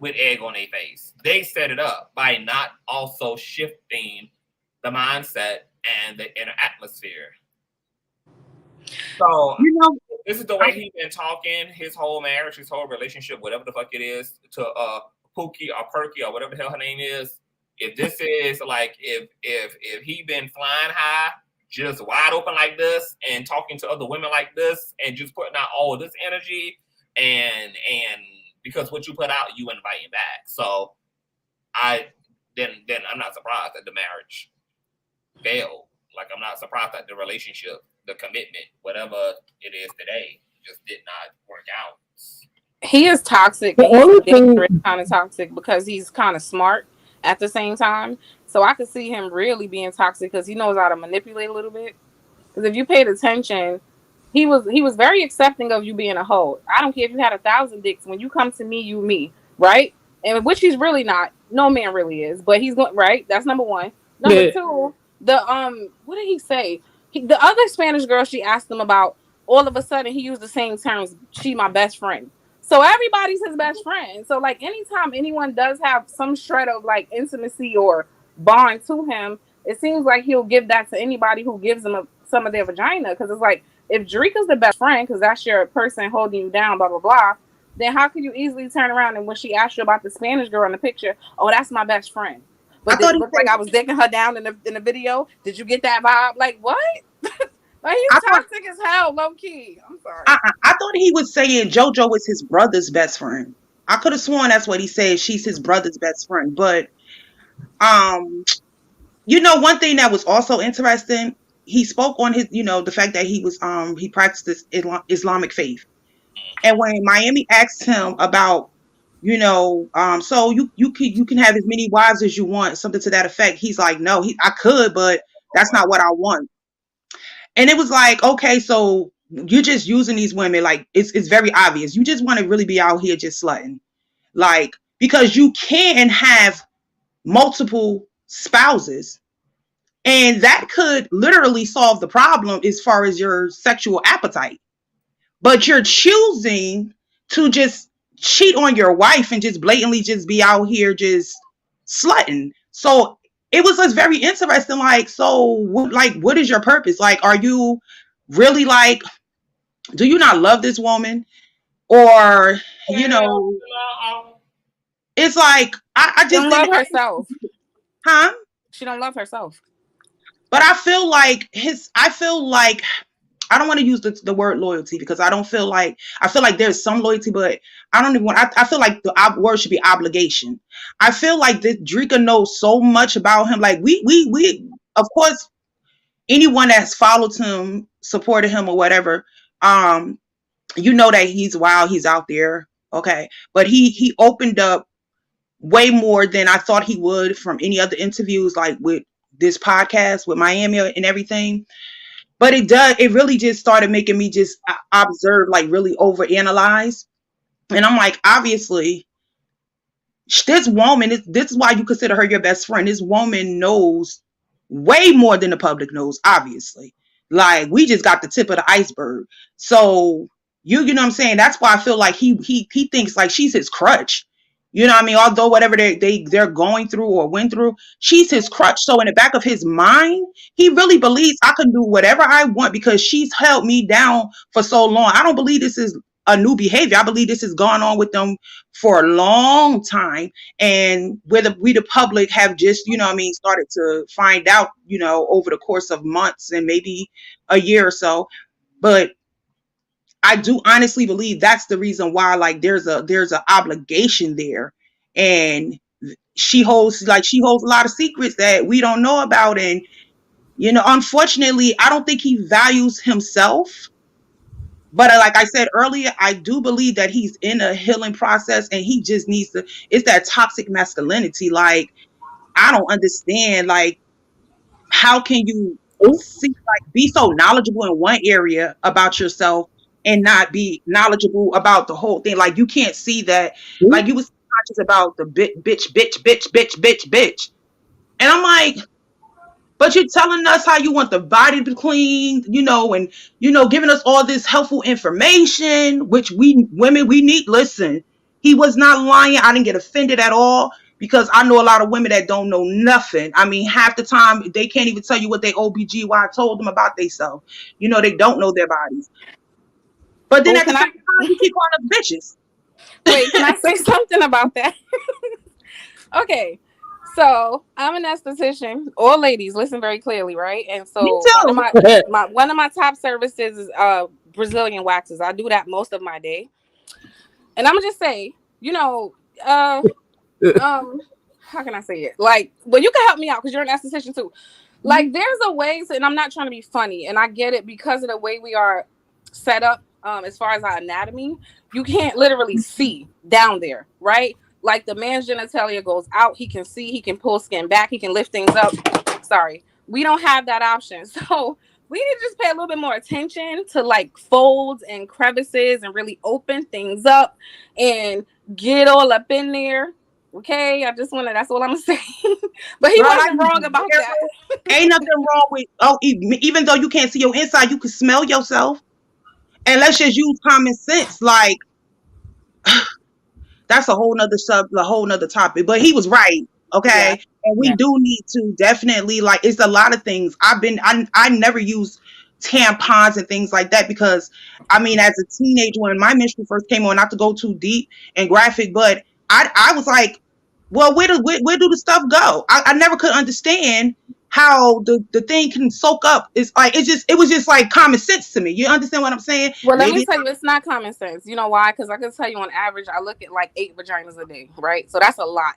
with egg on their face. They set it up by not also shifting the mindset and the inner atmosphere. So, this is the way he's been talking his whole marriage, his whole relationship, whatever the fuck it is, to Pookie or Perky or whatever the hell her name is. If this is like, if he been flying high, just wide open like this and talking to other women like this and just putting out all of this energy and because what you put out, you inviting back. So then I'm not surprised that the marriage failed. Like, I'm not surprised that the relationship, the commitment, whatever it is today, just did not work out. He is toxic. He's dangerous, kind of toxic because he's kind of smart at the same time. So I could see him really being toxic because he knows how to manipulate a little bit. Because if you paid attention, he was very accepting of you being a hoe. I don't care if you had 1,000 dicks. When you come to me, you me, right? And which he's really not. No man really is, but he's going right. That's number one. Number two, what did he say? The other Spanish girl, she asked him about. All of a sudden, he used the same terms. She my best friend. So everybody's his best friend. So like anytime anyone does have some shred of like intimacy or bond to him, it seems like he'll give that to anybody who gives him some of their vagina. Because it's like, if Drika's the best friend, because that's your person holding you down, blah, blah, blah, then how could you easily turn around and when she asked you about the Spanish girl in the picture, oh, that's my best friend. But did it look like I was dicking her down in the video? Did you get that vibe? Like, what? Like, he's toxic as hell, low key. I'm sorry. I thought he was saying JoJo is his brother's best friend. I could have sworn that's what he said. She's his brother's best friend. But, one thing that was also interesting, he spoke on his, the fact that he was, he practiced this Islamic faith. And when Miami asked him about, so you can have as many wives as you want, something to that effect. He's like, no, I could, but that's not what I want. And it was like, okay, so you're just using these women. Like, it's very obvious. You just want to really be out here just slutting. Like, because you can have multiple spouses, and that could literally solve the problem as far as your sexual appetite. But you're choosing to just cheat on your wife and just blatantly just be out here just slutting. So it was just very interesting. Like, so what is your purpose? Like, are you really like, do you not love this woman? Or, you know, it's like, I She just don't love didn't, herself. huh? She don't love herself. But I feel like I don't want to use the word loyalty, because I feel like there's some loyalty, but I don't even want, I feel like the word should be obligation. I feel like this Drika knows so much about him. Like we of course, anyone that's followed him, supported him or whatever, you know that he's wild, he's out there. Okay. But he opened up way more than I thought he would from any other interviews, like with this podcast with Miami and everything. But it really just started making me just observe, like really overanalyze. And I'm like, obviously, this woman, this is why you consider her your best friend. This woman knows way more than the public knows, obviously. Like, we just got the tip of the iceberg. So you know what I'm saying? That's why I feel like he thinks like she's his crutch. You know what I mean? Although whatever they're going through or went through, she's his crutch. So in the back of his mind, he really believes I can do whatever I want because she's held me down for so long. I don't believe this is a new behavior. I believe this has gone on with them for a long time. And whether we, the public, have just, you know what I mean, started to find out, you know, over the course of months and maybe a year or so. But I do honestly believe that's the reason why, like, there's an obligation there, and she holds a lot of secrets that we don't know about. And, you know, unfortunately, I don't think he values himself. But like I said earlier, I do believe that he's in a healing process, and he just needs to, it's that toxic masculinity. Like, I don't understand, like, how can you be so knowledgeable in one area about yourself and not be knowledgeable about the whole thing? Like, you can't see that. Like, you was conscious about the bitch. And I'm like, but you're telling us how you want the body to clean, you know, and, you know, giving us all this helpful information, which we women, we need. Listen, he was not lying. I didn't get offended at all, because I know a lot of women that don't know nothing. I mean, half the time they can't even tell you what their OBGY told them about themselves. You know, they don't know their bodies. But then at the same time, you keep calling us bitches. Wait, can I say something about that? Okay. So I'm an esthetician. All ladies, listen very clearly, right? And so one of my top services is Brazilian waxes. I do that most of my day. And I'm gonna just say, you know, how can I say it? Like, well, you can help me out because you're an esthetician too. Like, there's a way to, and I'm not trying to be funny, and I get it because of the way we are set up as far as our anatomy. You can't literally see down there, right? Like, the man's genitalia goes out, he can see, he can pull skin back, he can lift things up. Sorry, we don't have that option. So we need to just pay a little bit more attention to, like, folds and crevices and really open things up and get all up in there. Okay, I just want to, that's all I'm saying. But he wasn't wrong about that. Ain't nothing wrong with, even though you can't see your inside, you can smell yourself. And let's just use common sense. Like, that's a whole nother topic. But he was right. Okay. Yeah. And we do need to definitely, like, it's a lot of things. I never use tampons and things like that, because I mean, as a teenager, when my menstrual first came on, not to go too deep and graphic, but I was like, well, where do the stuff go? I never could understand how the thing can soak up. It's like, it was just like common sense to me. You understand what I'm saying? Well, let me tell you, it's not common sense. You know why? Because I can tell you, on average, I look at like 8 vaginas a day, right? So that's a lot.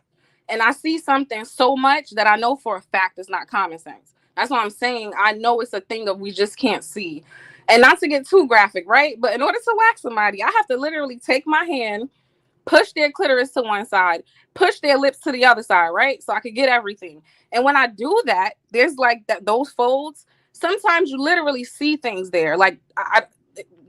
And I see something so much that I know for a fact it's not common sense. That's what I'm saying. I know it's a thing that we just can't see. And not to get too graphic, right? But in order to wax somebody, I have to literally take my hand, push their clitoris to one side, push their lips to the other side, right? So I could get everything. And when I do that, there's like those folds, sometimes you literally see things there. Like,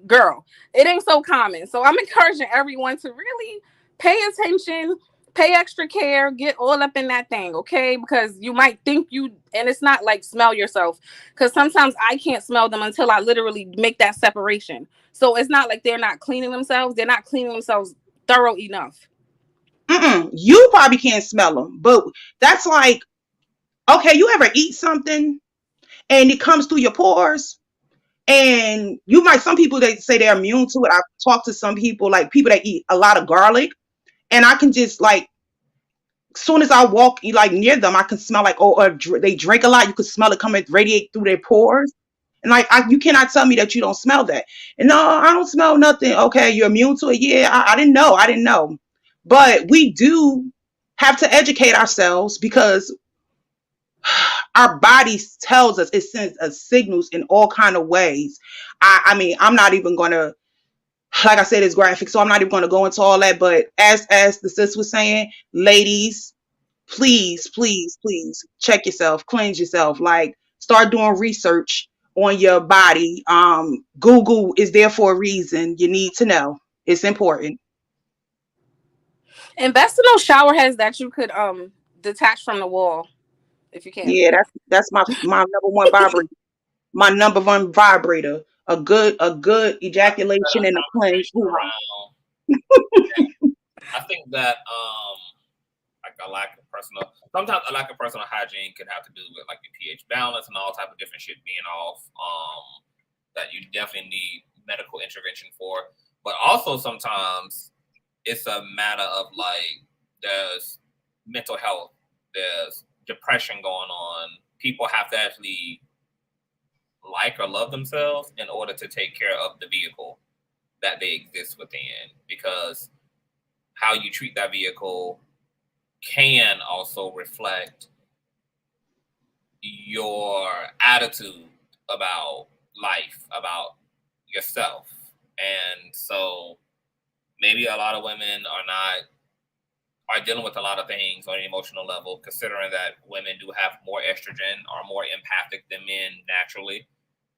girl, it ain't so common. So I'm encouraging everyone to really pay attention, pay extra care, get all up in that thing, okay? Because you might think and it's not like smell yourself, because sometimes I can't smell them until I literally make that separation. So it's not like they're not cleaning themselves. They're not cleaning themselves thorough enough. You probably can't smell them, but that's like, okay, you ever eat something and it comes through your pores? And some people, they say they're immune to it. I've talked to some people, like people that eat a lot of garlic, and I can just like, as soon as I walk like near them, I can smell like, or they drink a lot. You can smell it coming, radiate through their pores. And like, you cannot tell me that you don't smell that. And no, I don't smell nothing. Okay, you're immune to it. Yeah, I didn't know. But we do have to educate ourselves, because our body tells us, it sends us signals in all kind of ways. I mean, I'm not even gonna, like I said, it's graphic, so I'm not even gonna go into all that. But as the sis was saying, ladies, please check yourself, cleanse yourself, like start doing research on your body. Google is there for a reason. You need to know. It's important. Invest in those shower heads that you could detach from the wall if you can. Yeah, that's my number one vibrator. My number one vibrator. A good ejaculation and a cleanse. I think that like sometimes a lack of personal hygiene could have to do with like your pH balance and all type of different shit being off. That you definitely need medical intervention for. But also sometimes it's a matter of like, there's mental health, there's depression going on. People have to actually like or love themselves in order to take care of the vehicle that they exist within, because how you treat that vehicle can also reflect your attitude about life, about yourself. And so maybe a lot of women are dealing with a lot of things on an emotional level, considering that women do have more estrogen, are more empathic than men naturally,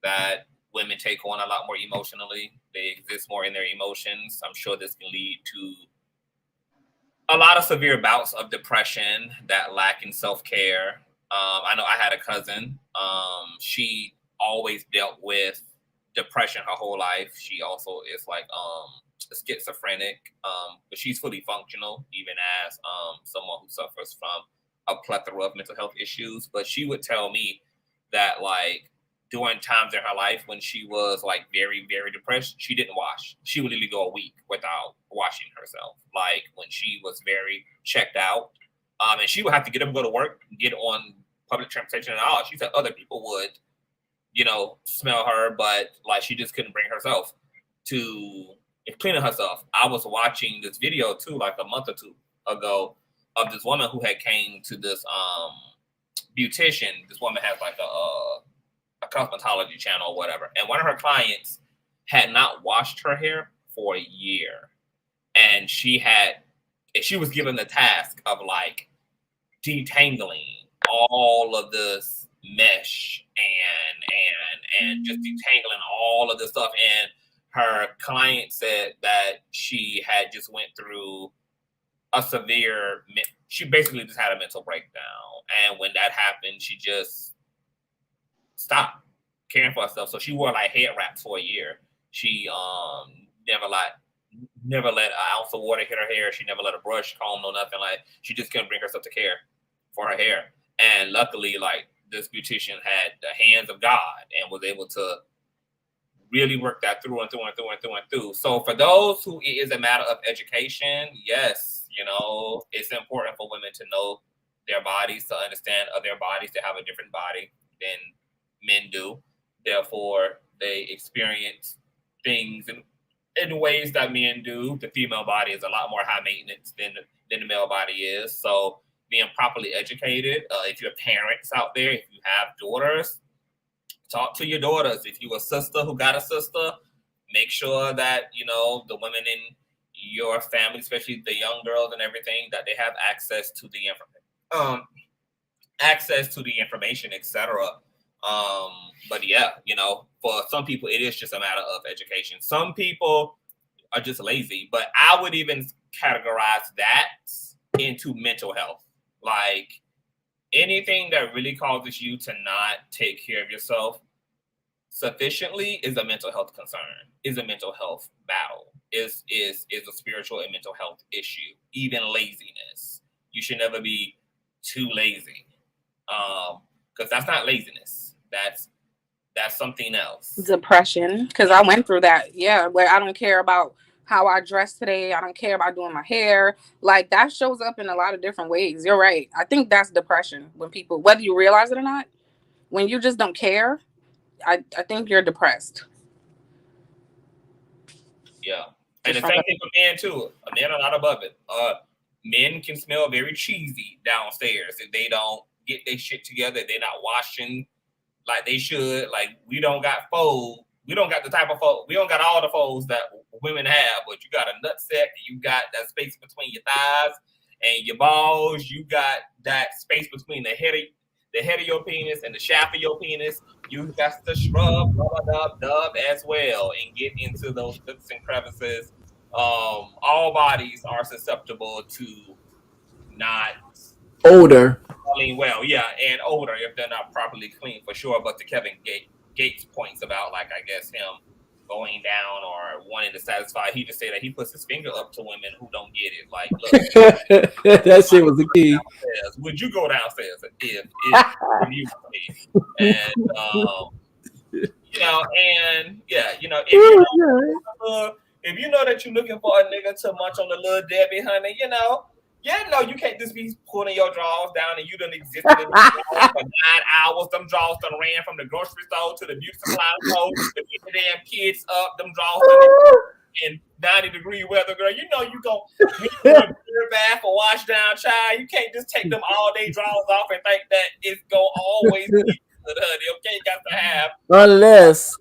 that women take on a lot more emotionally. They exist more in their emotions. I'm sure this can lead to a lot of severe bouts of depression that lack in self-care. I know I had a cousin. She always dealt with depression her whole life. She also is like schizophrenic, but she's fully functional, even as someone who suffers from a plethora of mental health issues. But she would tell me that like during times in her life when she was like very, very depressed, she didn't wash. She would literally go a week without washing herself. Like when she was very checked out, and she would have to get up and go to work, get on public transportation and all. She said other people would, smell her, but like she just couldn't bring herself to cleaning herself. I was watching this video too, like a month or two ago, of this woman who had came to this beautician. This woman has like a cosmetology channel or whatever, and one of her clients had not washed her hair for a year, and she was given the task of like detangling all of this mesh and just detangling all of this stuff. And her client said that she had just went through she basically just had a mental breakdown. And when that happened, she just stopped caring for herself. So she wore like head wraps for a year. She never let an ounce of water hit her hair. She never let a brush comb, no nothing. Like she just couldn't bring herself to care for her hair. And luckily, like this beautician had the hands of God and was able to really work that through and through. So for those who it is a matter of education, yes, it's important for women to know their bodies, to understand their bodies, to have a different body than men do. Therefore, they experience things in ways that men do. The female body is a lot more high maintenance than the male body is. So being properly educated, if you're parents out there, if you have daughters, talk to your daughters. If you're a sister who got a sister, make sure that, the women in your family, especially the young girls and everything, that they have access to the information, etc. But yeah, you know, for some people, it is just a matter of education. Some people are just lazy, but I would even categorize that into mental health. Like anything that really causes you to not take care of yourself sufficiently is a mental health concern, is a mental health battle, is a spiritual and mental health issue. Even laziness. You should never be too lazy. Because that's not laziness. That's something else. Depression, because I went through that. Yeah, where I don't care about how I dress today. I don't care about doing my hair. Like that shows up in a lot of different ways. You're right. I think that's depression when people, whether you realize it or not, when you just don't care, I think you're depressed. Yeah. And the same thing for men too. Men are not above it. Men can smell very cheesy downstairs if they don't get their shit together. They're not washing like they should. Like we don't got fold. We don't got the type of fold. We don't got all the folds that women have, but you got a nutsack. You got that space between your thighs and your balls. You got that space between the head of your penis and the shaft of your penis. You got to scrub, dub as well, and get into those nooks and crevices. All bodies are susceptible to not odor. clean well, yeah, and odor if they're not properly clean for sure. But to Kevin Gates' points about, like, I guess him going down or wanting to satisfy, he just said that he puts his finger up to women who don't get it. Like, look, that shit was the key. Would you go downstairs if you were me? And you know, and yeah, you know, if you know that you're looking for a nigga to munch on the little Debbie, honey, you know. Yeah, no, you can't just be pulling your drawers down and you done existed in the drawers for 9 hours. Them drawers done ran from the grocery store to the beauty supply store to get the damn kids up. Them drawers in 90-degree weather, girl. You know you go a beer bath or wash down, child. You can't just take them all day drawers off and think that it's gonna always be good, honey. Okay, you got to have unless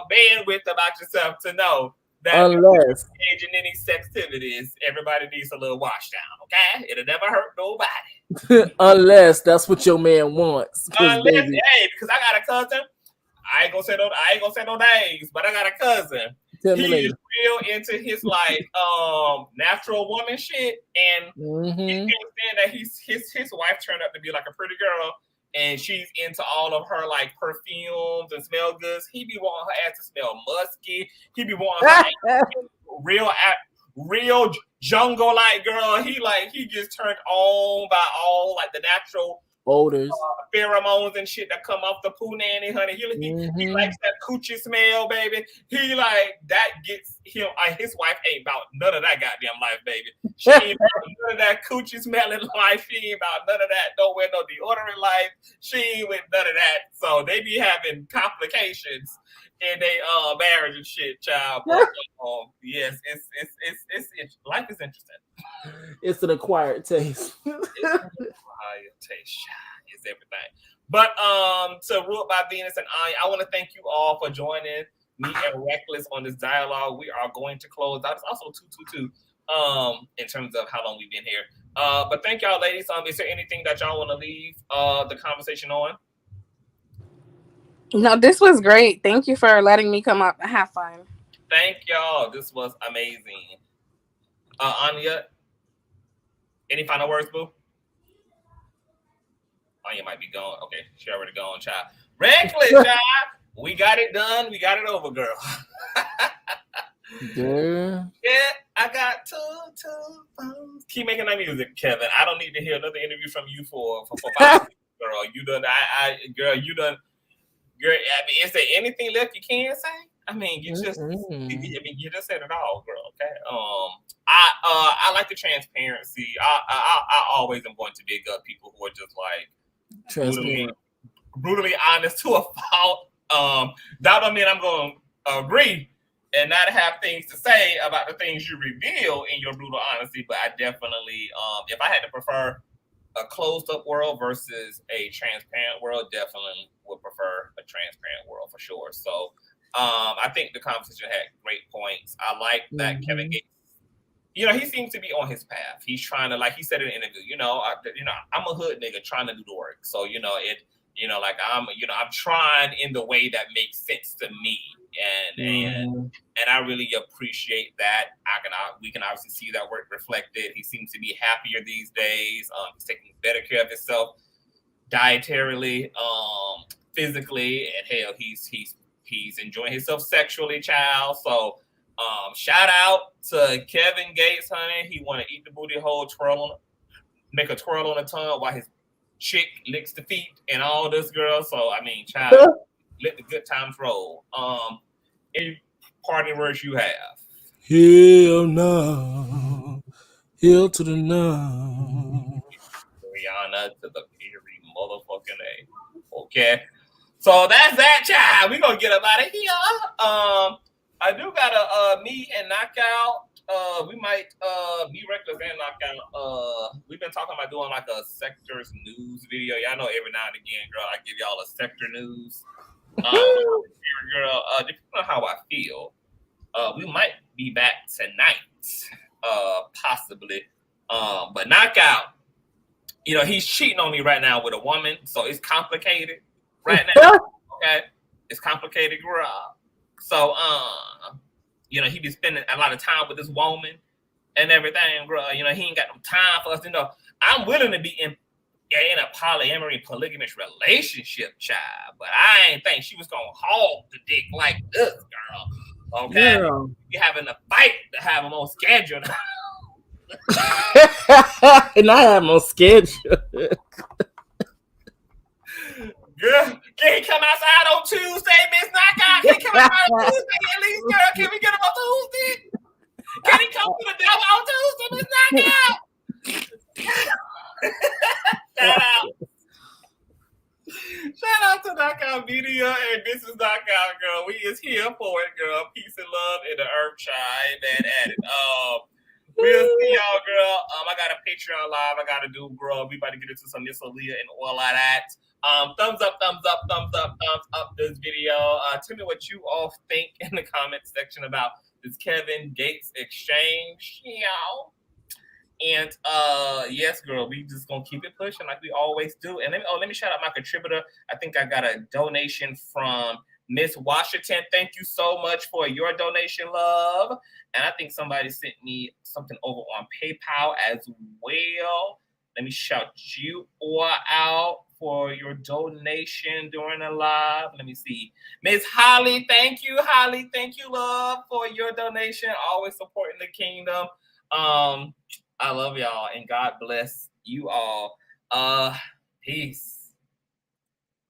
bandwidth about yourself to know that unless engaging any sex activities, everybody needs a little wash down, okay? It'll never hurt nobody. Unless that's what your man wants. Unless, hey, because I got a cousin. I ain't gonna say no names, but I got a cousin. He's real into his like natural woman shit, and he can't stand that his wife turned out to be like a pretty girl, and she's into all of her like perfumes and smell goods. He be wanting her ass to smell musky. He be wanting her real jungle like girl. He gets turned on by all like the natural odors, pheromones and shit that come off the poo nanny, honey. He likes that coochie smell, baby. He like that gets him. His wife ain't about none of that goddamn life, baby. She ain't about none of that coochie smelling life. She ain't about none of that. Don't wear no deodorant life. She ain't with none of that. So they be having complications in their marriage and shit, child. But yes, it's life is interesting. It's an acquired taste. Is everything. But to Ruled by Venus and I want to thank you all for joining me and Reckless on this dialogue. We are going to close out. It's also 222 in terms of how long we've been here. But thank y'all, ladies. Is there anything that y'all want to leave the conversation on? No, this was great. Thank you for letting me come up and have fun. Thank y'all. This was amazing. Anya, any final words, boo? Anya might be gone. Okay, she already gone, child. Reckless, child. We got it done. We got it over, girl. Yeah, I got two phones. Keep making that music, Kevin. I don't need to hear another interview from you for 5 minutes, girl. You done. Girl, you done. Girl, I mean, is there anything left you can say? I mean, you just, you just said it all, girl. Okay. I like the transparency. I always am going to big up people who are just like brutally honest to a fault. That don't mean I'm going to agree and not have things to say about the things you reveal in your brutal honesty. But I definitely, if I had to prefer a closed up world versus a transparent world, definitely would prefer a transparent world for sure. So I think the conversation had great points. I like that Kevin Gates, you know, he seems to be on his path. He's trying to, like he said in an interview, I'm a hood nigga trying to do the work. So, you know, You know, like I'm trying in the way that makes sense to me, and I really appreciate that. We can obviously see that work reflected. He seems to be happier these days. He's taking better care of himself, dietarily, physically, and hell, he's enjoying himself sexually, child. So, shout out to Kevin Gates, honey. He want to eat the booty hole, make a twirl on the tongue while his chick licks the feet and all this, girl. So I mean, child, let the good times roll. Any parting words you have? Hell no. Hell to the no. Rihanna to the Perry motherfucking A. Okay. So that's that, child. We gonna get up out of here. I do gotta me and Knockout. We might me Reckless and Knockout. We've been talking about doing like a sectors news video. Y'all know every now and again, girl, I give y'all a sector news. Girl, depending on how I feel, we might be back tonight, possibly. But Knockout, you know, he's cheating on me right now with a woman, so it's complicated right now. Okay, it's complicated, girl. So, you know, he be spending a lot of time with this woman and everything, girl. You know, he ain't got no time for us. You know, I'm willing to be in a polyamory, polygamous relationship, child, but I ain't think she was gonna hog the dick like this, girl. Okay, Girl. you having a fight to have them on schedule. And I have no schedule. Girl, can he come outside on Tuesday, Miss Knockout? Can he come outside on Tuesday at least, girl? Can we get him on Tuesday? Can he come to the devil on Tuesday, Miss Knockout? Shout out to Knockout Media and Mrs. Knockout, girl. We is here for it, girl. Peace and love in the earth, child. Amen. At it. We'll see y'all, girl. I got a Patreon live I gotta do, bro. We about to get into some Miss Aaliyah and all of that. Thumbs up this video. Tell me what you all think in the comment section about this Kevin Gates exchange. Y'all. And yes, girl, we just gonna keep it pushing like we always do. And let me shout out my contributor. I think I got a donation from Miss Washington. Thank you so much for your donation, love. And I think somebody sent me something over on PayPal as well. Let me shout you all out for your donation during the live. Let me see. Miss Holly, thank you, Holly. Thank you, love, for your donation. Always supporting the kingdom. I love y'all and God bless you all. Peace.